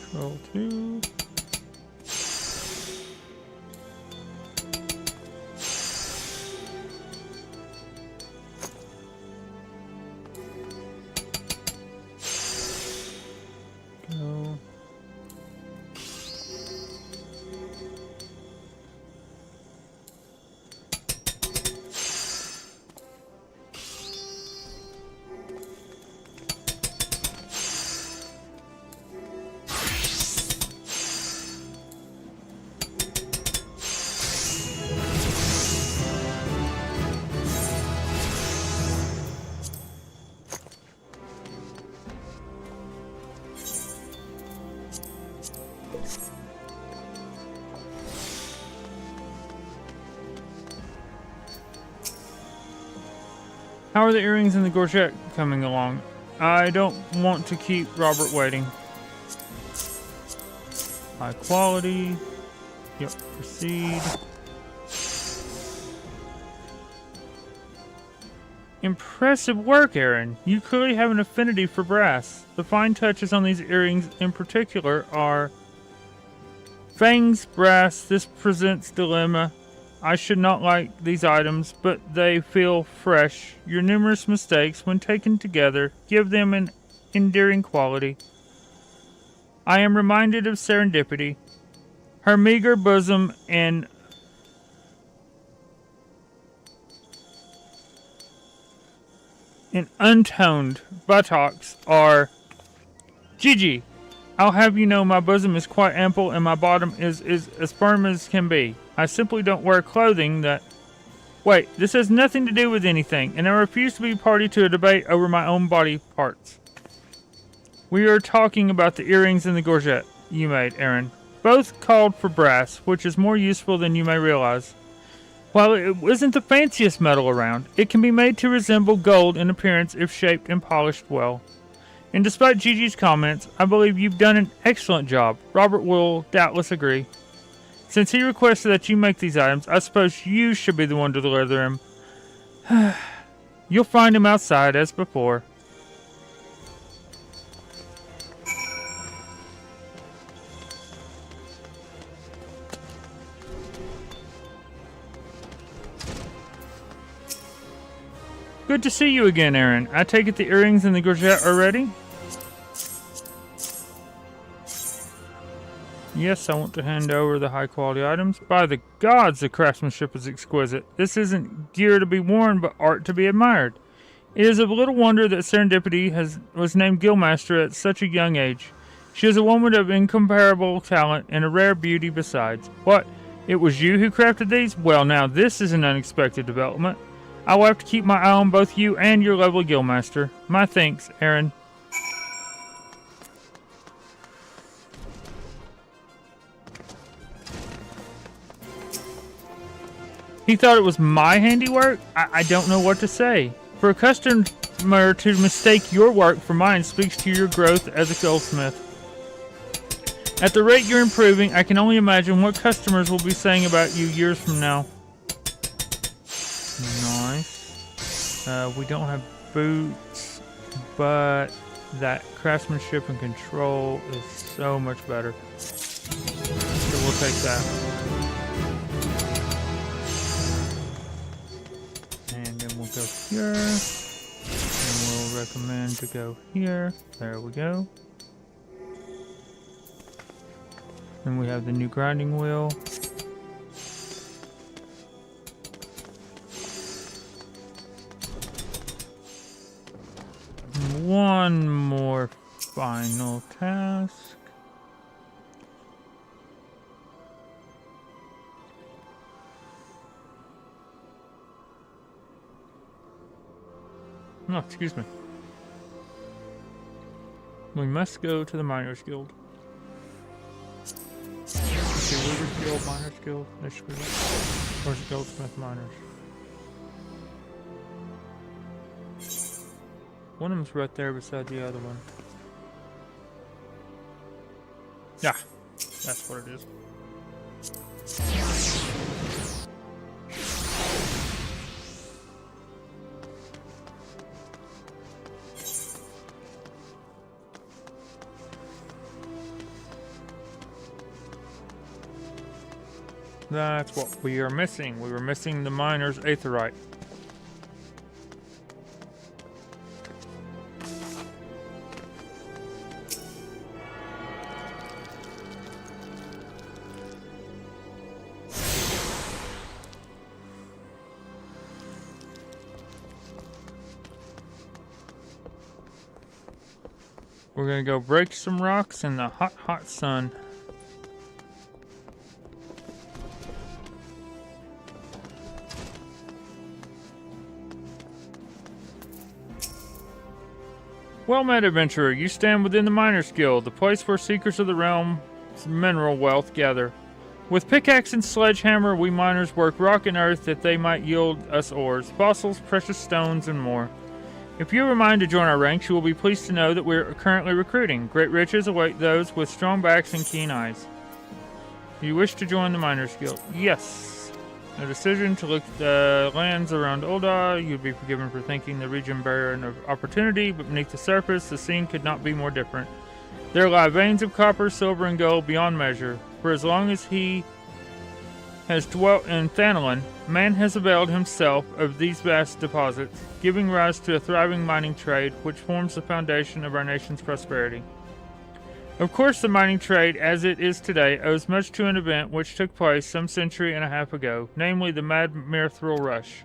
Speaker 1: Control 2. Go. How are the earrings and the gorget coming along? I don't want to keep Robert waiting. High quality. Yep, proceed. Impressive work, Er'in. You clearly have an affinity for brass. The fine touches on these earrings in particular are fangs, brass. This presents dilemma. I should not like these items, but they feel fresh. Your numerous mistakes, when taken together, give them an endearing quality. I am reminded of serendipity, her meager bosom and untoned buttocks are Gigi. I'll have you know my bosom is quite ample and my bottom is as firm as can be. I simply don't wear clothing that... Wait, this has nothing to do with anything, and I refuse to be party to a debate over my own body parts. We are talking about the earrings and the gorget you made, Er'in. Both called for brass, which is more useful than you may realize. While it isn't the fanciest metal around, it can be made to resemble gold in appearance if shaped and polished well. And despite Gigi's comments, I believe you've done an excellent job. Robert will doubtless agree. Since he requested that you make these items, I suppose you should be the one to deliver him. You'll find him outside as before. Good to see you again, Er'in. I take it the earrings and the gorget are ready? Yes, I want to hand over the high-quality items. By the gods, the craftsmanship is exquisite. This isn't gear to be worn, but art to be admired. It is of little wonder that Serendipity was named Guildmaster at such a young age. She is a woman of incomparable talent and a rare beauty besides. What? It was you who crafted these? Well, now this is an unexpected development. I will have to keep my eye on both you and your lovely Guildmaster. My thanks, Er'in. He thought it was my handiwork? I don't know what to say. For a customer to mistake your work for mine speaks to your growth as a goldsmith. At the rate you're improving, I can only imagine what customers will be saying about you years from now. Nice. We don't have boots, but that craftsmanship and control is so much better. So we'll take that. Go here, and we'll recommend to go here. There we go. Then we have the new grinding wheel. And one more final task. No, excuse me. We must go to the Miners Guild. Okay, Weaver's Guild, Miners Guild. There should be one. Or is it Goldsmith Miners? One of them's right there beside the other one. Yeah, that's what it is. That's what we are missing. We were missing the miner's aetheryte. We're gonna go break some rocks in the hot, hot sun. Well met, adventurer. You stand within the Miners Guild, the place where seekers of the realm's mineral wealth gather. With pickaxe and sledgehammer, we miners work rock and earth that they might yield us ores, fossils, precious stones, and more. If you are minded to join our ranks, you will be pleased to know that we are currently recruiting. Great riches await those with strong backs and keen eyes. Do you wish to join the Miners Guild? Yes. A decision to look at the lands around Ul'dah. You'd be forgiven for thinking the region barren of opportunity, but beneath the surface, the scene could not be more different. There lie veins of copper, silver, and gold beyond measure. For as long as he has dwelt in Thanalan, man has availed himself of these vast deposits, giving rise to a thriving mining trade, which forms the foundation of our nation's prosperity. Of course, the mining trade, as it is today, owes much to an event which took place some century and a half ago, namely the Mad Mithril Rush.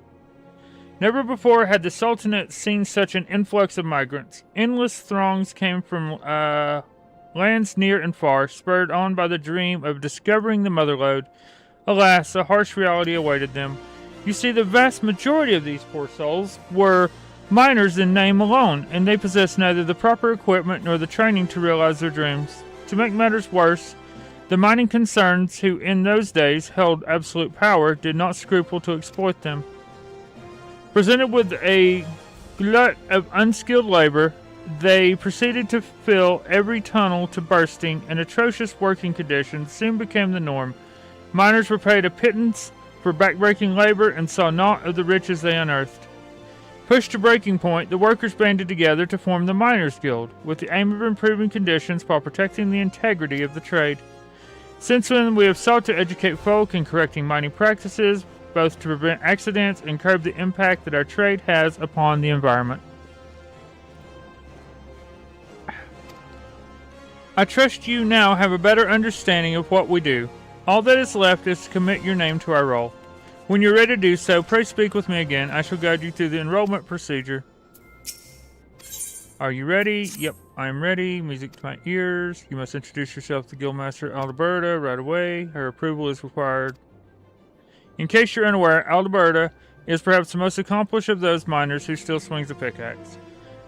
Speaker 1: Never before had the Sultanate seen such an influx of migrants. Endless throngs came from lands near and far, spurred on by the dream of discovering the Motherlode. Alas, a harsh reality awaited them. You see, the vast majority of these poor souls were miners in name alone, and they possessed neither the proper equipment nor the training to realize their dreams. To make matters worse, the mining concerns, who in those days held absolute power, did not scruple to exploit them. Presented with a glut of unskilled labor, they proceeded to fill every tunnel to bursting, and atrocious working conditions soon became the norm. Miners were paid a pittance for backbreaking labor and saw naught of the riches they unearthed. Pushed to breaking point, the workers banded together to form the Miners Guild, with the aim of improving conditions while protecting the integrity of the trade. Since then, we have sought to educate folk in correcting mining practices, both to prevent accidents and curb the impact that our trade has upon the environment. I trust you now have a better understanding of what we do. All that is left is to commit your name to our role. When you're ready to do so, pray speak with me again. I shall guide you through the enrollment procedure. Are you ready? Yep, I am ready. Music to my ears. You must introduce yourself to Guildmaster Alberta right away. Her approval is required. In case you're unaware, Alberta is perhaps the most accomplished of those miners who still swings a pickaxe.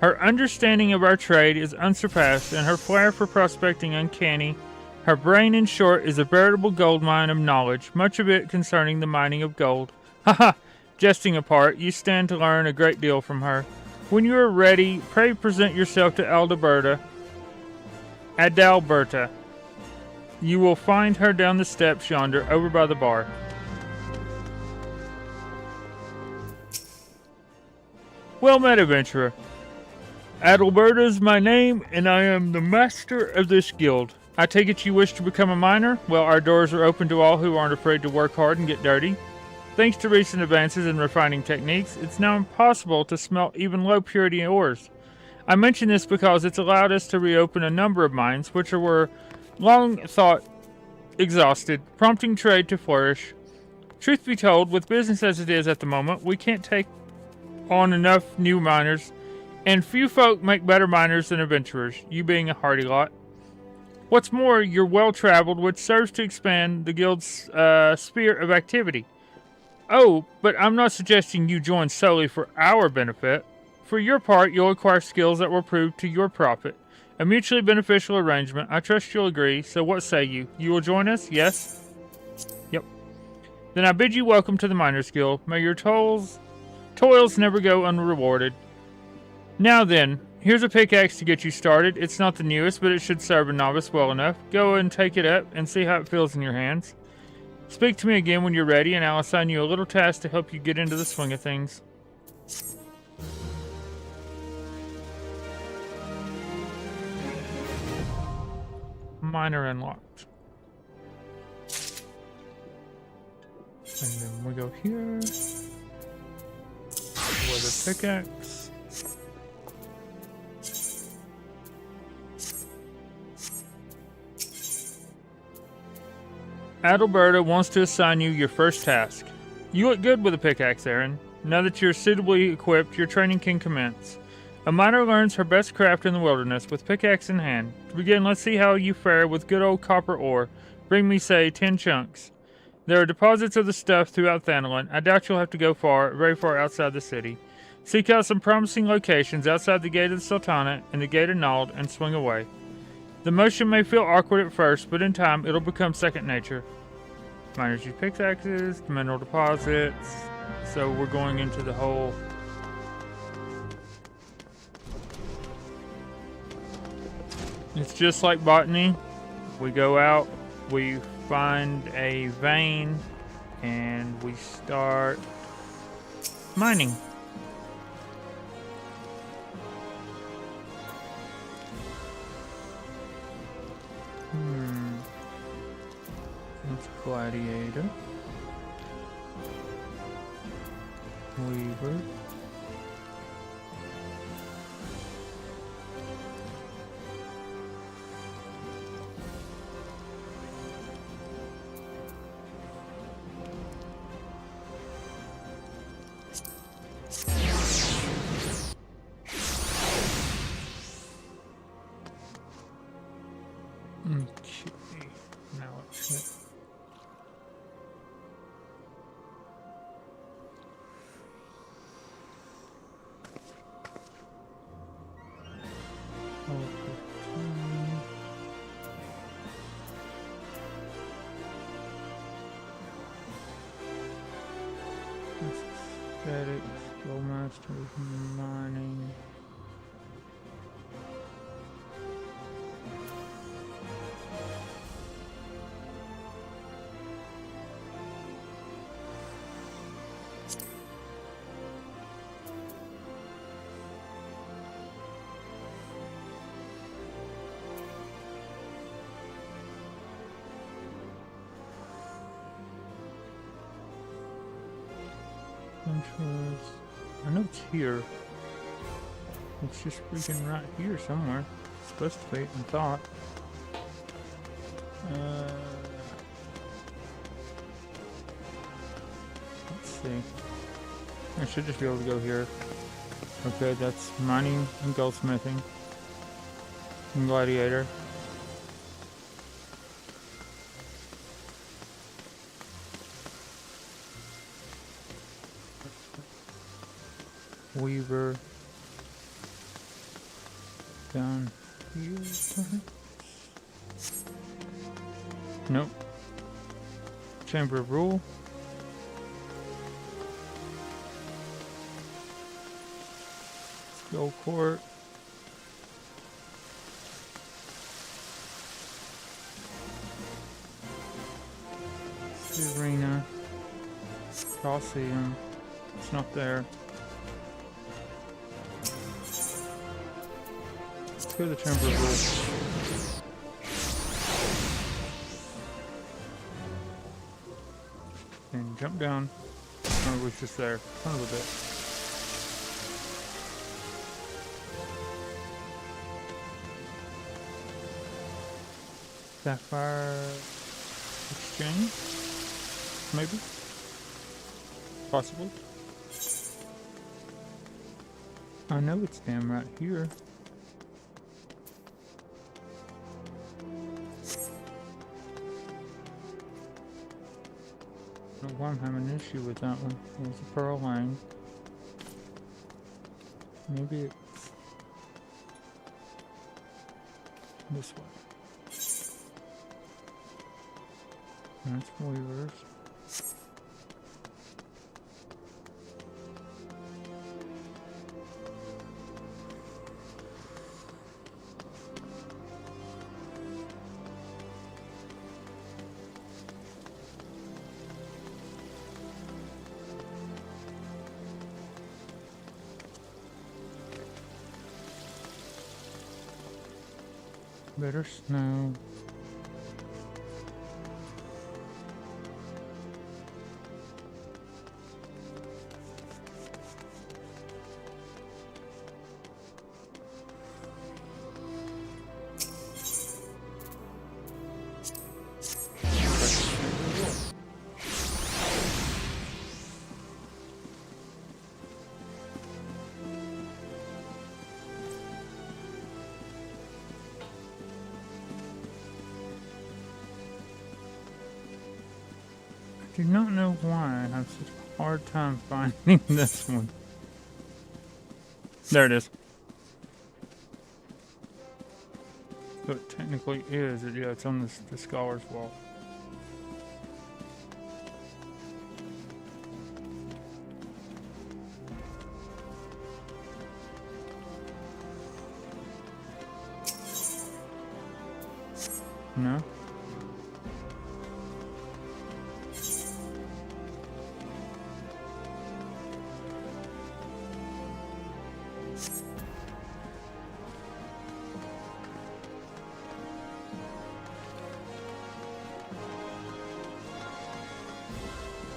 Speaker 1: Her understanding of our trade is unsurpassed, and her flair for prospecting uncanny. Her brain, in short, is a veritable gold mine of knowledge, much of it concerning the mining of gold. Haha! Jesting apart, you stand to learn a great deal from her. When you are ready, pray present yourself to Adalberta. You will find her down the steps yonder, over by the bar. Well met, adventurer. Adalberta is my name, and I am the master of this guild. I take it you wish to become a miner? Well, our doors are open to all who aren't afraid to work hard and get dirty. Thanks to recent advances in refining techniques, it's now impossible to smelt even low-purity ores. I mention this because it's allowed us to reopen a number of mines which were long thought exhausted, prompting trade to flourish. Truth be told, with business as it is at the moment, we can't take on enough new miners, and few folk make better miners than adventurers, you being a hardy lot. What's more, you're well-traveled, which serves to expand the guild's sphere of activity. Oh, but I'm not suggesting you join solely for our benefit. For your part, you'll acquire skills that will prove to your profit. A mutually beneficial arrangement. I trust you'll agree, so what say you? You will join us, yes? Yep. Then I bid you welcome to the Miners Guild. May your toils never go unrewarded. Now then, here's a pickaxe to get you started. It's not the newest, but it should serve a novice well enough. Go and take it up and see how it feels in your hands. Speak to me again when you're ready, and I'll assign you a little task to help you get into the swing of things. Miner unlocked. And then we go here. With a pickaxe. Adalberta wants to assign you your first task. You look good with a pickaxe, Er'in. Now that you're suitably equipped, your training can commence. A miner learns her best craft in the wilderness, with pickaxe in hand. To begin, let's see how you fare with good old copper ore. Bring me, say, 10 chunks. There are deposits of the stuff throughout Thanalan. I doubt you'll have to go very far outside the city. Seek out some promising locations outside the gate of the Sultanate and the gate of Nald and swing away. The motion may feel awkward at first, but in time it'll become second nature. Miners use pickaxes, mineral deposits, so we're going into the whole... It's just like botany. We go out, we find a vein, and we start mining. It's Gladiator. Weaver. Okay, now let's hit. Aesthetics, Flowmasters, mining. Interest. I know it's here. It's just freaking right here somewhere. It's supposed to be, I thought. Let's see. I should just be able to go here. Okay, that's mining and goldsmithing. And gladiator. Weaver. Down here. Nope. Chamber of Rule. Skill Court. The Arena. Coliseum. It's not there. Let's go to the Chamber of Rule. And jump down. Oh, it was just there. Son of a bit. Sapphire Exchange? Maybe? Possibly. I know it's damn right here. I don't know why I'm having an issue with that one. There's a pearl line. Maybe it's this way. That's Weavers. Better snow. I do not know why I have such a hard time finding this one. There it is. So it technically is. Yeah, it's on the Scholar's Wall. No?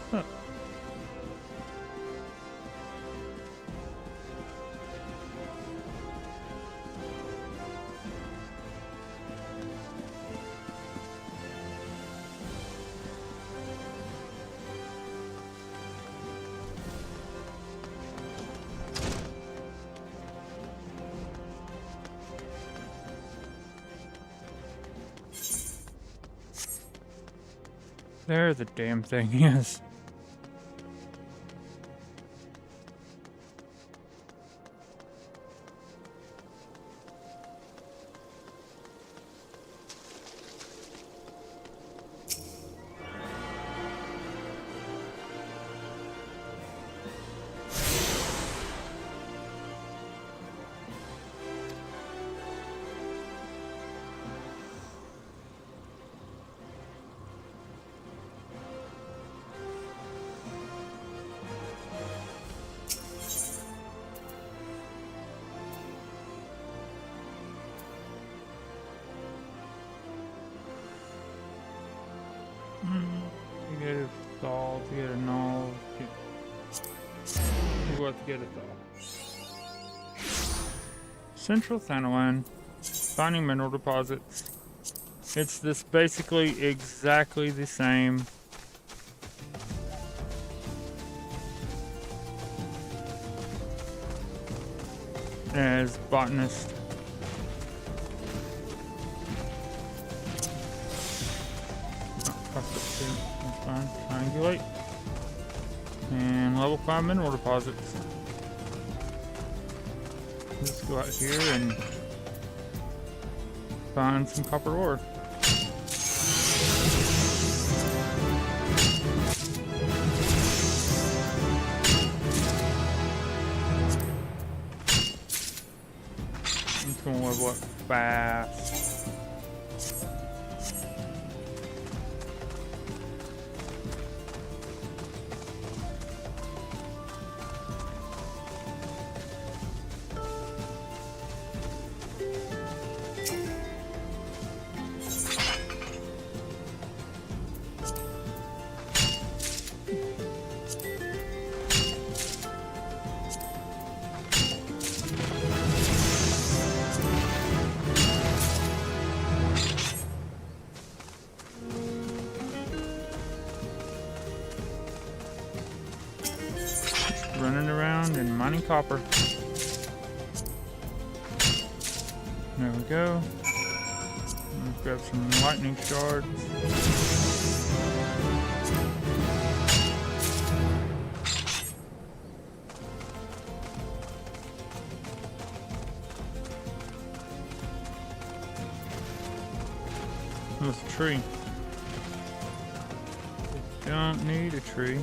Speaker 1: Huh. There the damn thing is. You get a salt, you get a null. We'll have to get it though. Central Thanalan. Finding mineral deposits. It's this basically exactly the same. As botanist. That's fine. Triangulate. And level 5 mineral deposits. Let's go out here and find some copper ore. It's gonna level up fast. Running around and mining copper. There we go. Let's grab some lightning shards. There's a tree. We don't need a tree.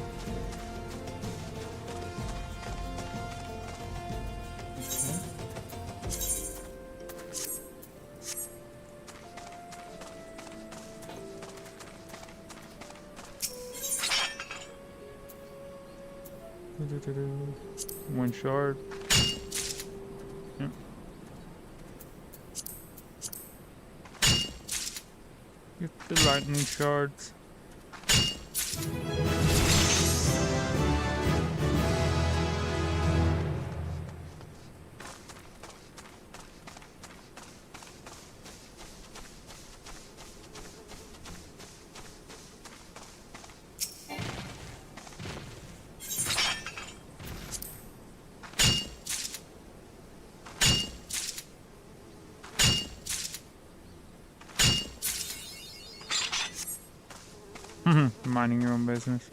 Speaker 1: One shard. Yep. Get the lightning shards. Minding your own business.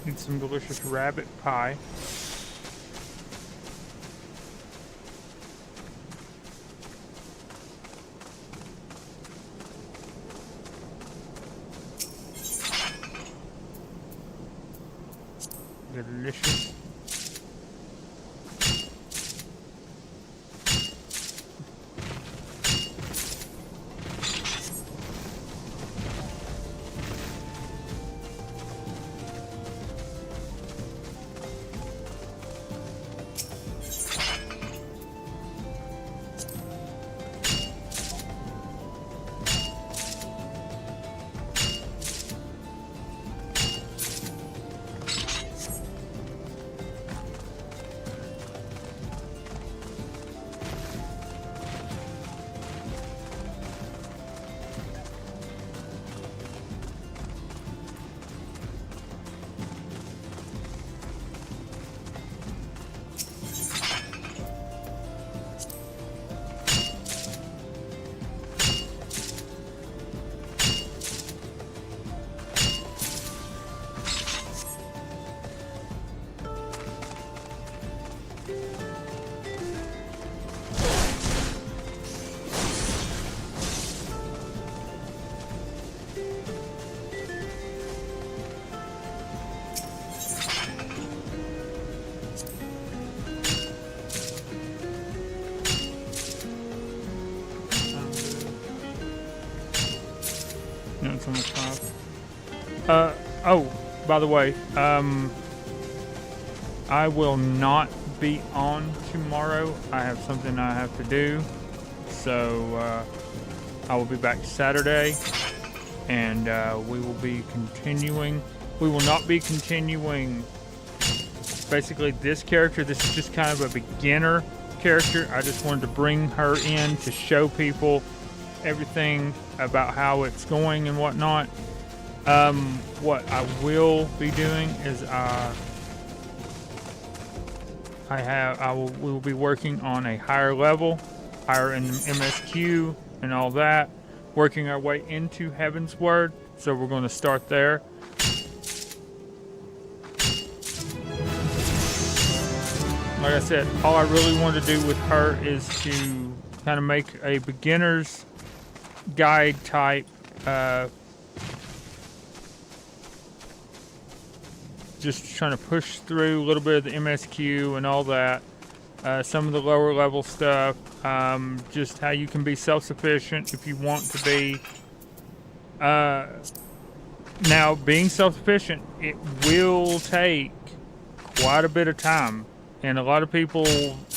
Speaker 1: Need some delicious rabbit pie. Delicious. It's almost 5. Oh, by the way, I will not be on tomorrow. I have something I have to do. So, I will be back Saturday. And, we will be continuing. We will not be continuing basically this character. This is just kind of a beginner character. I just wanted to bring her in to show people everything about how it's going and whatnot. What I will be doing is we will be working on a higher level, higher in MSQ and all that, working our way into Heaven's Word. So we're going to start there. Like I said, all I really want to do with her is to kind of make a beginner's guide type, just trying to push through a little bit of the MSQ and all that, some of the lower level stuff, just how you can be self-sufficient if you want to be. Now, being self-sufficient, it will take quite a bit of time, and a lot of people,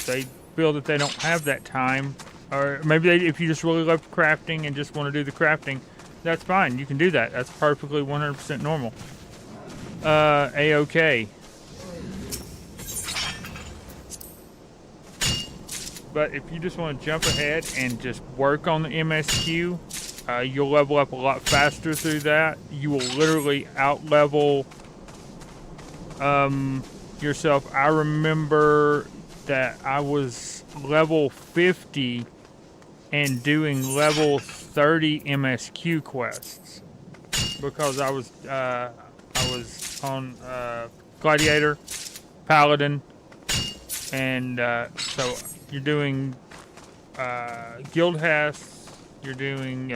Speaker 1: they feel that they don't have that time, or maybe if you just really love crafting and just want to do the crafting, that's fine. You can do that. That's perfectly 100% normal. A-okay. But if you just want to jump ahead and just work on the MSQ, you'll level up a lot faster through that. You will literally out-level yourself. I remember that I was level 50 and doing level 30 MSQ quests because I was on Gladiator, Paladin, and so you're doing guild hests, you're doing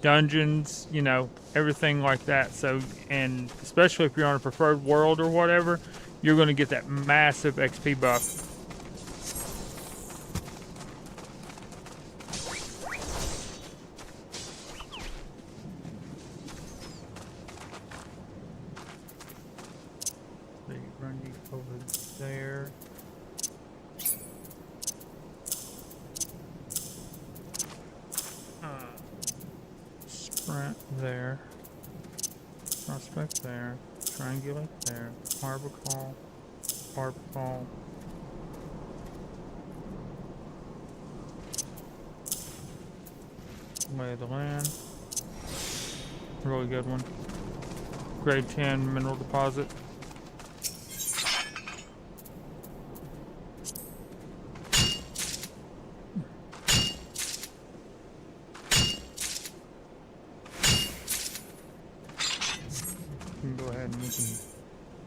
Speaker 1: dungeons, you know, everything like that. So, and especially if you're on a preferred world or whatever, you're going to get that massive XP buff. Over there. Sprint there. Prospect there. Triangulate there. Harbor call. Harbor call. Lay of the land. Really good one. Grade 10 mineral deposit.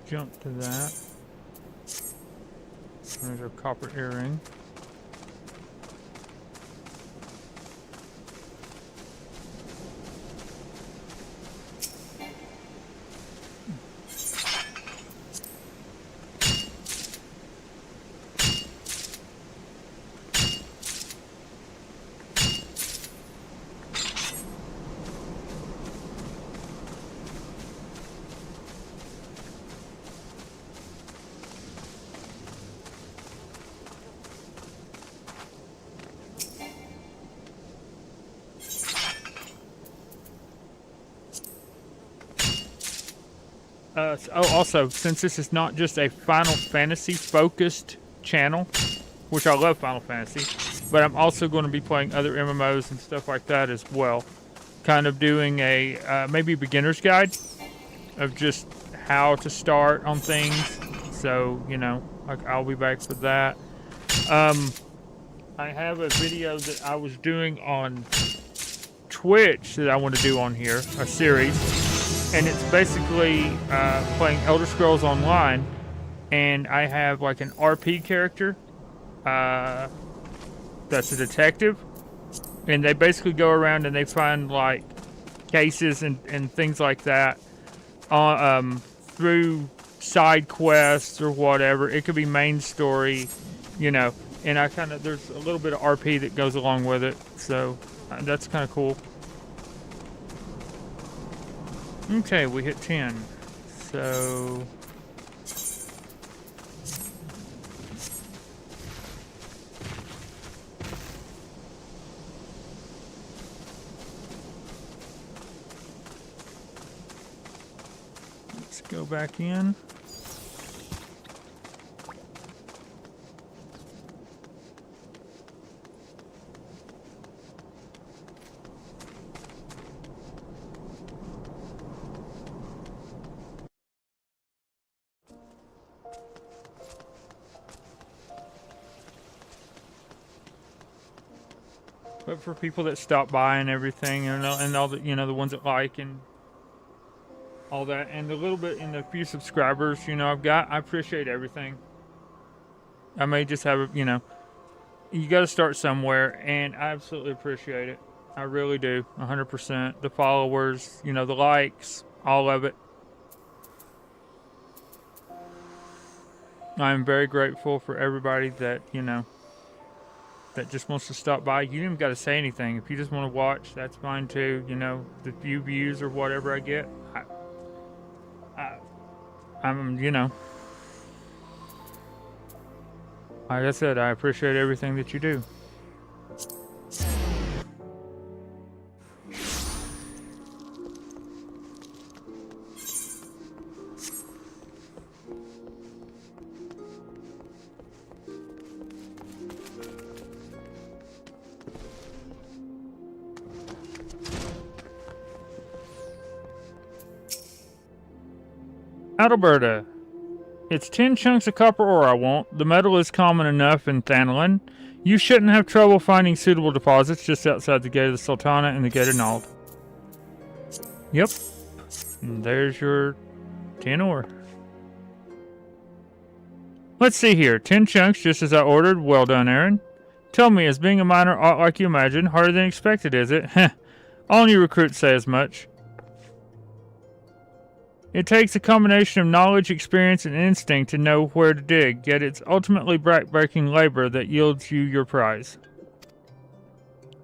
Speaker 1: Jump to that. There's our copper earring. Also, since this is not just a Final Fantasy focused channel, which I love Final Fantasy, but I'm also going to be playing other MMOs and stuff like that as well. Kind of doing a maybe beginner's guide of just how to start on things. So, you know, I'll be back for that. I have a video that I was doing on Twitch that I want to do on here, a series. And it's basically playing Elder Scrolls Online, and I have like an RP character that's a detective, and they basically go around and they find like cases and things like that through side quests or whatever. It could be main story, you know, and there's a little bit of RP that goes along with it, so that's kind of cool. Okay, we hit 10. So... let's go back in. But for people that stop by and everything, and all the, you know, the ones that like and all that, and the little bit and the few subscribers, you know, I've got, I appreciate everything. I may just have, you know, you got to start somewhere, and I absolutely appreciate it. I really do, 100%. The followers, you know, the likes, all of it. I'm very grateful for everybody that, you know, that just wants to stop by. You didn't even got to say anything. If you just want to watch, that's fine too. You know, the few views or whatever I get, I'm, you know, like I said, I appreciate everything that you do. Alberta. It's 10 chunks of copper ore I want. The metal is common enough in Thanalan. You shouldn't have trouble finding suitable deposits just outside the gate of the Sultana and the gate of Nald. Yep. And there's your 10 ore. Let's see here. 10 chunks just as I ordered. Well done, Er'in. Tell me, is being a miner aught like you imagine? Harder than expected, is it? Heh. All new recruits say as much. It takes a combination of knowledge, experience, and instinct to know where to dig, yet it's ultimately back-breaking labor that yields you your prize.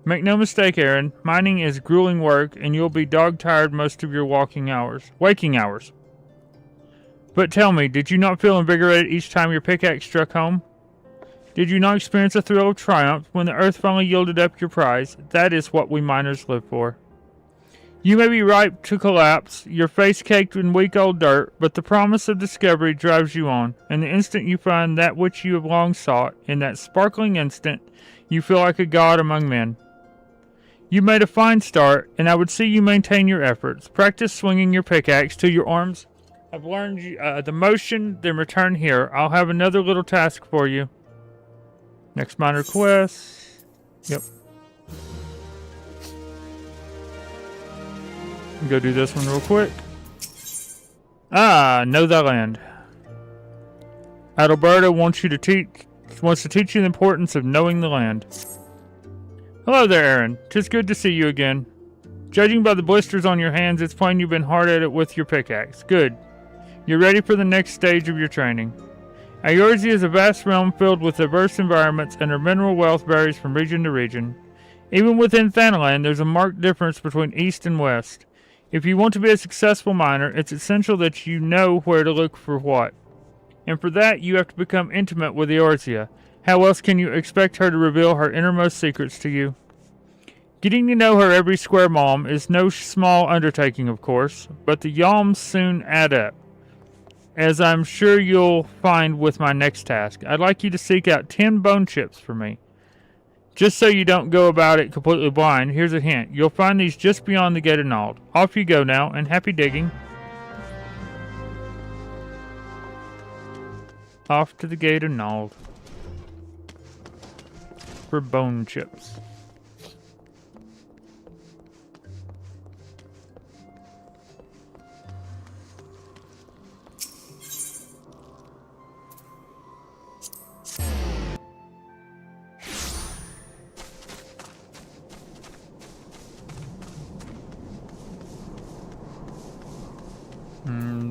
Speaker 1: Make no mistake, Er'in, mining is grueling work, and you'll be dog-tired most of your waking hours. But tell me, did you not feel invigorated each time your pickaxe struck home? Did you not experience a thrill of triumph when the earth finally yielded up your prize? That is what we miners live for. You may be ripe to collapse, your face caked in week-old dirt, but the promise of discovery drives you on, and the instant you find that which you have long sought, in that sparkling instant, you feel like a god among men. You made a fine start, and I would see you maintain your efforts. Practice swinging your pickaxe till your arms have learned the motion, then return here. I'll have another little task for you. Next minor quest. Yep. Go do this one real quick. Know thy land. Adalberta wants to teach you the importance of knowing the land. Hello there, Er'in. 'Tis good to see you again. Judging by the blisters on your hands, it's plain you've been hard at it with your pickaxe. Good. You're ready for the next stage of your training. Eorzea is a vast realm filled with diverse environments, and her mineral wealth varies from region to region. Even within Thanalan, there's a marked difference between east and west. If you want to be a successful miner, it's essential that you know where to look for what. And for that, you have to become intimate with Eorzea. How else can you expect her to reveal her innermost secrets to you? Getting to know her every square mom is no small undertaking, of course, but the yalms soon add up, as I'm sure you'll find with my next task. I'd like you to seek out 10 bone chips for me. Just so you don't go about it completely blind, here's a hint. You'll find these just beyond the gate of Nald. Off you go now, and happy digging. Off to the gate of Nald. For bone chips.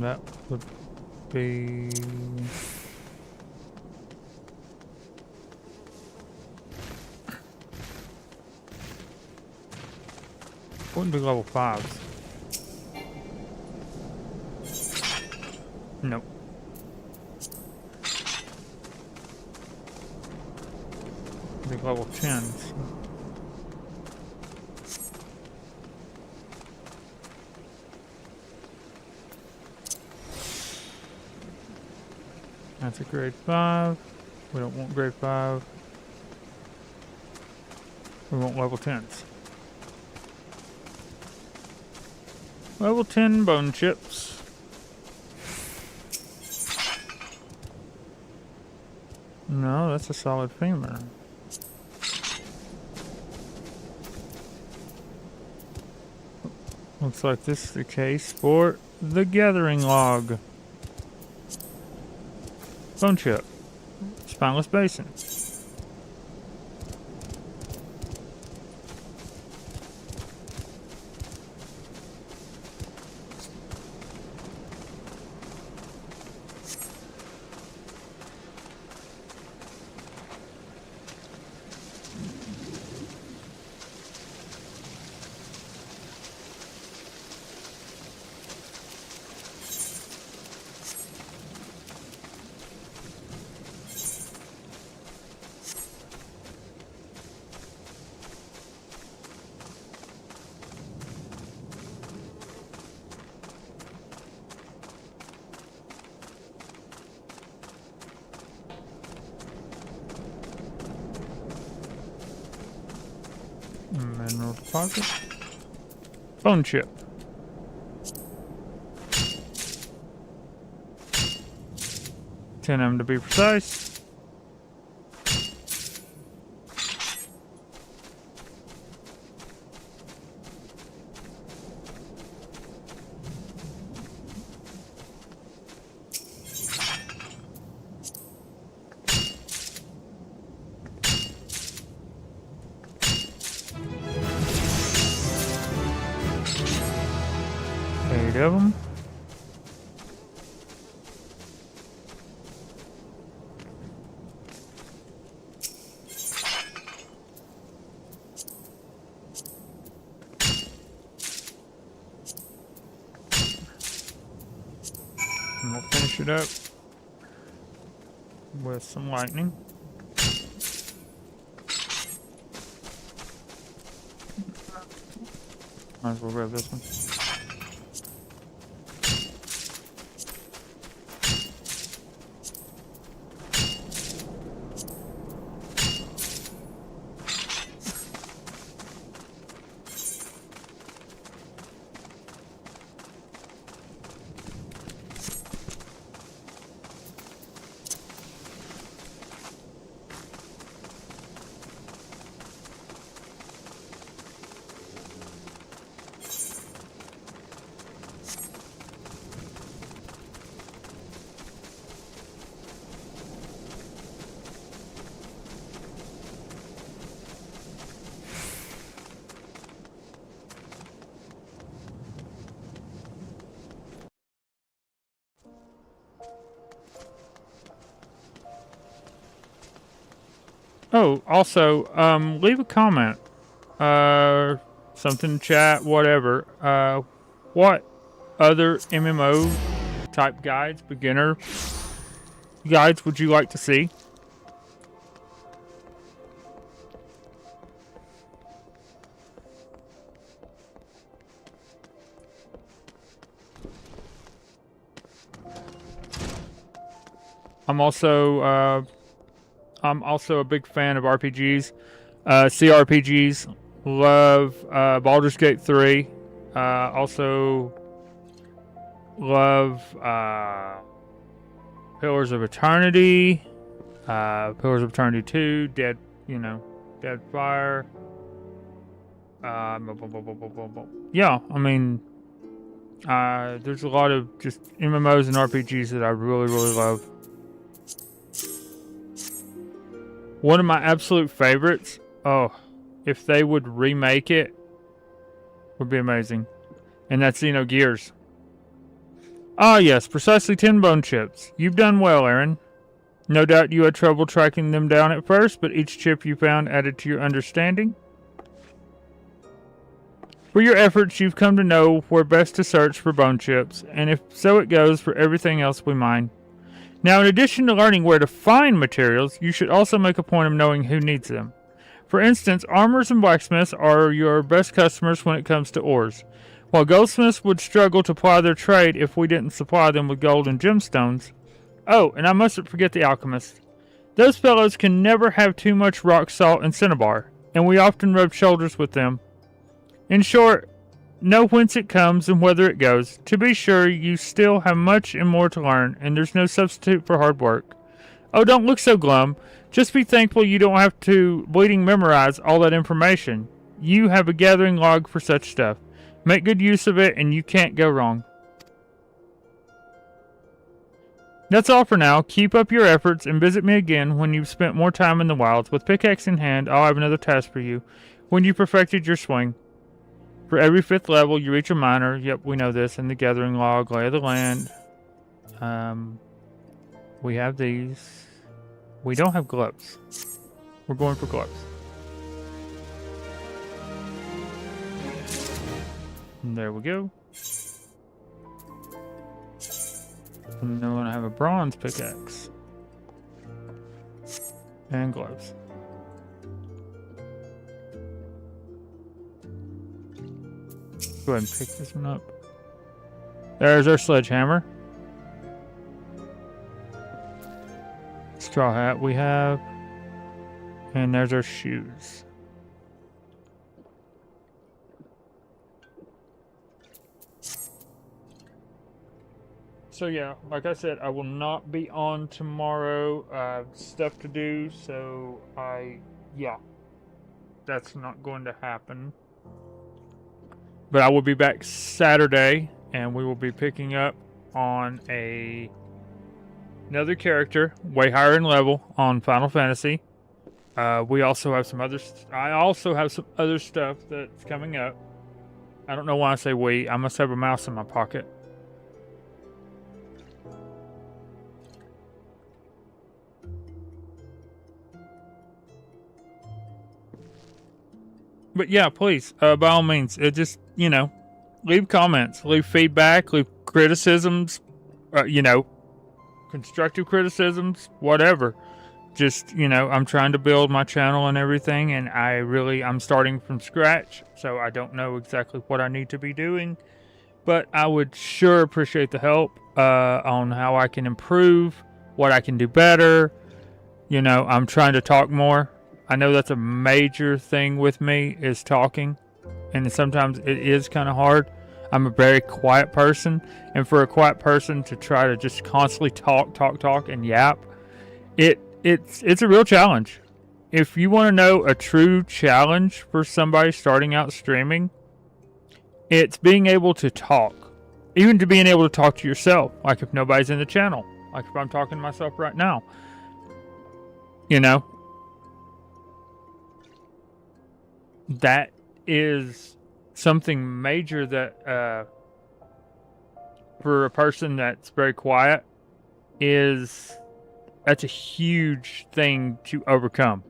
Speaker 1: That would be... wouldn't be level 5s. Nope. Big level 10s. That's a grade 5. We don't want grade 5. We want level 10s. Level 10 bone chips. No, that's a solid femur. Looks like this is the case for the gathering log. Bone chip. Spineless basin. Mineral deposit. Bone chip. Ten of them to be precise. Eight of them. And we'll finish it up with some lightning. Might as well grab this one. Oh, also, leave a comment, something in chat, whatever. What other MMO type guides, beginner guides would you like to see? I'm also a big fan of RPGs, CRPGs. Love Baldur's Gate 3. Also love Pillars of Eternity, Pillars of Eternity 2, Dead Fire. Yeah, I mean, there's a lot of just MMOs and RPGs that I really, really love. One of my absolute favorites, if they would remake it, would be amazing. And that's Xenogears. Ah yes, precisely 10 bone chips. You've done well, Er'in. No doubt you had trouble tracking them down at first, but each chip you found added to your understanding. For your efforts, you've come to know where best to search for bone chips, and if so it goes for everything else we mine. Now, in addition to learning where to find materials, you should also make a point of knowing who needs them. For instance, armorers and blacksmiths are your best customers when it comes to ores, while goldsmiths would struggle to ply their trade if we didn't supply them with gold and gemstones. Oh, and I mustn't forget the alchemists. Those fellows can never have too much rock salt and cinnabar, and we often rub shoulders with them. In short, know whence it comes and whither it goes. To be sure, you still have much and more to learn, and there's no substitute for hard work. Oh, don't look so glum. Just be thankful you don't have to bleeding memorize all that information. You have a gathering log for such stuff. Make good use of it, and you can't go wrong. That's all for now. Keep up your efforts and visit me again when you've spent more time in the wilds. With pickaxe in hand, I'll have another task for you when you perfected your swing. For every 5th level, you reach a miner. Yep, we know this. In the gathering log, lay of the land. We have these. We don't have gloves. We're going for gloves. And there we go. And then we're going to have a bronze pickaxe. And gloves. Go ahead and pick this one up. There's our sledgehammer. Straw hat we have. And there's our shoes. So yeah, like I said, I will not be on tomorrow. I have stuff to do, so yeah, that's not going to happen. But I will be back Saturday, and we will be picking up on another character, way higher in level on Final Fantasy. We also have some other. I also have some other stuff that's coming up. I don't know why I say we. I must have a mouse in my pocket. But yeah, please, by all means, just, leave comments, leave feedback, leave criticisms, constructive criticisms, whatever. Just, I'm trying to build my channel and everything, and I'm starting from scratch, so I don't know exactly what I need to be doing. But I would sure appreciate the help on how I can improve, what I can do better. I'm trying to talk more. I know that's a major thing with me, is talking, and sometimes it is kind of hard. I'm a very quiet person, and for a quiet person to try to just constantly talk and yap, it's a real challenge. If you want to know a true challenge for somebody starting out streaming, it's being able to talk, even to being able to talk to yourself, like if nobody's in the channel, like if I'm talking to myself right now, that is something major that for a person that's very quiet that's a huge thing to overcome.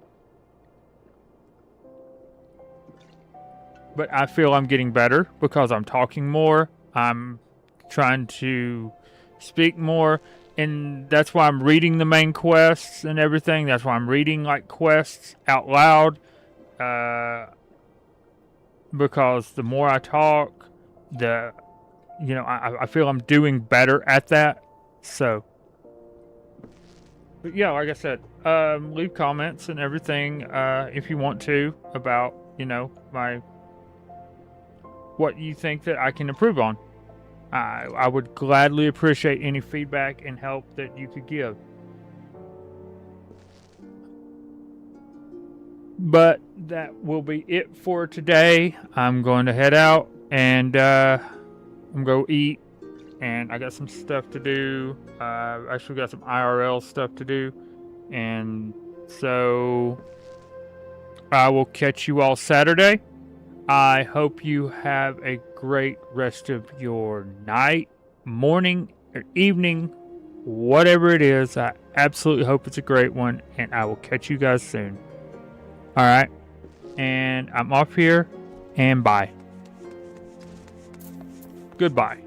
Speaker 1: But I feel I'm getting better because I'm talking more. I'm trying to speak more, and that's why I'm reading the main quests and everything. That's why I'm reading quests out loud. Because the more I talk, I feel I'm doing better at that. So, but yeah, like I said, leave comments and everything if you want to about what you think that I can improve on. I would gladly appreciate any feedback and help that you could give. But that will be it for today. I'm going to head out and I'm going to eat. And I got some stuff to do. Actually got some IRL stuff to do. And so I will catch you all Saturday. I hope you have a great rest of your night, morning, or evening, whatever it is. I absolutely hope it's a great one. And I will catch you guys soon. Alright, and I'm off here, and bye. Goodbye.